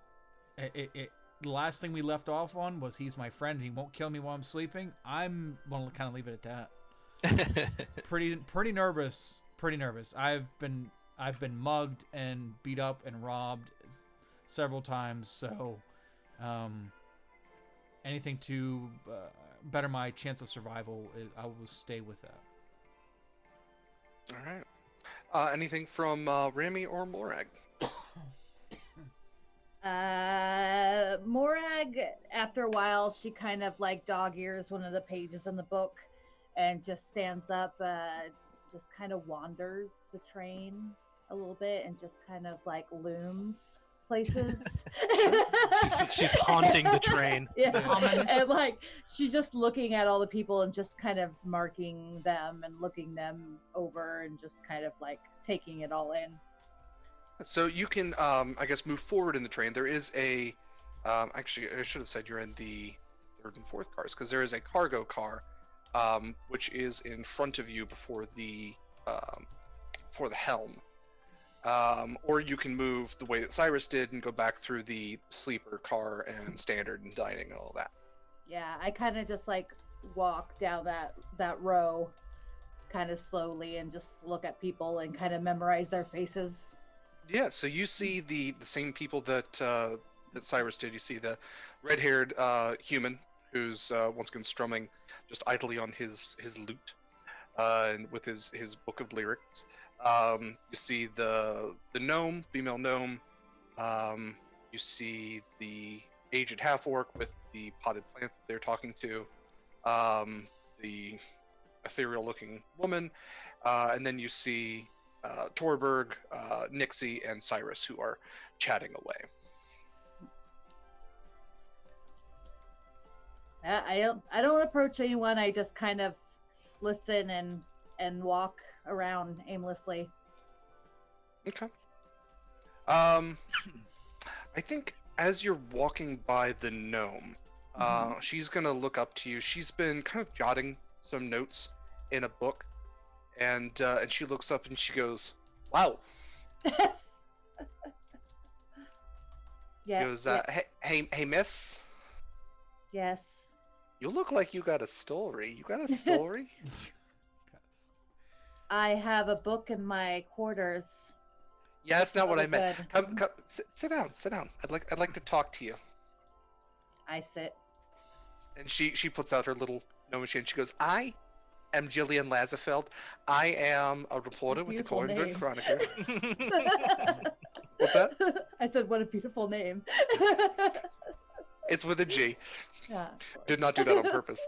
The last thing we left off on was he's my friend and he won't kill me while I'm sleeping. I'm gonna kind of leave it at that. Pretty nervous. I've been mugged and beat up and robbed several times, so anything to better my chance of survival, I will stay with that.
All right. Anything from Rami or Morag?
Morag, after a while, she kind of like dog ears one of the pages in the book and just stands up, just kind of wanders the train a little bit and just kind of like looms places.
she's haunting the train.
Yeah. And like she's just looking at all the people and just kind of marking them and looking them over and just kind of like taking it all in.
So you can, I guess, move forward in the train. There is a, actually, I should have said you're in the 3rd and 4th cars, because there is a cargo car, which is in front of you before the helm. Or you can move the way that Cyrus did and go back through the sleeper car and standard and dining and all that.
Yeah, I kind of just like walk down that row kind of slowly and just look at people and kind of memorize their faces.
Yeah, so you see the same people that Cyrus did. You see the red-haired human who's once again strumming just idly on his lute and with his book of lyrics. You see the gnome, female gnome. You see the aged half-orc with the potted plant that they're talking to. The ethereal-looking woman. And then you see Torberg, Nixie, and Cyrus, who are chatting away.
I don't approach anyone. I just kind of listen and walk around aimlessly.
Okay. I think as you're walking by the gnome, she's gonna look up to you. She's been kind of jotting some notes in a book. And she looks up and she goes, "Wow."
Yeah.
She goes, hey, miss.
Yes.
You look like you got a story. You got a story?
I have a book in my quarters.
Yeah, that's not what I meant.
Good.
Come, sit down. I'd like to talk to you.
I sit.
And she puts out her little gnome machine. She goes, "I am Jillian Lazarfeld. I am a reporter with the Khorvaire Chronicle." What's that?
I said, "What a beautiful name."
It's with a G.
Yeah.
Did not do that on purpose.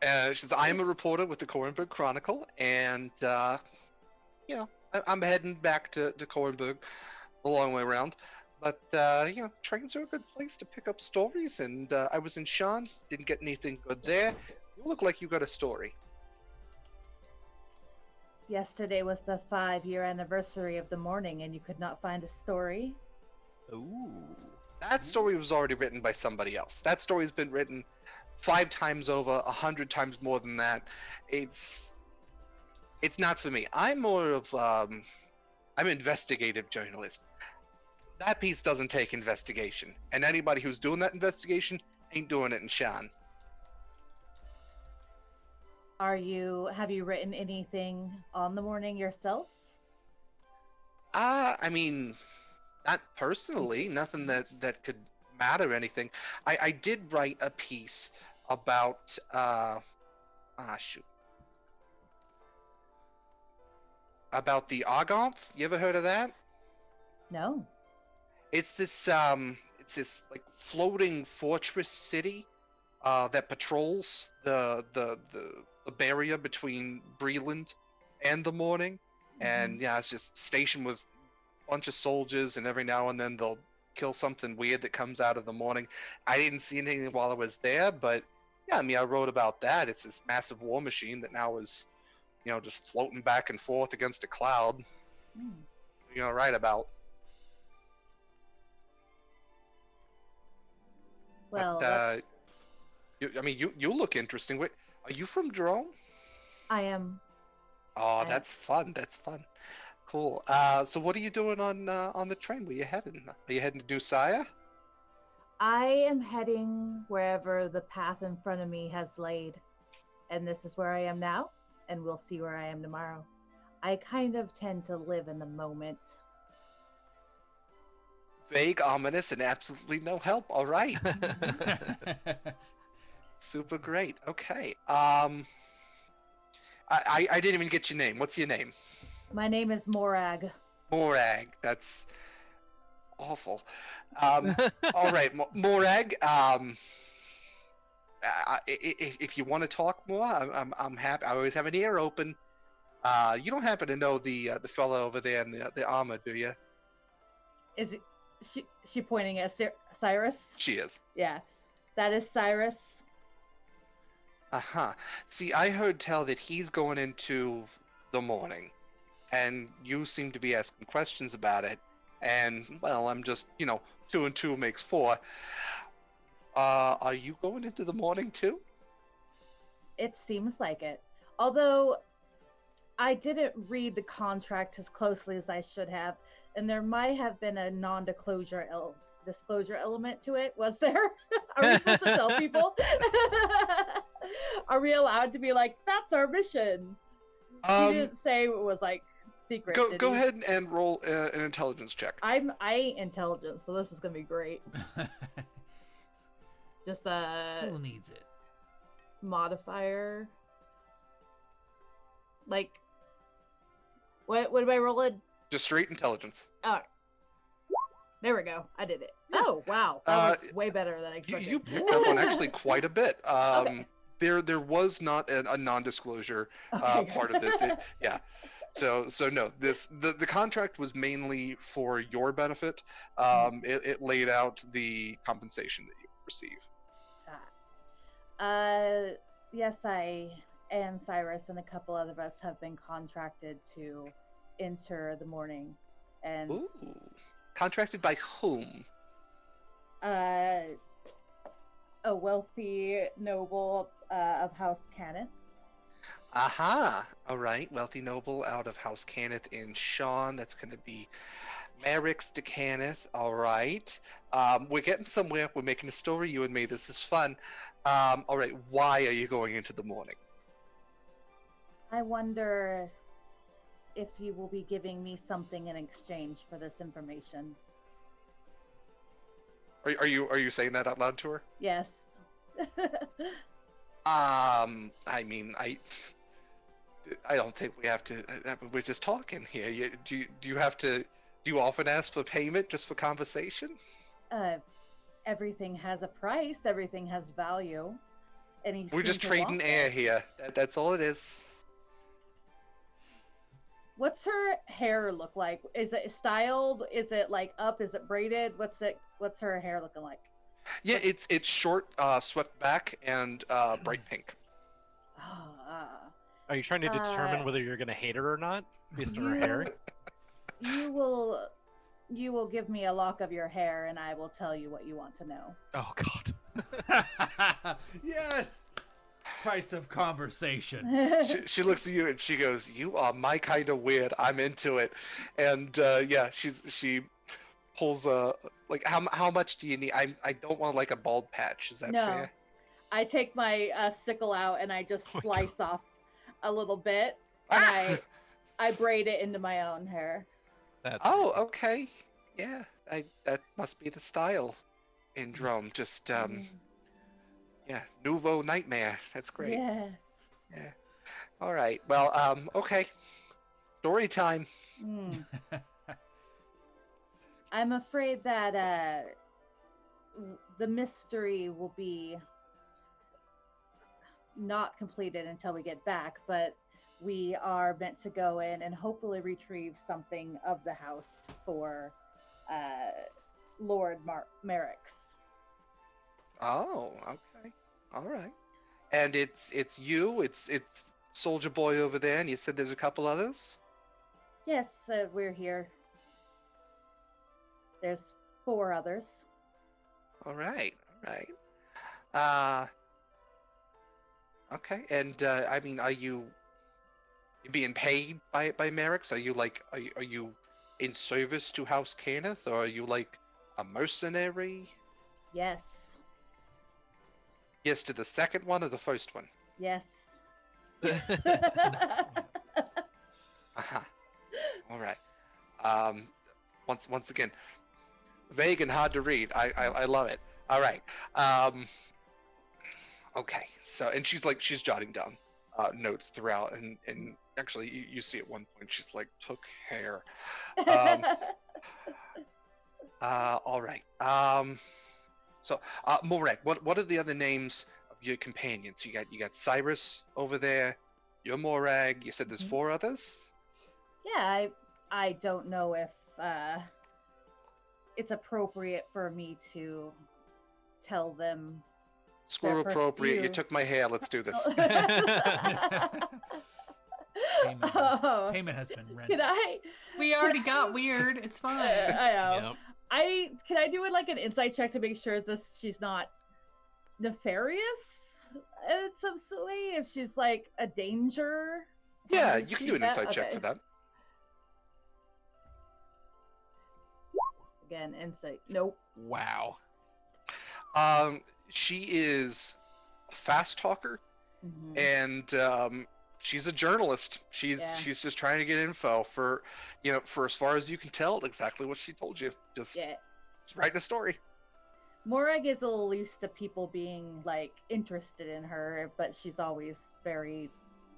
And she says, "I am a reporter with the Khorvaire Chronicle, and I'm heading back to Khorvaire a long way around. But trains are a good place to pick up stories, and I was in Sean, didn't get anything good there. You look like you got a story."
Yesterday was the 5-year anniversary of the Mourning, and you could not find a story?
Ooh.
That story was already written by somebody else. That story's been written 5 times over, 100 times more than that. It's not for me. I'm more of I'm an investigative journalist. That piece doesn't take investigation, and anybody who's doing that investigation ain't doing it in Shan.
Have you written anything on the Mourning yourself?
I mean, not personally, nothing that could matter or anything. I did write a piece about about the Argonth. You ever heard of that?
No.
It's this like floating fortress city that patrols the barrier between Breland and the Mourning. And yeah, it's just stationed with a bunch of soldiers, and every now and then they'll kill something weird that comes out of the Mourning. I didn't see anything while I was there, but yeah, I mean, I wrote about that. It's this massive war machine that now is, just floating back and forth against a cloud. Write about.
Well,
but, you look interesting. Wait, are you from Drone?
I am.
Oh, that's fun. That's fun. Cool. So what are you doing on the train? Where you heading? Are you heading to New Saya?
I am heading wherever the path in front of me has laid. And this is where I am now, and we'll see where I am tomorrow. I kind of tend to live in the moment.
Vague, ominous, and absolutely no help. All right. Super great. Okay. I didn't even get your name. What's your name?
My name is Mourning.
Mourning. That's awful. All right, Mourning. If you want to talk more, I'm happy. I always have an ear open. You don't happen to know the fellow over there in the armor, do you?
Is it she pointing at Cyrus?
She is.
Yeah, that is Cyrus.
Uh-huh. See, I heard tell that he's going into the Mourning, and you seem to be asking questions about it. And well, I'm just 2 and 2 makes 4. Are you going into the Mourning too?
It seems like it. Although I didn't read the contract as closely as I should have, and there might have been a non-disclosure element to it. Was there? Are we supposed to tell people? Are we allowed to be like, that's our mission? He didn't say it was like secret.
Go ahead and roll an intelligence check.
I intelligence, so this is gonna be great. Just
who needs it?
Modifier. Like, what do I roll in?
Just straight intelligence.
Oh, there we go. I did it. Oh wow, that was way better than I expected.
You picked up on actually quite a bit.
Okay.
There was not a non-disclosure part of this. Yeah. So no, the contract was mainly for your benefit. It laid out the compensation that you receive.
Yes, I and Cyrus and a couple other of us have been contracted to enter the Mourning. And
ooh. Contracted by whom?
A wealthy noble of House Cannith.
Aha! All right, wealthy noble out of House Cannith in Sean. That's going to be Merrick's de Cannith. All right. We're getting somewhere. We're making a story, you and me. This is fun. All right, why are you going into the Mourning?
I wonder if you will be giving me something in exchange for this information.
Are you saying that out loud to her?
Yes.
I mean, I don't think we have to. We're just talking here. Do you often ask for payment just for conversation?
Everything has a price. Everything has value. And
we're just trading air here. That's all it is.
What's her hair look like? Is it styled? Is it like up? Is it braided? What's her hair looking like?
Yeah, it's short, swept back, and bright pink.
Are you trying to determine whether you're going to hate her or not based on her hair?
You will give me a lock of your hair, and I will tell you what you want to know.
Oh God.
Yes. Price of conversation.
She looks at you and she goes, "You are my kind of weird. I'm into it." And yeah, she pulls like how much do you need? I don't want like a bald patch. Is that fair?
I take my sickle out and I just slice off a little bit, and I braid it into my own hair.
Okay. Yeah, that must be the style in Drome. Just yeah, nouveau nightmare. That's great.
Yeah.
All right. Well, okay. Story time.
I'm afraid that the mystery will be not completed until we get back, but we are meant to go in and hopefully retrieve something of the house for Lord Merrick's.
Oh, okay. All right. And it's you, it's Soldier Boy over there, and you said there's a couple others?
Yes, we're here. There's 4 others.
All right. Okay. And I mean, are you being paid by Merrick's? Are you in service to House Cannith, or are you like a mercenary?
Yes.
Yes to the second one or the first one?
Yes.
All right. Once again, vague and hard to read. I love it. All right. Okay. So, and she's jotting down notes throughout, and actually you see at one point she's like took hair. All right. So, Morag, what are the other names of your companions? You got Cyrus over there. You're Morag. You said there's 4 others?
Yeah, I don't know if it's appropriate for me to tell them.
Screw appropriate. You took my hair. Let's do this.
Payment has been rendered.
We already got weird. It's fine.
I know.
Yep.
Can I do it like an insight check to make sure she's not nefarious in some way? If she's like a danger?
Yeah, you can do an insight check for that.
Again, insight. Nope.
Wow.
She is a fast talker, and she's a journalist. She's just trying to get info for as far as you can tell, exactly what she told you. Just writing a story.
Morag is a little used to people being like interested in her, but she's always very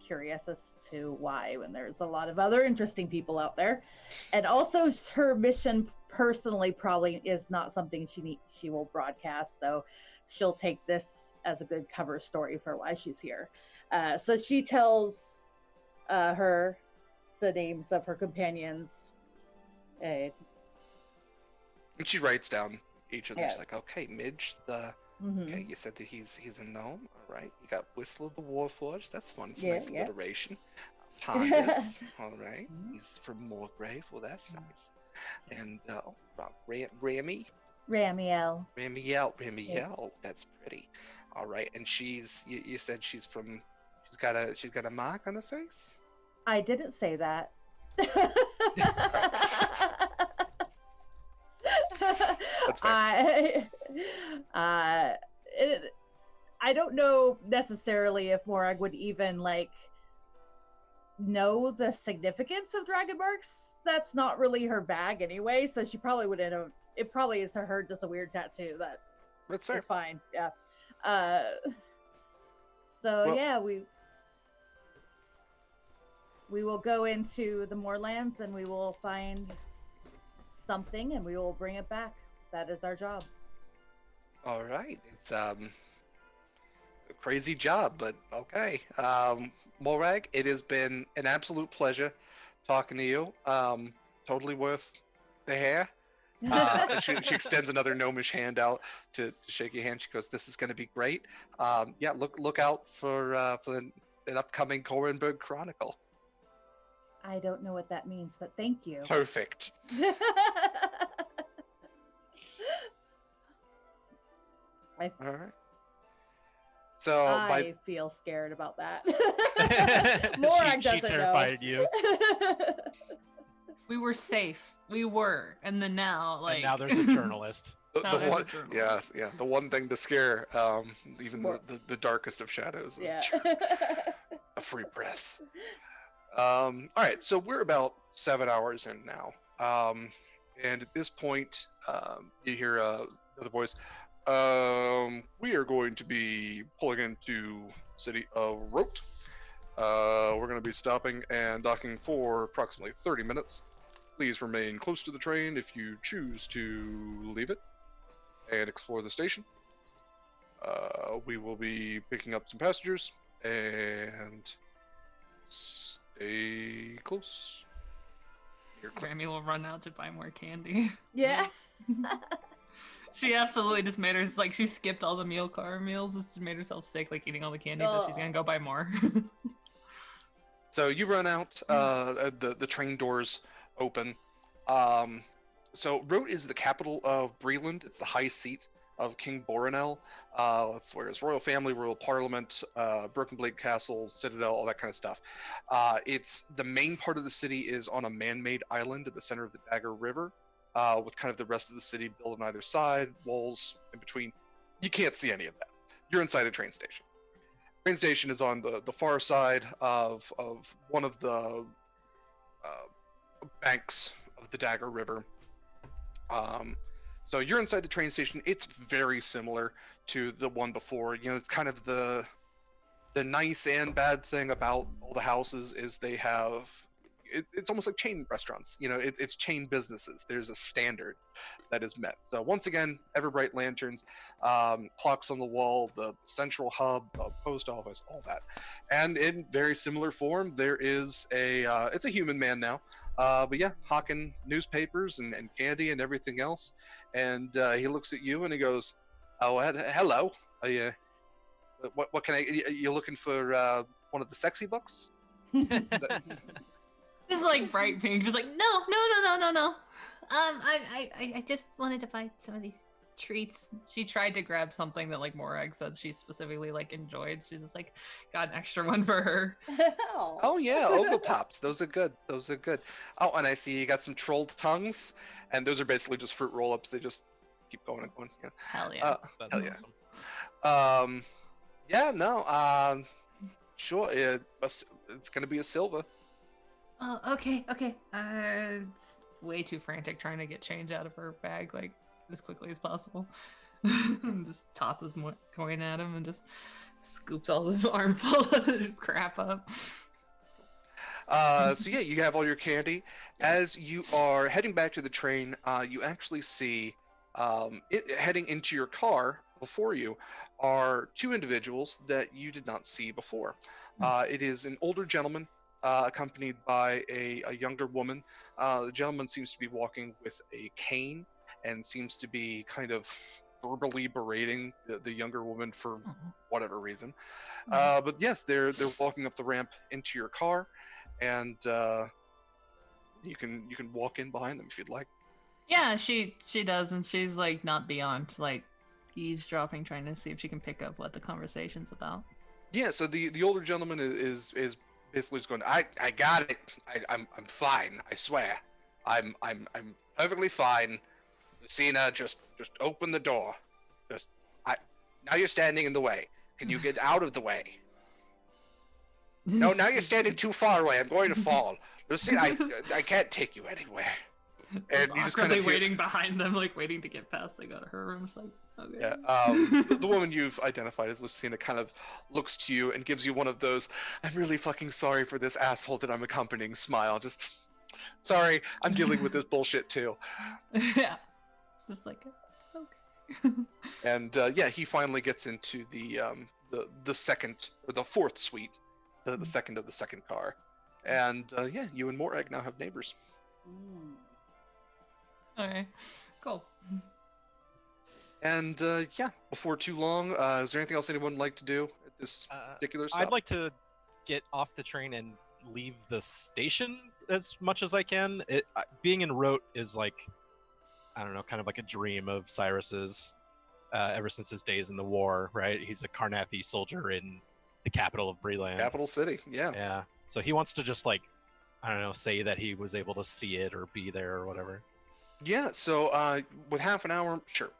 curious as to why when there's a lot of other interesting people out there. And also her mission personally probably is not something she will broadcast, so she'll take this as a good cover story for why she's here. So she tells her the names of her companions.
And she writes down each of them. She's like, okay, Midge, okay, you said that he's a gnome. All right. You got Whistler the Warforged. That's fun. It's nice alliteration. Pontus. All right. He's from Moorgrave. Well, that's nice. And Ramiel. Ramiel. That's pretty. All right. And you said she's got a mark on her face?
I didn't say that.
That's fair.
I don't know necessarily if Morag would even like know the significance of dragon marks. That's not really her bag anyway, so she probably wouldn't have. It probably is to her just a weird tattoo
that's fair.
It's fine. Yeah. We will go into the moorlands and we will find something and we will bring it back. That is our job.
All right. It's a crazy job, but okay. Morag, it has been an absolute pleasure talking to you. Totally worth the hair. She extends another gnomish hand out to shake your hand. She goes, "This is going to be great. Yeah, look out for the an upcoming Korenberg Chronicle.
I don't know what that means, but thank you.
Perfect. All right. So
I feel scared about that.
She terrified you.
We were safe. We were, and then now,
and now there's a journalist.
The one, the one thing to scare, even the darkest of shadows is a free press. All right, so we're about 7 hours in now, and at this point, you hear another voice. We are going to be pulling into the city of Rote. We're going to be stopping and docking for approximately 30 minutes. Please remain close to the train if you choose to leave it and explore the station. We will be picking up some passengers and stay close.
Grammy will run out to buy more candy.
Yeah.
She absolutely just made her, like, she skipped all the meals, just made herself sick, like, eating all the candy, but she's gonna go buy more.
So you run out, the train doors open. So Rote is the capital of Breland. It's the high seat of King Boronel. That's where his royal family, royal parliament, Broken Blade Castle, Citadel, all that kind of stuff. It's the main part of the city is on a man-made island at the center of the Dagger River, with kind of the rest of the city built on either side, walls in between. You can't see any of that. You're inside a train station. Train station is on the far side of one of the banks of the Dagger River. So you're inside the train station. It's very similar to the one before. You know, it's kind of the nice and bad thing about all the houses is they have. It's almost like chain restaurants. You know, it's chain businesses. There's a standard that is met. So once again, ever bright lanterns, clocks on the wall, the central hub, the post office, all that. And in very similar form, there is it's a human man now. But yeah, hawking newspapers and candy and everything else. And he looks at you and he goes, "Oh, hello. What can I? You looking for one of the sexy books?"
It's like bright pink, just like no.
I just wanted to buy some of these treats.
She tried to grab something that like Morag said she specifically like enjoyed. She's just like got an extra one for her.
Oh yeah, Ogo Pops. Those are good. Oh, and I see you got some trolled tongues, and those are basically just fruit roll-ups. They just keep going and going. Yeah.
Hell yeah.
Hell yeah. Yeah. No. Sure. It's gonna be a silver.
Oh, okay. It's way too frantic trying to get change out of her bag like as quickly as possible. Just tosses more coin at him and just scoops all the armful of crap up.
So yeah, you have all your candy. As you are heading back to the train, you actually see heading into your car before you are two individuals that you did not see before. It is an older gentleman accompanied by a younger woman. The gentleman seems to be walking with a cane and seems to be kind of verbally berating the younger woman for whatever reason. But yes, they're walking up the ramp into your car, and you can walk in behind them if you'd like.
Yeah, she does, and she's like not beyond like eavesdropping, trying to see if she can pick up what the conversation's about.
Yeah, so the older gentleman is basically just going, I got it. I'm fine. I swear, I'm perfectly fine. Lucina, just open the door. Now you're standing in the way. Can you get out of the way? No, now you're standing too far away. I'm going to fall. Lucina, I can't take you anywhere.
And you just kind of waiting behind them, like waiting to get past. They go to her room. It's like, okay.
Yeah. The woman you've identified as Lucina kind of looks to you and gives you one of those, "I'm really fucking sorry for this asshole that I'm accompanying" smile. Just, sorry, I'm dealing with this bullshit too.
Yeah. Just like, it's okay.
And yeah, he finally gets into the second or the fourth suite, the second of the second car, and yeah, you and Morag now have neighbors.
Okay, cool.
And yeah, before too long, is there anything else anyone would like to do at this particular stop?
I'd like to get off the train and leave the station as much as I can. Being in Rote is like, I don't know, kind of like a dream of Cyrus's ever since his days in the war, right? He's a Karnathi soldier in the capital of Breland.
Capital city, yeah.
Yeah. So he wants to just like, I don't know, say that he was able to see it or be there or whatever.
Yeah, so with half an hour, sure.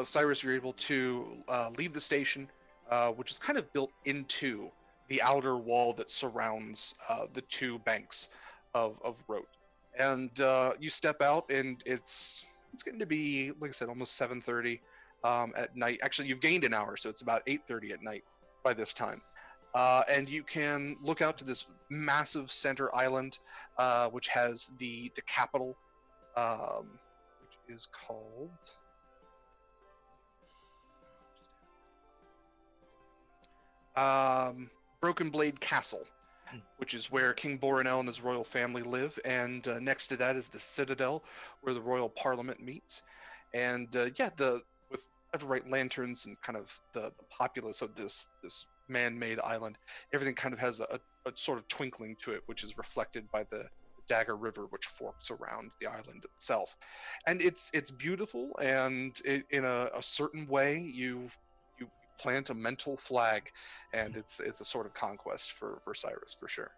Cyrus, you're able to leave the station, which is kind of built into the outer wall that surrounds the two banks of Rote. And you step out, and it's getting to be, like I said, almost 7:30 at night. Actually, you've gained an hour, so it's about 8:30 at night by this time. And you can look out to this massive center island, which has the capital, which is called... Broken Blade Castle, which is where King Borinel and his royal family live, and next to that is the Citadel, where the royal parliament meets. And with ever-bright lanterns and kind of the populace of this man-made island, everything kind of has a sort of twinkling to it, which is reflected by the Dagger River, which forks around the island itself. And it's beautiful, and in a certain way, you plant a mental flag, and it's a sort of conquest for Cyrus, for sure.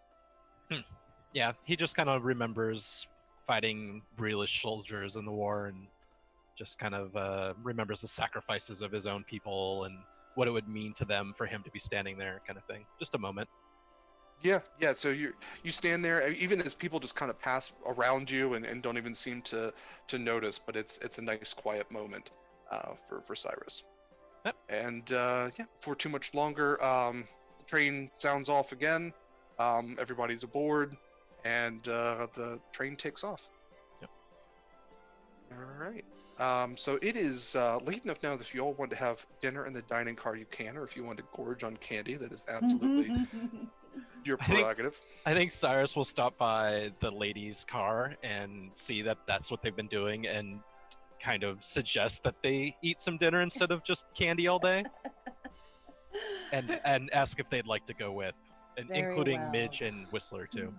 Yeah, he just kind of remembers fighting Breelish soldiers in the war, and just kind of remembers the sacrifices of his own people and what it would mean to them for him to be standing there, kind of thing. Just a moment.
Yeah. So you stand there, even as people just kind of pass around you and don't even seem to notice, but it's a nice quiet moment for Cyrus.
Yep.
And before too much longer, the train sounds off again. Everybody's aboard, and the train takes off.
Yep.
All right. So it is late enough now that if you all want to have dinner in the dining car, you can, or if you want to gorge on candy, that is absolutely your prerogative.
I think Cyrus will stop by the ladies' car and see that that's what they've been doing, and kind of suggest that they eat some dinner instead of just candy all day, and ask if they'd like to go with, and including Midge and Whistler too.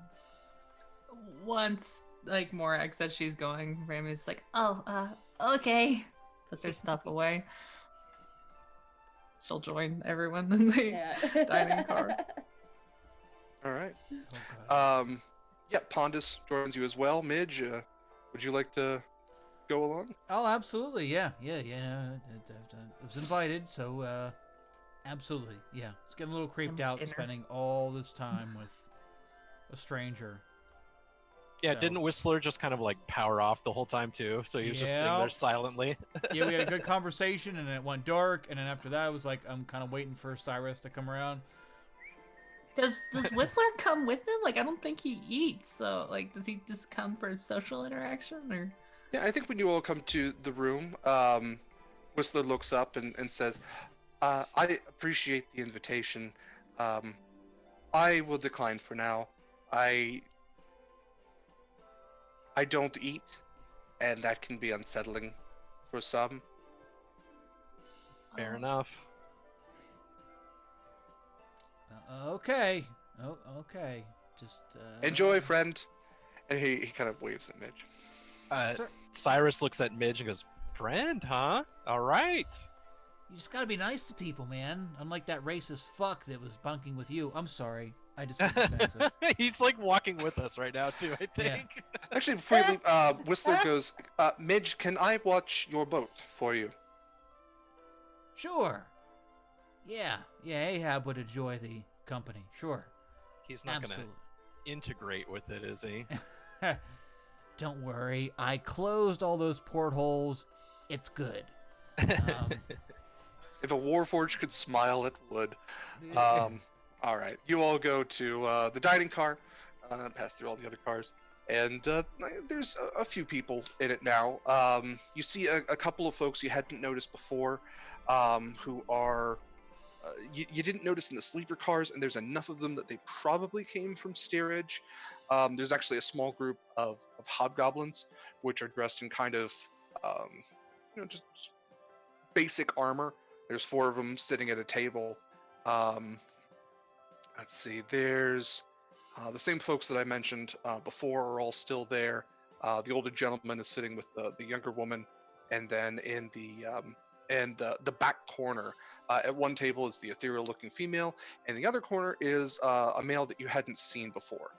Once like Morag said she's going, Ramy's like, okay, puts her stuff away. She'll join everyone in the dining car.
All right. Pondus joins you as well. Midge, would you like to go along?
Oh, absolutely. Yeah. I was invited, so absolutely. Yeah. It's getting a little creeped out spending all this time with a stranger.
Yeah, so. Didn't Whistler just kind of like power off the whole time too? So he was just sitting there silently.
Yeah, we had a good conversation, and then it went dark, and then after that, I was like, I'm kind of waiting for Cyrus to come around.
Does Whistler come with him? Like, I don't think he eats. So, like, does he just come for social interaction, or?
Yeah, I think when you all come to the room, Whistler looks up and says, I appreciate the invitation. I will decline for now. I don't eat, and that can be unsettling for some.
Fair enough.
Okay. Oh, okay. Just
enjoy, friend. And he kind of waves at Midge.
Cyrus looks at Midge and goes, "Friend, huh? All right."
You just gotta be nice to people, man. Unlike that racist fuck that was bunking with you. I'm sorry. I just got defensive.
He's like walking with us right now too, I think.
Yeah.
Actually, before you leave, Whistler goes, Midge, can I watch your boat for you?
Sure. Yeah, Ahab would enjoy the company. Sure.
He's not gonna integrate with it, is he?
Don't worry. I closed all those portholes. It's good.
If a Warforged could smile, it would. All right. You all go to the dining car, pass through all the other cars, and there's a few people in it now. You see a couple of folks you hadn't noticed before, who are... you didn't notice in the sleeper cars, and there's enough of them that they probably came from steerage. There's actually a small group of hobgoblins, which are dressed in kind of, just basic armor. There's 4 of them sitting at a table. Let's see. There's the same folks that I mentioned before are all still there. The older gentleman is sitting with the younger woman, and then in the back corner, at one table is the ethereal-looking female, and the other corner is a male that you hadn't seen before,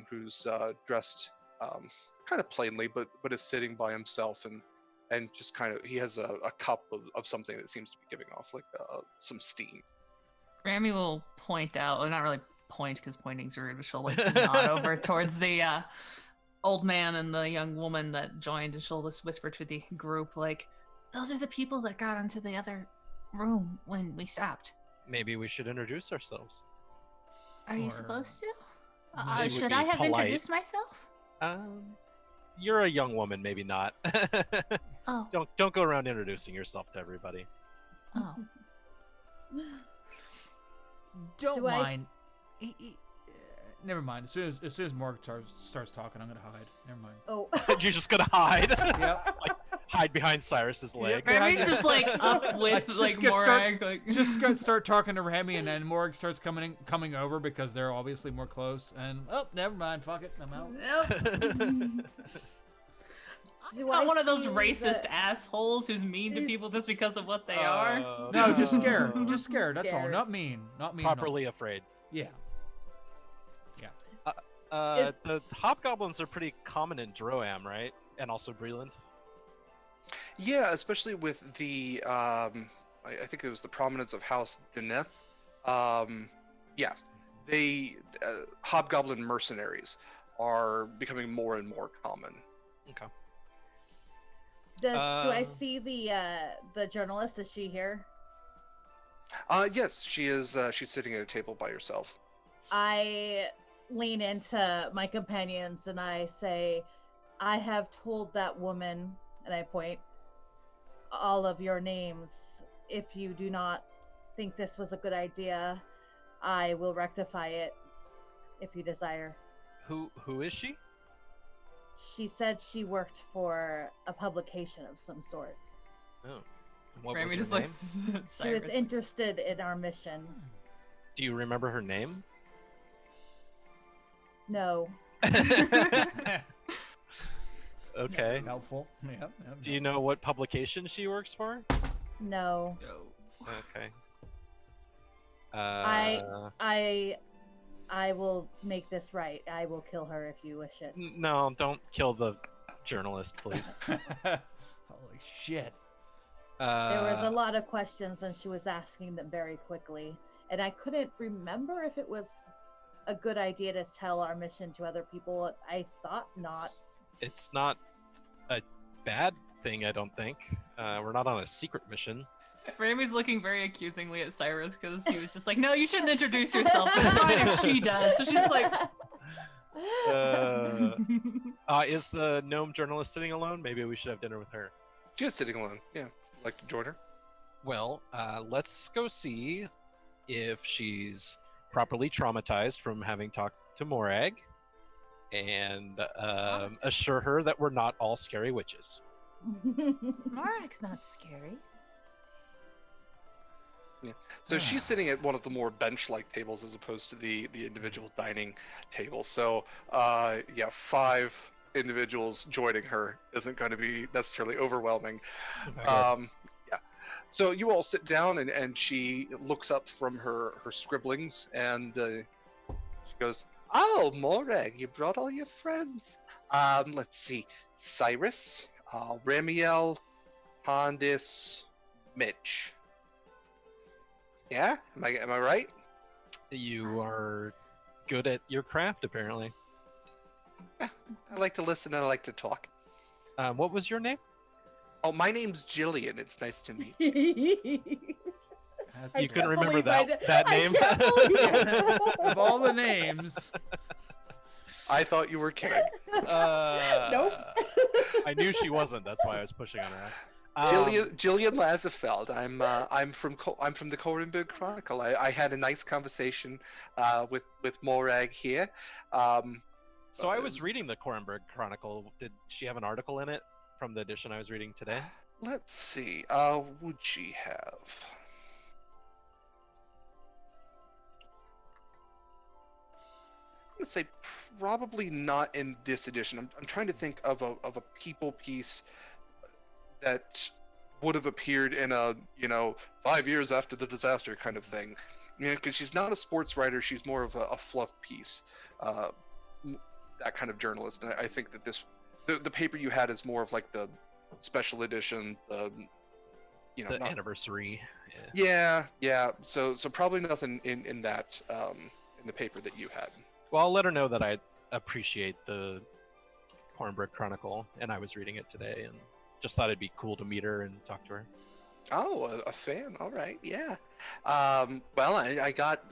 who's dressed kind of plainly, but is sitting by himself and just kind of he has a cup of something that seems to be giving off like some steam.
Grammy will point out, or not really point because pointing's rude, but she'll like nod over towards the old man and the young woman that joined, and she'll just whisper to the group like, "Those are the people that got into the other room when we stopped."
Maybe we should introduce ourselves.
Are you
Or-
supposed to?
It would
Should
be
I have
polite.
introduced myself?
You're a young woman, maybe not.
Oh.
Don't go around introducing yourself to everybody.
Oh.
Don't
Do I-
mind. Never mind. As soon as Morg starts talking, I'm gonna hide. Never mind.
Oh.
You're just gonna hide.
Yep.
Like, hide behind Cyrus's leg.
Grammy's just like up with
Just
like
get
Morag. Like...
Just start talking to Remy, and then Morg starts coming over because they're obviously more close. And never mind. Fuck it. I'm out.
Do
Not
I
one of those
see
racist
the-
assholes who's mean to
Is-
people just because of what they are.
No, just scared. Just scared. That's all.
Scared.
Not mean. Not mean.
Properly afraid.
Yeah.
The hobgoblins are pretty common in Droam, right? And also Breland.
Yeah, especially with the I think it was the prominence of House Deneth. Yeah, they hobgoblin mercenaries are becoming more and more common.
Okay.
Do I see the journalist? Is she here?
Yes, she is. She's sitting at a table by herself.
I lean into my companions and I say, I have told that woman, and I point, all of your names. If you do not think this was a good idea, I will rectify it if you desire.
Who is she?
She said she worked for a publication of some sort.
Oh. What
Grammy
was her
just
name?
looks at
She was
Cyrus.
interested in our mission.
Do you remember her name?
No.
Okay.
Helpful. Yep.
Do you know what publication she works for?
No.
Okay.
I will make this right. I will kill her if you wish it.
No, don't kill the journalist, please.
Holy shit.
There was a lot of questions and she was asking them very quickly. And I couldn't remember if it was a good idea to tell our mission to other people. I thought not.
It's not a bad thing, I don't think. We're not on a secret mission.
Grammy's looking very accusingly at Cyrus because he was just like, "No, you shouldn't introduce yourself. But it's fine if she does." So she's like,
Is the gnome journalist sitting alone? Maybe we should have dinner with her.
She is sitting alone. Yeah, like to join her.
Well, let's go see if she's properly traumatized from having talked to Morag, and assure her that we're not all scary witches.
Morag's not scary.
So she's sitting at one of the more bench-like tables as opposed to the individual dining table. So yeah, 5 individuals joining her isn't going to be necessarily overwhelming. Yeah. So you all sit down and she looks up from her scribblings and she goes, "Oh, Morag, you brought all your friends. Let's see, Cyrus, Ramiel, Pondis, Mitch. Yeah, am I right?
You are good at your craft, apparently.
I like to listen and I like to talk.
What was your name?
Oh, my name's Jillian. It's nice to meet you."
You couldn't remember
believe I
that
I
name?
can't believe it.
Of all the names.
I thought you were kidding.
Nope.
I knew she wasn't. That's why I was pushing on her.
Jillian Lazafeld. I'm from the Khorvaire Chronicle. I had a nice conversation with Morag here.
So I was reading the Khorvaire Chronicle. Did she have an article in it from the edition I was reading today?
Let's see. Would she have? to say probably not in this edition. I'm trying to think of a people piece that would have appeared in a 5 years after the disaster kind of thing. Because she's not a sports writer, she's more of a fluff piece, that kind of journalist. And I think that the paper you had is more of like the special edition, the
anniversary.
Yeah. So probably nothing in that in the paper that you had.
Well, I'll let her know that I appreciate the Hornburg Chronicle, and I was reading it today, and just thought it'd be cool to meet her and talk to her.
Oh, a fan. All right, yeah. Well, I got,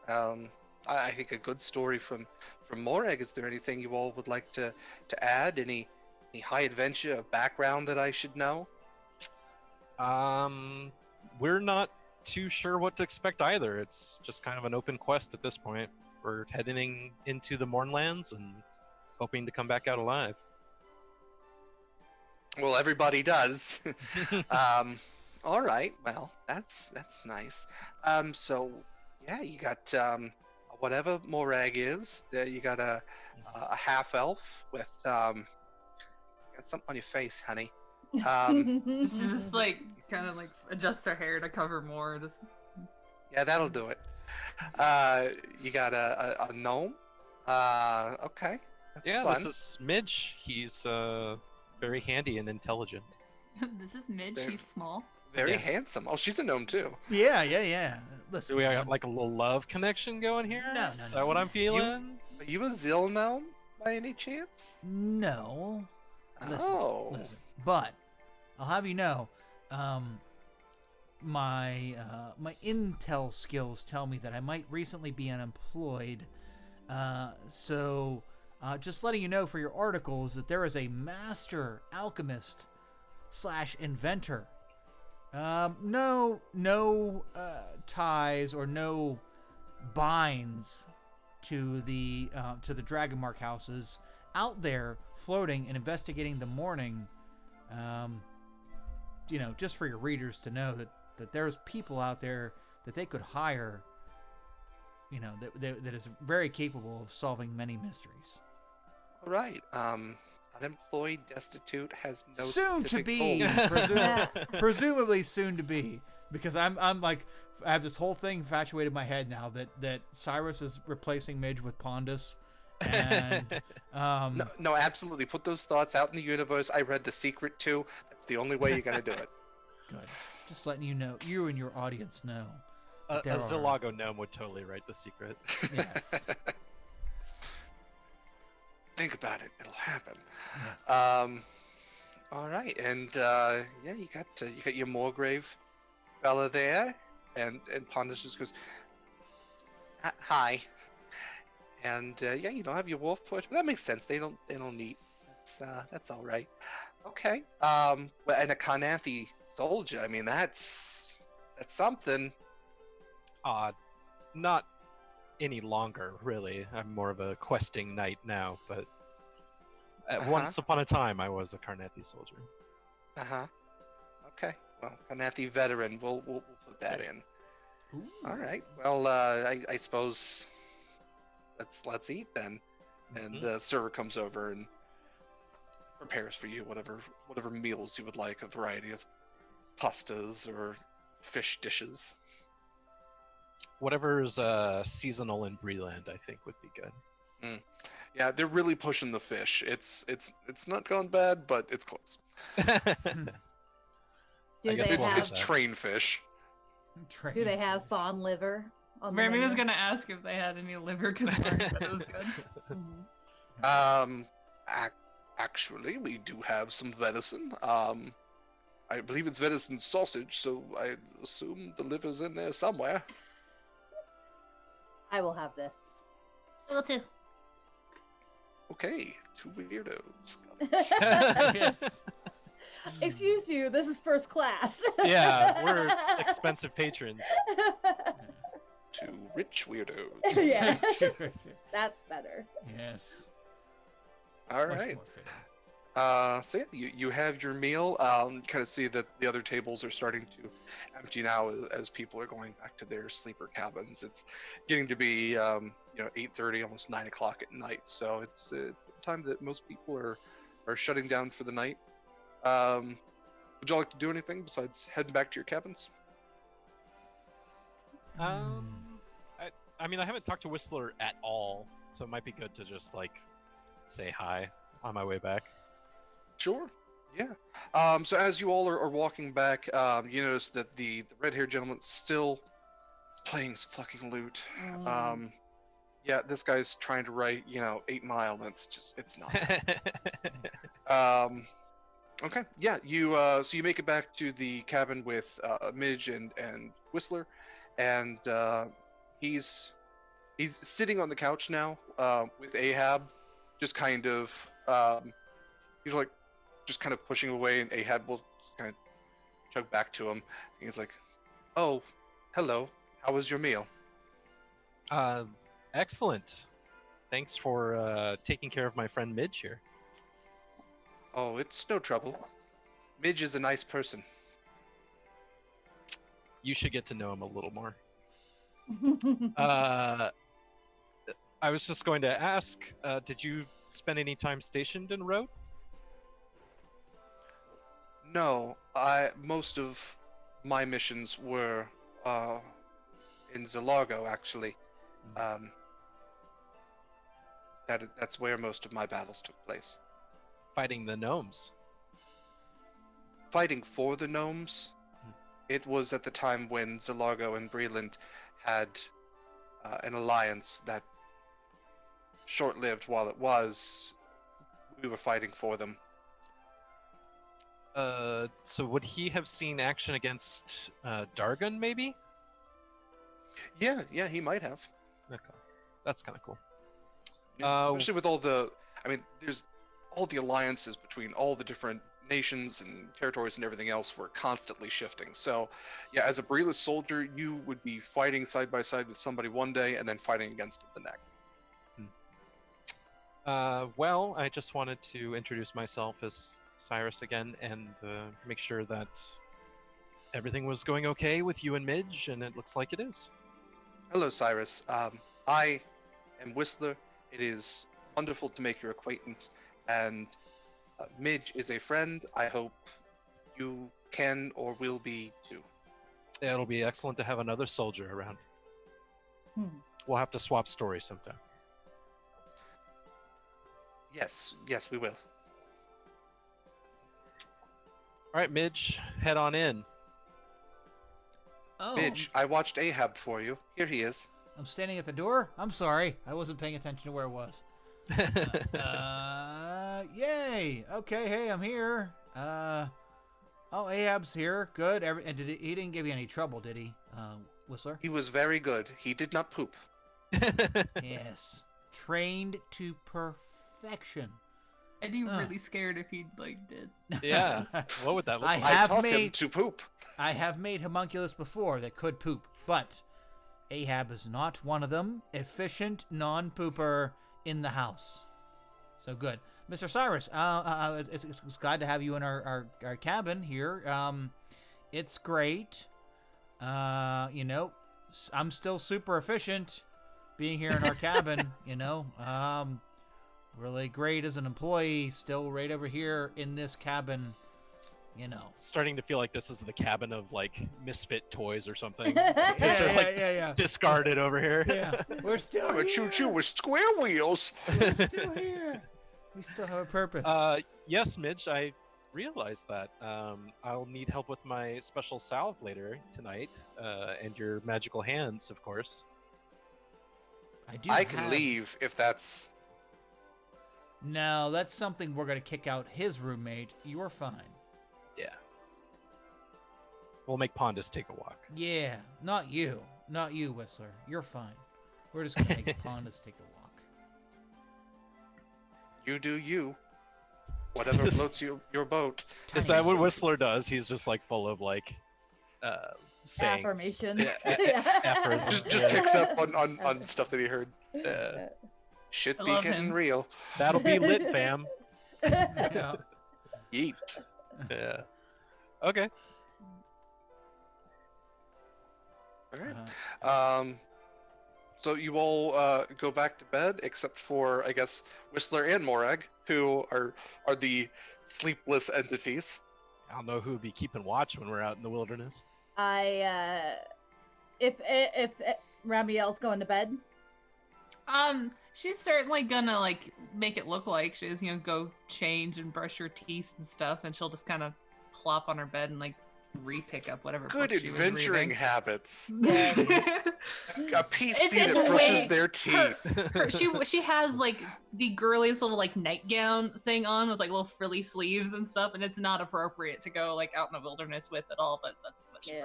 I think, a good story from Mourning. Is there anything you all would like to add? Any high adventure background that I should know?
We're not too sure what to expect either. It's just kind of an open quest at this point. We're heading into the Mournlands and hoping to come back out alive.
Well, everybody does. All right. Well, that's nice. So yeah, you got whatever Morag is. There, you got a half elf with got something on your face, honey.
She's just like kind of like adjusts her hair to cover more. Just
Yeah, that'll do it. You got a gnome. Okay. That's
Yeah,
fun.
this is Midge. He's very handy and intelligent.
This is Midge.
There.
She's small.
Very
Yeah.
handsome. Oh, she's a gnome too.
Yeah. Listen,
Do we got like a little love connection going here?
No,
Is that what I'm feeling?
Are you a Zill gnome by any chance?
no. Listen,
Oh.
listen. But I'll have you know, my intel skills tell me that I might recently be unemployed. So just letting you know for your articles that there is a master alchemist / inventor. No ties or no binds to the Dragonmark houses out there floating and investigating the Mourning. Just for your readers to know that there's people out there that they could hire, that is very capable of solving many mysteries.
All right. Unemployed, destitute, has no
Soon to
specific
be,
goals.
presumably soon to be, because I'm like, I have this whole thing infatuated in my head now that Cyrus is replacing Midge with Pondus, and
No, absolutely. Put those thoughts out in the universe. I read The Secret too. That's the only way you're gonna do it.
good. Just letting you know, you and your audience know.
A
that there are-
Zillago gnome would totally write The Secret.
Yes.
Think about it. It'll happen.
Yes.
All right, and you got your Morgrave fella there, and Pondus just goes, hi, and you don't have your wolf push, but that makes sense. They don't eat. That's all right. Okay. And a Carnathy soldier. I mean, that's something.
Not any longer, really. I'm more of a questing knight now, but once upon a time, I was a Carnathy soldier.
Okay. Well, Carnathy veteran. We'll put that in.
Ooh.
All right. Well, I suppose let's eat then. And the server comes over and prepares for you whatever meals you would like, a variety of pastas or fish dishes.
Whatever's seasonal in Breland, I think would be good.
Yeah, they're really pushing the fish. It's not gone bad, but it's close.
Do
guess
they
we'll
have
get
It's
that.
train fish.
Do they have fawn liver? On the
Remy was
menu?
gonna ask if they had any liver because Mark said it was good.
Mhm.
Actually, we do have some venison. I believe it's venison sausage, so I assume the liver's in there somewhere.
I will have this.
I will too.
Okay, two weirdos.
Yes.
Excuse you, this is first class.
Yeah, we're expensive patrons.
Two rich weirdos.
Yeah, that's better.
Yes.
All
Much
right.
more fitting.
So yeah, you have your meal. Kind of see that the other tables are starting to empty now as people are going back to their sleeper cabins. It's getting to be 8:30, almost 9 o'clock at night. So it's the time that most people are shutting down for the night. Would y'all like to do anything besides heading back to your cabins?
I mean, I haven't talked to Whistler at all, so it might be good to just like say hi on my way back.
Sure. Yeah. So as you all are walking back, you notice that the red-haired gentleman still is playing his fucking lute. Yeah, this guy's trying to write, 8 Mile, and it's not. Okay. Yeah. So you make it back to the cabin with Midge and Whistler, and he's sitting on the couch now with Ahab, just kind of he's like just kind of pushing away, and Ahab will just kind of chug back to him. He's like, "Oh, hello. How was your meal?"
Excellent. Thanks for taking care of my friend Midge here.
Oh, it's no trouble. Midge is a nice person.
You should get to know him a little more. I was just going to ask, did you spend any time stationed in Road?
No, most of my missions were in Zalago, actually. That's where most of my battles took place.
Fighting the gnomes.
Fighting for the gnomes. It was at the time when Zalago and Breland had an alliance that short-lived while it was. We were fighting for them.
So would he have seen action against Dargon, maybe?
Yeah, he might have.
Okay, that's kind of cool.
Yeah, especially with all there's all the alliances between all the different nations and territories and everything else were constantly shifting. So, yeah, as a Breeless soldier, you would be fighting side by side with somebody one day and then fighting against them the next.
Well, I just wanted to introduce myself as Cyrus again and make sure that everything was going okay with you and Midge, and it looks like it is.
Hello, Cyrus. I am Whistler. It is wonderful to make your acquaintance, and Midge is a friend. I hope you can or will be too.
It'll be excellent to have another soldier around. We'll have to swap stories sometime.
Yes, we will.
All right, Midge, head on in.
Oh,
Midge, I watched Ahab for you. Here he is.
I'm standing at the door? I'm sorry. I wasn't paying attention to where it was. Yay! Okay, hey, I'm here. Oh, Ahab's here. Good. And he didn't give you any trouble, did he, Whistler?
He was very good. He did not poop.
Yes. Trained to perfection.
I'd be really scared if he did.
Yeah. What would that look like?
I taught him to poop.
I have made homunculus before that could poop, but Ahab is not one of them. Efficient non-pooper in the house. So good. Mr. Cyrus, it's glad to have you in our cabin here. It's great. I'm still super efficient being here in our cabin, really great as an employee, still right over here in this cabin,
Starting to feel like this is the cabin of misfit toys or something.
Yeah.
Discarded over here.
Yeah, we're still
I'm
here.
a choo-choo with square wheels.
We're still here. We still have a purpose.
Yes, Midge, I realized that. I'll need help with my special salve later tonight, and your magical hands, of course.
I can leave if that's...
No, that's something we're going to kick out his roommate. You're fine.
Yeah. We'll make Pondus take a walk.
Yeah, not you. Not you, Whistler. You're fine. We're just going to make Pondus take a walk.
You do you. Whatever floats your boat.
Is that what Whistler does? He's just full of saying
affirmations.
Just picks up on stuff that he heard. Shit be getting real.
That'll be lit, fam.
Yeah.
Yeet.
Yeah. Okay.
All right. So you all go back to bed, except for, I guess, Whistler and Morag, who are the sleepless entities.
I don't know who would be keeping watch when we're out in the wilderness.
If Ramiel's going to bed.
She's certainly gonna like make it look like she's go change and brush her teeth and stuff, and she'll just kind of plop on her bed and like re-pick up whatever
Good
book she was
adventuring
reading.
habits.
Yeah.
A PC that brushes their teeth.
She has like the girliest little like nightgown thing on with like little frilly sleeves and stuff, and it's not appropriate to go like out in the wilderness with at all. But that's what she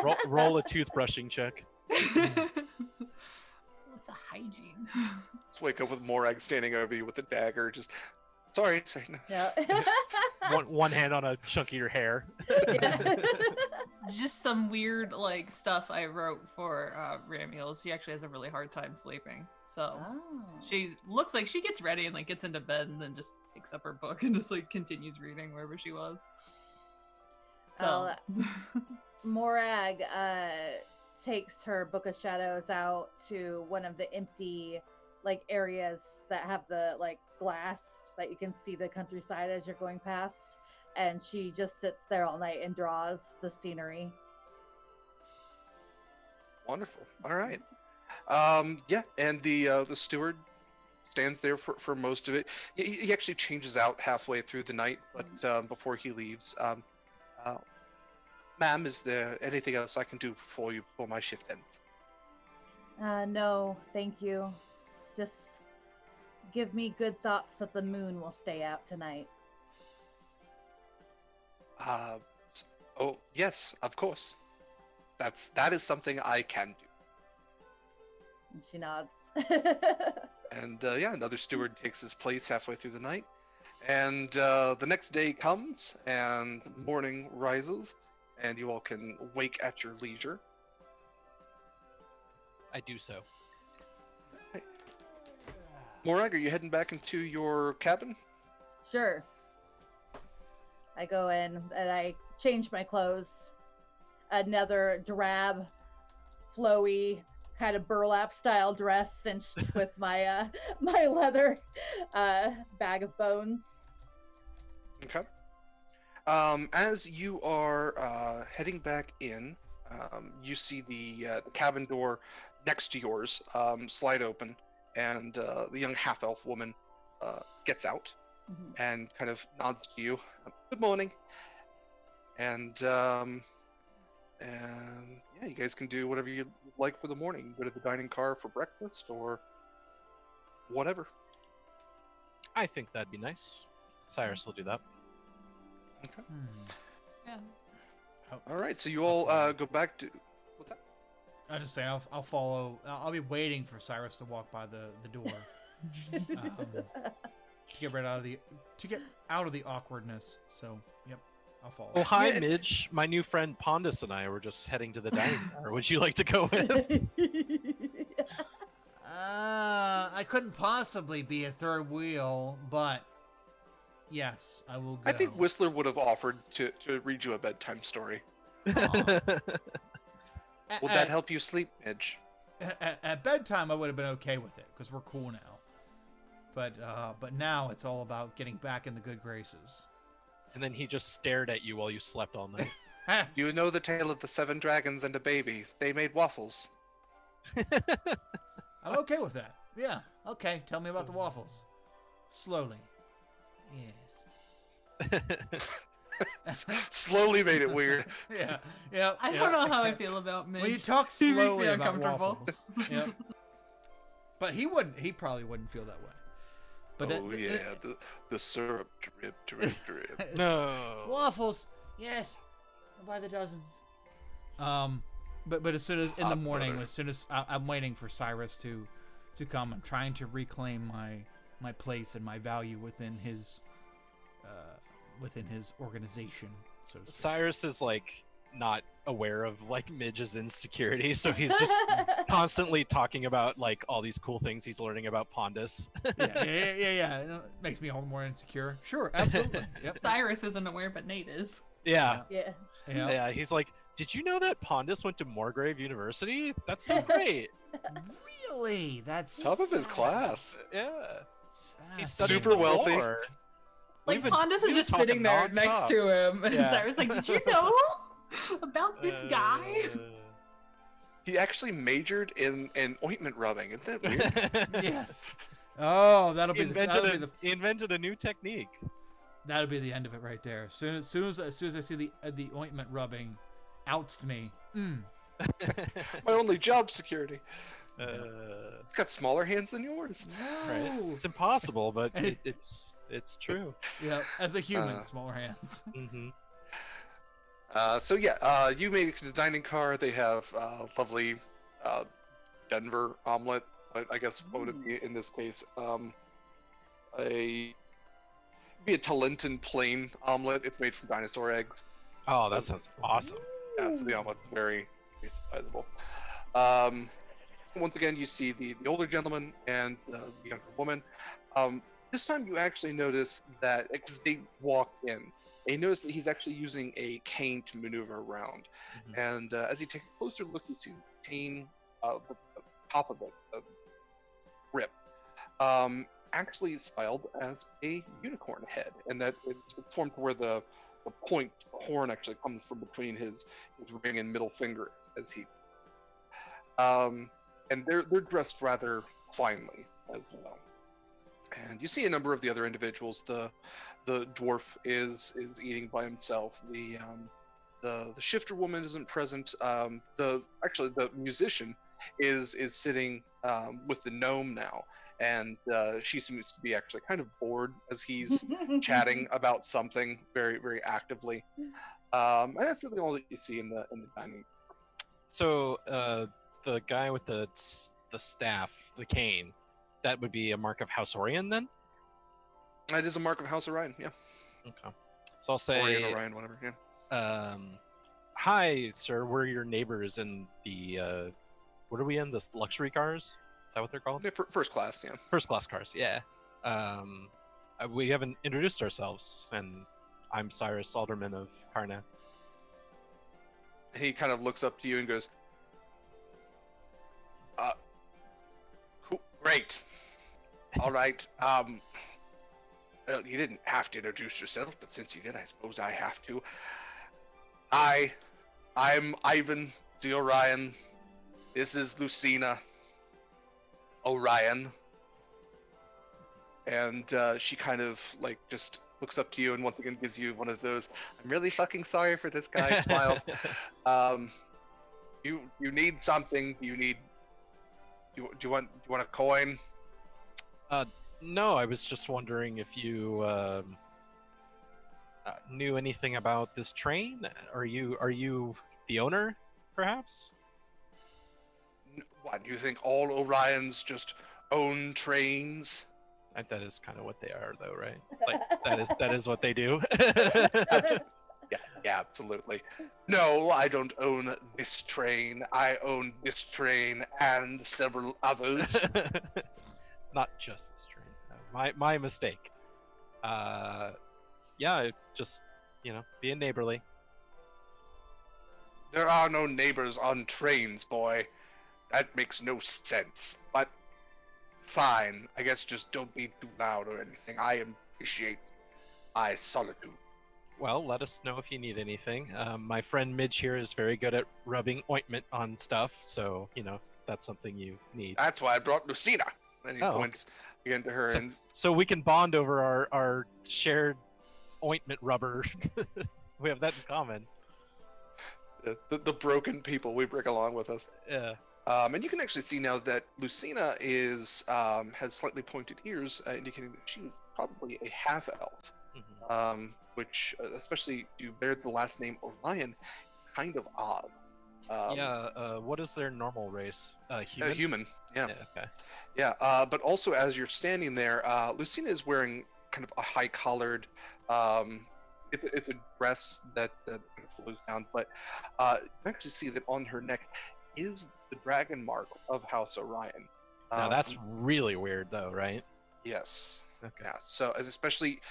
brought.
roll a toothbrushing check.
What's a hygiene?
Just wake up with Morag standing over you with a dagger. Just sorry. No.
Yeah.
one hand on a chunk of your hair.
Just some weird like stuff I wrote for Ramiel. She actually has a really hard time sleeping, so she looks like she gets ready and like gets into bed and then just picks up her book and just like continues reading wherever she was. So
Morag takes her Book of Shadows out to one of the empty like areas that have the like glass that you can see the countryside as you're going past, and she just sits there all night and draws the scenery.
Wonderful. All right. Yeah, and the steward stands there for most of it. He actually changes out halfway through the night, but before he leaves, ma'am, is there anything else I can do before my shift ends?
No, thank you. Just give me good thoughts that the moon will stay out tonight.
Oh, yes, of course. That is something I can do.
And she nods.
And yeah, another steward takes his place halfway through the night. And the next day comes, and morning rises, and you all can wake at your leisure.
I do so.
Right. Morag, are you heading back into your cabin?
Sure. I go in and I change my clothes. Another drab, flowy, kind of burlap style dress cinched with my my leather bag of bones.
Okay. As you are heading back in, you see the cabin door next to yours slide open, and the young half-elf woman gets out and kind of nods to you. Good morning. And yeah, you guys can do whatever you like for the morning. Go to the dining car for breakfast or whatever.
I think that'd be nice. Cyrus will do that.
Okay.
Yeah.
All right, so you all go back to... What's that?
I'll just say I'll follow. I'll be waiting for Cyrus to walk by the door. To get out of the awkwardness. So, yep, I'll follow.
Oh, hi, Midge. My new friend Pondus and I were just heading to the dining car. Would you like to go with?
I couldn't possibly be a third wheel, but yes, I will go.
I think Whistler would have offered to read you a bedtime story. Will that help you sleep, Midge?
At bedtime, I would have been okay with it because we're cool now. But now it's all about getting back in the good graces.
And then he just stared at you while you slept all night.
Do you know the tale of the 7 dragons and a baby? They made waffles.
I'm okay with that. Yeah. Okay. Tell me about the waffles. Slowly. Yes.
Slowly made it weird.
Yeah. Yeah.
I don't know how I feel about Midge.
When you talk
He makes me
slowly about
uncomfortable.
waffles. Yep. But he wouldn't. He probably wouldn't feel that way. But
the syrup drip.
No.
Waffles. Yes. By the dozens. But as soon as in the morning, as soon as I'm waiting for Cyrus to come, I'm trying to reclaim my place and my value within his organization. So
Cyrus is like not aware of like Midge's insecurity, so he's just constantly talking about like all these cool things he's learning about Pondus.
yeah. It makes me all the more insecure. Sure, absolutely. Yep.
Cyrus isn't aware, but Nate is.
Yeah.
Yeah.
He's like, did you know that Pondus went to Moorgrave University? That's so great.
Really? That's
Top of his class.
Yeah. He's
fast.
Super wealthy.
war.
Like,
We've been-
Pondus
we've
is
been
just sitting there
talking
next
nonstop.
to him, and
Yeah.
Cyrus like, did you know about this guy?
He actually majored in ointment rubbing. Isn't that weird?
Yes. Oh, that'll
He
be the
he invented a new technique.
that'll be the end of it right there. As soon as I see the ointment rubbing, outs me.
My only job security.
Uh,
It's got smaller hands than yours.
right?
No.
It's impossible, but
And
it's true.
Yeah, as a human,
Uh,
smaller hands.
Hmm.
You made it to the dining car. They have lovely Denver omelet. I guess what would it be in this case? It'd be a Talenton plain omelet. It's made from dinosaur eggs.
Oh, that sounds awesome.
Yeah, so the omelet's very sizable. Once again, you see the older gentleman and the younger woman. This time, you actually notice that because they walk in, and you notice that he's actually using a cane to maneuver around. And as you take a closer look, you see the cane, the top of it, rip, actually styled as a unicorn head, and that it's formed to where the point horn actually comes from between his ring and middle finger as he. And they're dressed rather finely as well. And you see a number of the other individuals. The dwarf is eating by himself. The shifter woman isn't present. The musician is sitting with the gnome now, and she seems to be actually kind of bored as he's chatting about something very, very actively. And that's really all that you see in the dining.
So the guy with the staff, the cane, that would be a mark of House Orion then?
It is a mark of House Orion, yeah.
Okay. So I'll say,
Orion, whatever, yeah.
hi, sir. We're your neighbors in the what are we in? The luxury cars? Is that what they're called?
Yeah, first class, yeah.
First class cars, yeah. We haven't introduced ourselves, and I'm Cyrus Alderman of Karnak.
He kind of looks up to you and goes, cool, great. All right. Well, you didn't have to introduce yourself, but since you did, I suppose I have to. I'm Ivan the Orion. This is Lucina Orion. And she kind of like just looks up to you and once again gives you one of those "I'm really fucking sorry for this guy" smiles. You need something. Do you want a coin?
No, I was just wondering if you knew anything about this train. Are you the owner, perhaps?
What, do you think all Orions just own trains?
That is kind of what they are, though, right? Like that is what they do.
Yeah, absolutely. No, I don't own this train. I own this train and several others.
Not just this train. My mistake. Yeah, just being neighborly.
There are no neighbors on trains, boy. That makes no sense. But fine. I guess just don't be too loud or anything. I appreciate my solitude.
Well, let us know if you need anything. My friend Midge here is very good at rubbing ointment on stuff, so that's something you need.
That's why I brought Lucina. And he points again to her,
so we can bond over our shared ointment rubber. We have that in common.
The broken people we bring along with us.
Yeah.
And you can actually see now that Lucina has slightly pointed ears, indicating that she's probably a half-elf.
Mm-hmm.
Which, especially to bear the last name Orion, kind of odd.
What is their normal race? Human?
Human, yeah.
Okay.
Yeah, but also as you're standing there, Lucina is wearing kind of a high-collared, it's a dress that flows down, but you actually see that on her neck is the dragon mark of House Orion.
Now that's really weird, though, right?
Yes.
Okay.
Yeah. So, especially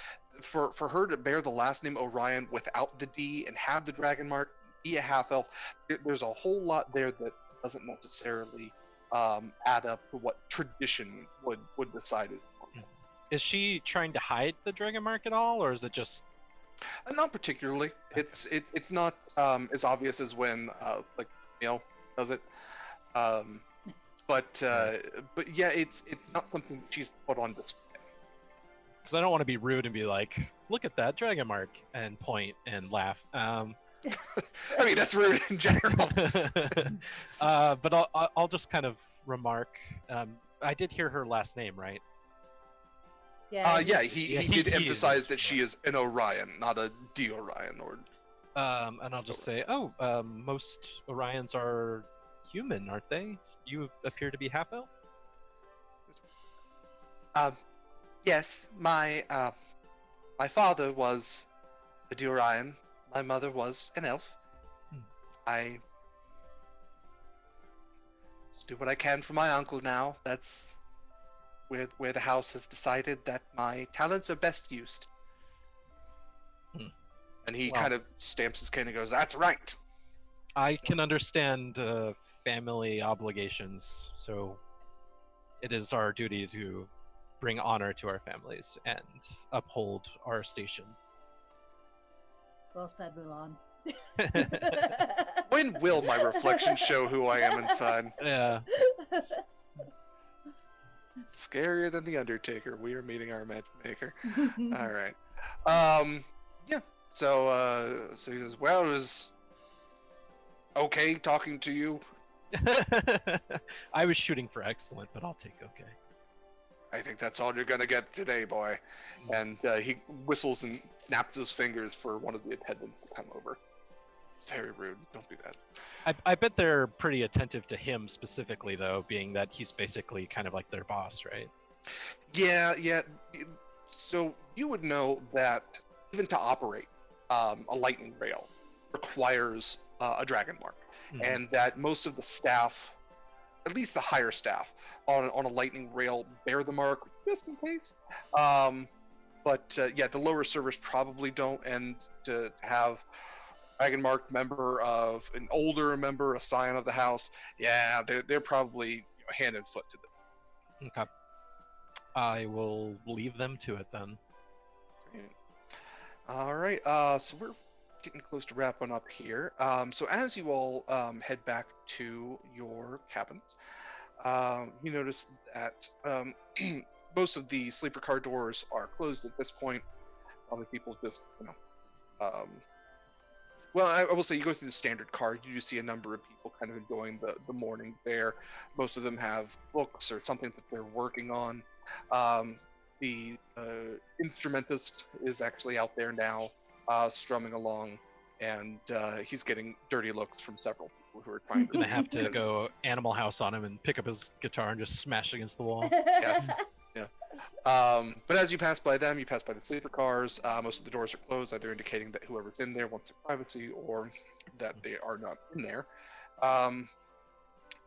for her to bear the last name Orion without the D and have the dragon mark, be a half elf, there's a whole lot there that doesn't necessarily add up to what tradition would decide is normal.
Is she trying to hide the dragon mark at all, or is it just?
Not particularly. It's not as obvious as when like does it. But yeah, it's not something she's put on display.
Because I don't want to be rude and be like, "Look at that dragon mark," and point and laugh.
I mean, that's rude in general.
But I'll just kind of remark. I did hear her last name, right?
Yeah.
He did emphasize that she is an Orion, not a D Orion or.
And I'll just say, most Orions are human, aren't they? You appear to be half elf.
Yes, my father was a D Orion. My mother was an elf. I just do what I can for my uncle now. That's where the house has decided that my talents are best used.
And he kind of stamps his cane and goes, "That's right."
I can understand family obligations, so it is our duty to bring honor to our families and uphold our station.
Well said, Mulan.
When will my reflection show who I am inside?
Yeah.
Scarier than the Undertaker. We are meeting our matchmaker. All right. Yeah. So he says, "Well, it was okay talking to you."
I was shooting for excellent, but I'll take okay.
"I think that's all you're gonna get today, boy." And he whistles and snaps his fingers for one of the attendants to come over. It's very rude. Don't do that.
I bet they're pretty attentive to him specifically, though, being that he's basically kind of like their boss, right?
Yeah. So you would know that even to operate a lightning rail requires a dragon mark, and that most of the staff, at least the higher staff, on a lightning rail bear the mark just in case. But the lower servers probably don't, and to have dragon mark member of an older member, a scion of the house, they're probably hand and foot to this.
Okay. I will leave them to it then.
All right. So we're getting close to wrapping up here. So as you all head back to your cabins, you notice that most of the sleeper car doors are closed at this point. Other people just, well, I will say you go through the standard car, you do see a number of people kind of enjoying the morning there. Most of them have books or something that they're working on. The instrumentist is actually out there now, strumming along, and he's getting dirty looks from several people who are trying to...
Gonna have to go Animal House on him and pick up his guitar and just smash against the wall.
Yeah. But as you pass by them, you pass by the sleeper cars. Most of the doors are closed, either indicating that whoever's in there wants their privacy or that they are not in there.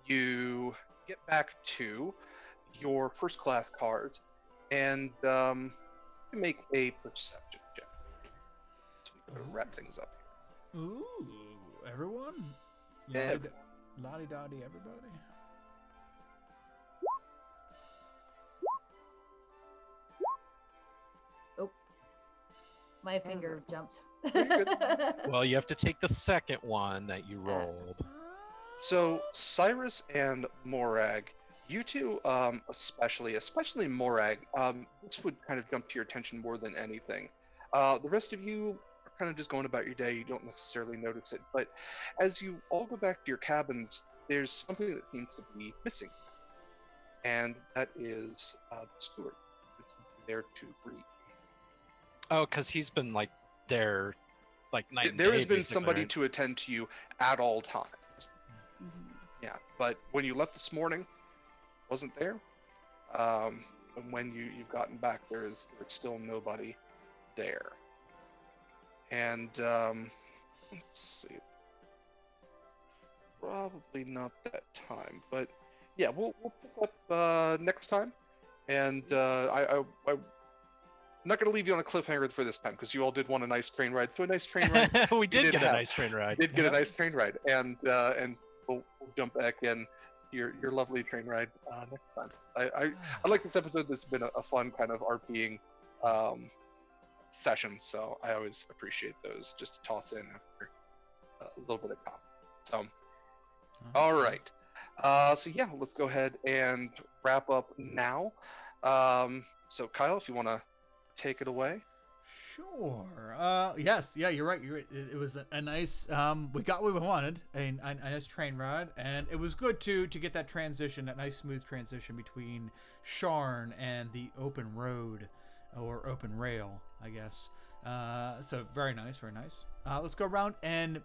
You get back to your first class cars and make a perception check. So we can wrap things up here.
Ooh, everyone?
Yeah.
Lottie-dottie, everybody?
My finger jumped.
Well, you have to take the second one that you rolled.
So Cyrus and Morag, you two, especially Morag, this would kind of jump to your attention more than anything. The rest of you are kind of just going about your day. You don't necessarily notice it, but as you all go back to your cabins, there's something that seems to be missing, and that is the steward who's there to greet.
Oh, because he's been like there, like night and
There
day,
has been
basically,
somebody
right?
to attend to you at all times. Yeah, but when you left this morning, wasn't there. And when you've gotten back, there's still nobody there. And let's see. Probably not that time, but yeah, we'll pick up next time. And I'm not going to leave you on a cliffhanger for this time because you all did want a nice train ride. So a nice train ride.
We did get a nice train ride.
Did get a nice train ride, and we'll jump back in your lovely train ride next time. I like this episode. This has been a fun kind of RPing session, so I always appreciate those just to toss in after a little bit of comp. So, all right. So yeah, let's go ahead and wrap up now. So Kyle, if you want to take it away.
Sure. Yes. Yeah, you're right. It was a nice. We got what we wanted. A nice train ride, and it was good to get that transition, that nice smooth transition between Sharn and the open road, or open rail, I guess. So very nice, very nice. Let's go around and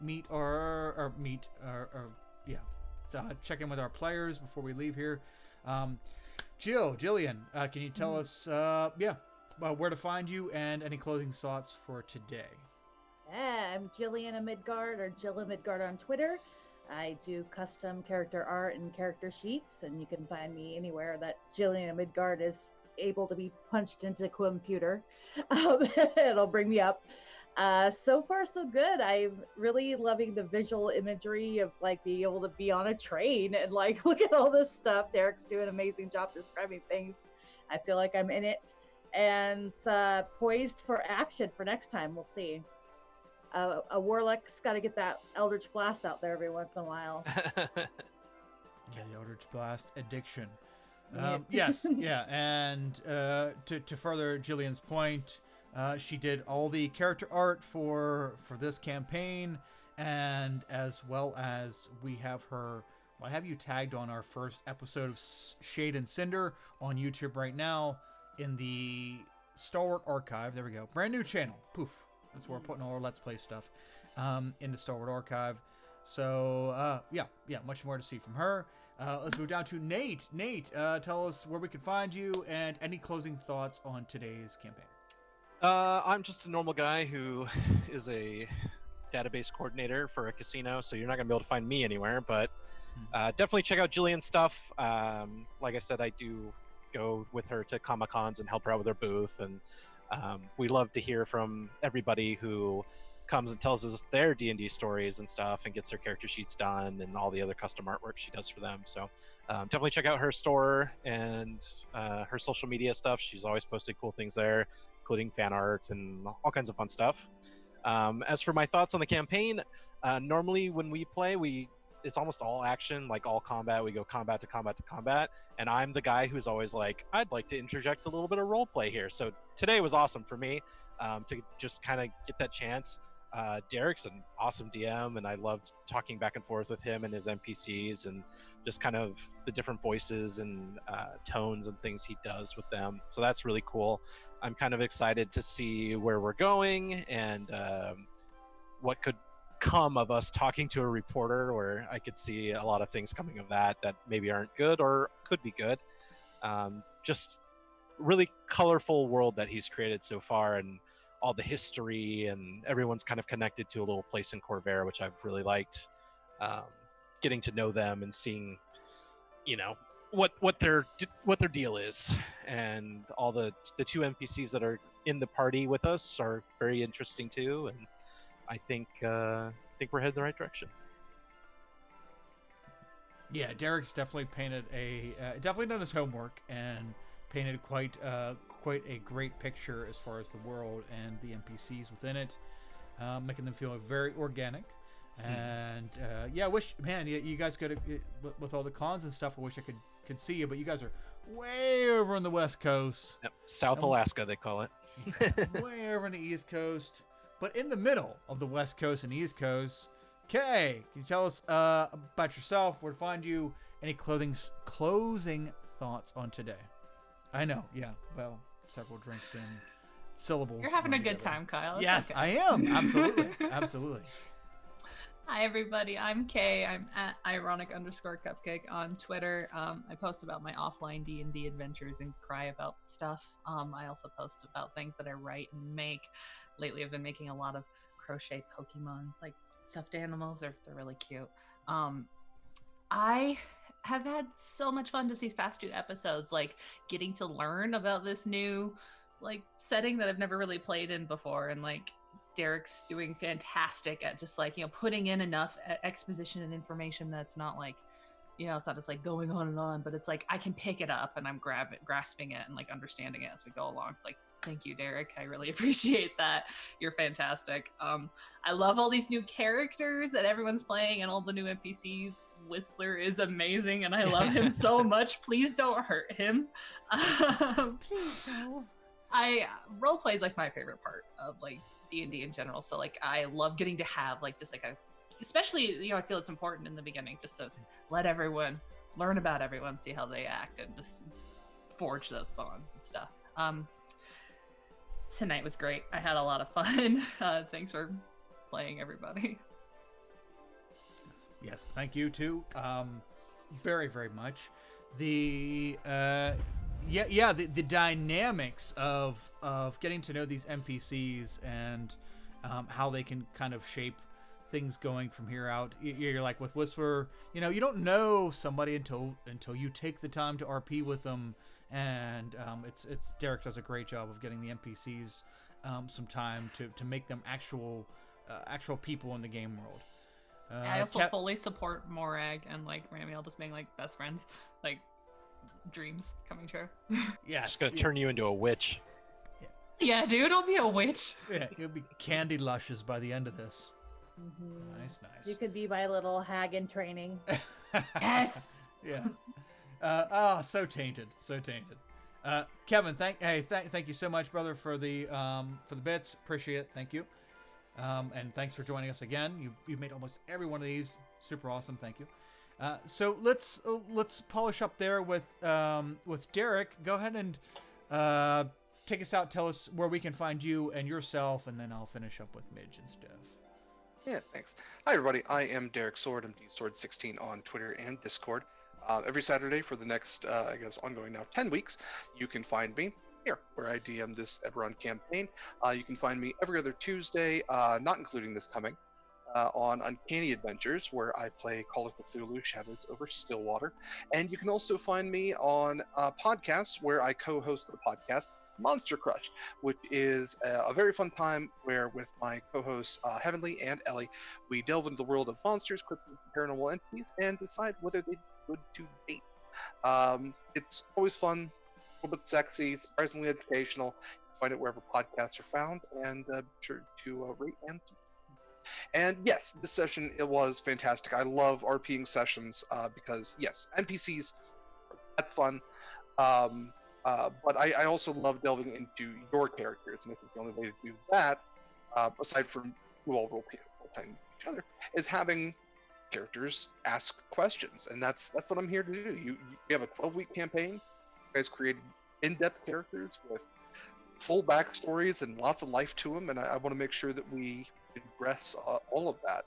check in with our players before we leave here. Jillian, can you tell us, where to find you and any closing thoughts for today?
Yeah, I'm Jillian of Midgard, or Jill of Midgard on Twitter. I do custom character art and character sheets, and you can find me anywhere that Jillian of Midgard is able to be punched into the computer. It'll bring me up. So far, so good. I'm really loving the visual imagery of like being able to be on a train and like look at all this stuff. Derek's doing an amazing job describing things. I feel like I'm in it and poised for action for next time. We'll see. A warlock's got to get that Eldritch Blast out there every once in a while.
Yeah, the Eldritch Blast addiction. Yes, yeah, and to further Jillian's point, she did all the character art for this campaign, and as well as we have her. I have you tagged on our first episode of Shade and Cinder on YouTube right now in the Stalwart archive. There we go, brand new channel. Poof, that's where we're putting all our Let's Play stuff in the Stalwart archive. So yeah, much more to see from her. Let's move down to Nate. Nate, tell us where we can find you and any closing thoughts on today's campaign.
I'm just a normal guy who is a database coordinator for a casino, so you're not going to be able to find me anywhere, but definitely check out Jillian's stuff. Like I said, I do go with her to Comic-Cons and help her out with her booth, and we love to hear from everybody who comes and tells us their D&D stories and stuff and gets their character sheets done and all the other custom artwork she does for them. So definitely check out her store and her social media stuff. She's always posted cool things there, including fan art and all kinds of fun stuff. As for my thoughts on the campaign, normally when we play, it's almost all action, like all combat. We go combat to combat to combat, and I'm the guy who's always like, I'd like to interject a little bit of role play here. So today was awesome for me to just kind of get that chance. Derek's an awesome DM, and I loved talking back and forth with him and his NPCs and just kind of the different voices and tones and things he does with them. So that's really cool. I'm kind of excited to see where we're going and what could come of us talking to a reporter, where I could see a lot of things coming of that maybe aren't good or could be good. Just really colorful world that he's created so far, and all the history, and everyone's kind of connected to a little place in Khorvaire, which I've really liked. Getting to know them and seeing, what their deal is, and all the two NPCs that are in the party with us are very interesting too. And I think we're headed in the right direction.
Yeah, Derek's definitely painted definitely done his homework and painted quite a great picture as far as the world and the NPCs within it, making them feel very organic. And I wish, man, you guys could, with all the cons and stuff, I wish I could see you, but you guys are way over on the West Coast.
Yep. South Alaska, they call it.
Way over on the East Coast, but in the middle of the West Coast and East Coast. Kay, can you tell us about yourself, where to find you, any closing thoughts on today? I know, yeah, well, several drinks in, syllables.
You're having a good time, Kyle. It's
yes,
okay.
I am. Absolutely. Absolutely.
Hi, everybody. I'm Kay. I'm at ironic_cupcake on Twitter. I post about my offline D&D adventures and cry about stuff. I also post about things that I write and make. Lately, I've been making a lot of crochet Pokemon, like stuffed animals. They're really cute. I have had so much fun just these past 2 episodes, like getting to learn about this new like setting that I've never really played in before, and like Derek's doing fantastic at just like, putting in enough exposition and information that's not like, it's not just like going on and on, but it's like I can pick it up and I'm grasping it and like understanding it as we go along. It's like, thank you, Derek. I really appreciate that. You're fantastic. I love all these new characters that everyone's playing and all the new NPCs. Whistler is amazing and I love him so much. Please don't hurt him.
Please no.
Roleplay is like my favorite part of like D&D in general. So like I love getting to have like just like especially, I feel it's important in the beginning just to let everyone learn about everyone, see how they act, and just forge those bonds and stuff. Tonight was great. I had a lot of fun. Thanks for playing, everybody.
Yes, thank you too. Very, very much. The dynamics of getting to know these NPCs and how they can kind of shape things going from here out. You're like with Whistler, you don't know somebody until you take the time to RP with them, and it's Derek does a great job of getting the NPCs some time to make them actual people in the game world.
I also fully support Morag and like Ramiel just being like best friends, like dreams coming true.
Yes,
just gonna turn you into a witch.
Yeah, dude, I'll be a witch.
Yeah, you'll be candy lushes by the end of this.
Mm-hmm.
Nice.
You could be my little hag in training.
Yes.
Yes. So tainted. Kevin, thank you so much, brother, for the bits. Appreciate it. Thank you. And thanks for joining us again. You've made almost every one of these super awesome. Thank you. So let's polish up there with Derek. Go ahead and take us out. Tell us where we can find you and yourself, and then I'll finish up with Midge and stuff.
Yeah, thanks. Hi, everybody. I am Derek Sword. I'm DSword16 on Twitter and Discord. Every Saturday for the next, ongoing now 10 weeks, you can find me here, where I DM this Eberron campaign. You can find me every other Tuesday, not including this coming, on Uncanny Adventures, where I play Call of Cthulhu Shadows over Stillwater. And you can also find me on podcasts, where I co-host the podcast Monster Crush, which is a very fun time where with my co-hosts Heavenly and Ellie, we delve into the world of monsters, cryptids, paranormal entities, and decide whether they're good to date. It's always fun, a little bit sexy, surprisingly educational. You can find it wherever podcasts are found, and be sure to rate and subscribe. And yes, this session, it was fantastic. I love RPing sessions because yes, NPCs are fun. But I also love delving into your characters, and I think the only way to do that, aside from you all role-playing each other, is having characters ask questions, and that's what I'm here to do. You have a 12-week campaign. You guys created in-depth characters with full backstories and lots of life to them, and I want to make sure that we address all of that.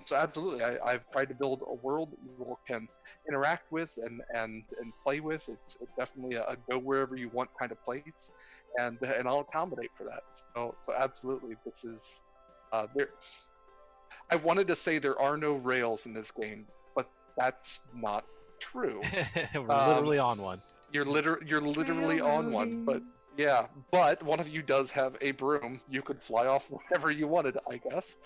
So absolutely, I've tried to build a world that you all can interact with and play with. It's definitely a go wherever you want kind of place, and I'll accommodate for that. So absolutely, this is there. I wanted to say there are no rails in this game, but that's not true.
We're literally on one.
You're literally on one, but yeah. But one of you does have a broom. You could fly off wherever you wanted, I guess.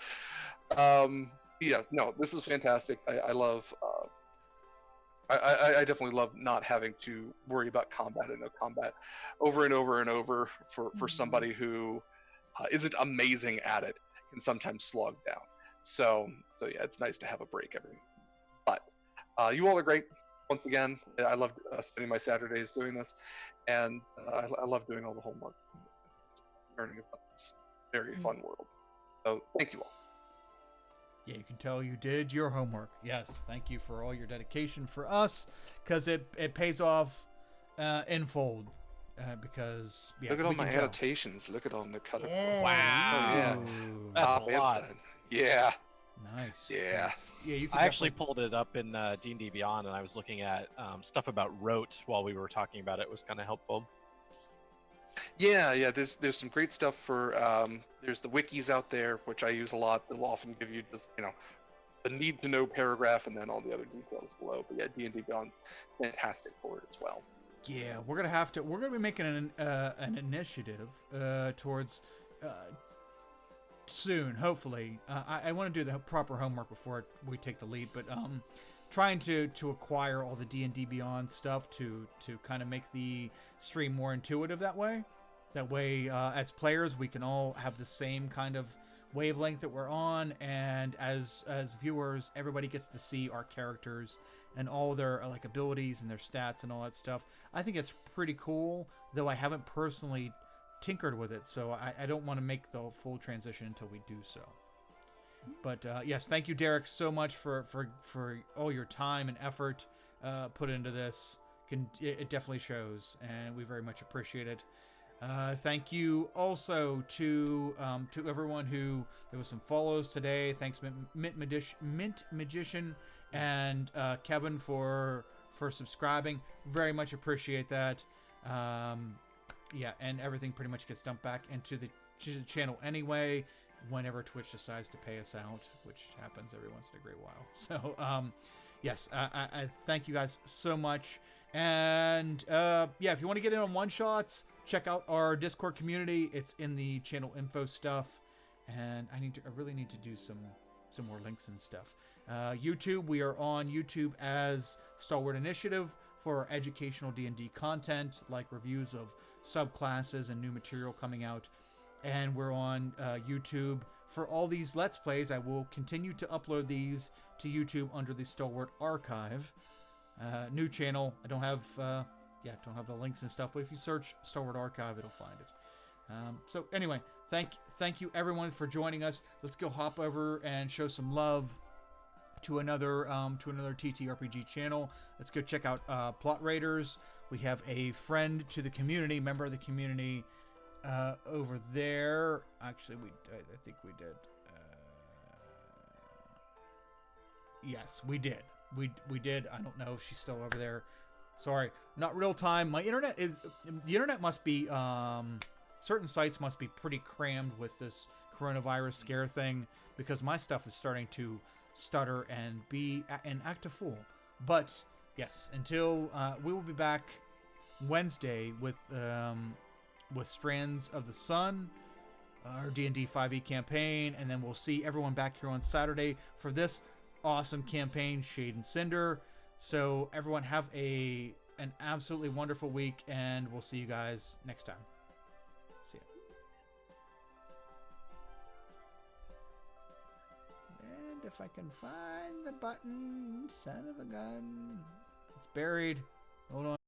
Yeah, no, this is fantastic. I love I definitely love not having to worry about combat and no combat over and over and over for somebody who isn't amazing at it, can sometimes slog down. So yeah, it's nice to have a break every. But you all are great. Once again, I love spending my Saturdays doing this, and I love doing all the homework, learning about this very fun world. So thank you all.
Yeah, you can tell you did your homework. Yes, thank you for all your dedication for us, because it pays off in fold. Because yeah,
look at all my annotations. Look at all the color.
Yeah.
Wow,
yeah,
that's a lot.
Yeah.
Nice.
Yeah.
Nice. Yeah, you.
I actually pulled it up in D&D Beyond, and I was looking at stuff about rote while we were talking about it. It was kind of helpful.
Yeah. There's some great stuff for there's the wikis out there, which I use a lot. They'll often give you just the need to know paragraph and then all the other details below. But yeah, D&D Beyond, fantastic for it as well.
Yeah, we're gonna be making an initiative towards soon, hopefully. I want to do the proper homework before we take the lead, but trying to acquire all the D&D Beyond stuff to kind of make the stream more intuitive that way. That way, as players, we can all have the same kind of wavelength that we're on, and as viewers, everybody gets to see our characters and all their like abilities and their stats and all that stuff. I think it's pretty cool, though I haven't personally tinkered with it, so I don't want to make the full transition until we do so. But yes, thank you, Derek, so much for all your time and effort put into this. It definitely shows, and we very much appreciate it. Thank you also to everyone who there was some follows today. Thanks, Mint Magician and Kevin for subscribing. Very much appreciate that. Yeah, and everything pretty much gets dumped back into the channel anyway whenever Twitch decides to pay us out, which happens every once in a great while. So yes, I thank you guys so much. And yeah, if you want to get in on one-shots, check out our Discord community. It's in the channel info stuff. And I really need to do some more links and stuff. YouTube, we are on YouTube as Stalwart Initiative for our educational D&D content, like reviews of subclasses and new material coming out. And we're on YouTube for all these Let's Plays. I will continue to upload these to YouTube under the Stalwart Archive. New channel. I don't have the links and stuff, but if you search Stalwart Archive, it'll find it. So anyway, thank you everyone for joining us. Let's go hop over and show some love to another TTRPG channel. Let's go check out Plot Raiders. We have a friend to the community, member of the community over there. Actually, I think we did. Yes, we did. We did. I don't know if she's still over there. Sorry, not real time. The internet must be, certain sites must be pretty crammed with this coronavirus scare thing, because my stuff is starting to stutter and act a fool. But yes, until we will be back Wednesday with Strands of the Sun, our D&D 5e campaign, and then we'll see everyone back here on Saturday for this awesome campaign, Shade and Cinder. So everyone have an absolutely wonderful week, and we'll see you guys next time. See ya. And if I can find the button, son of a gun, it's buried. Hold on.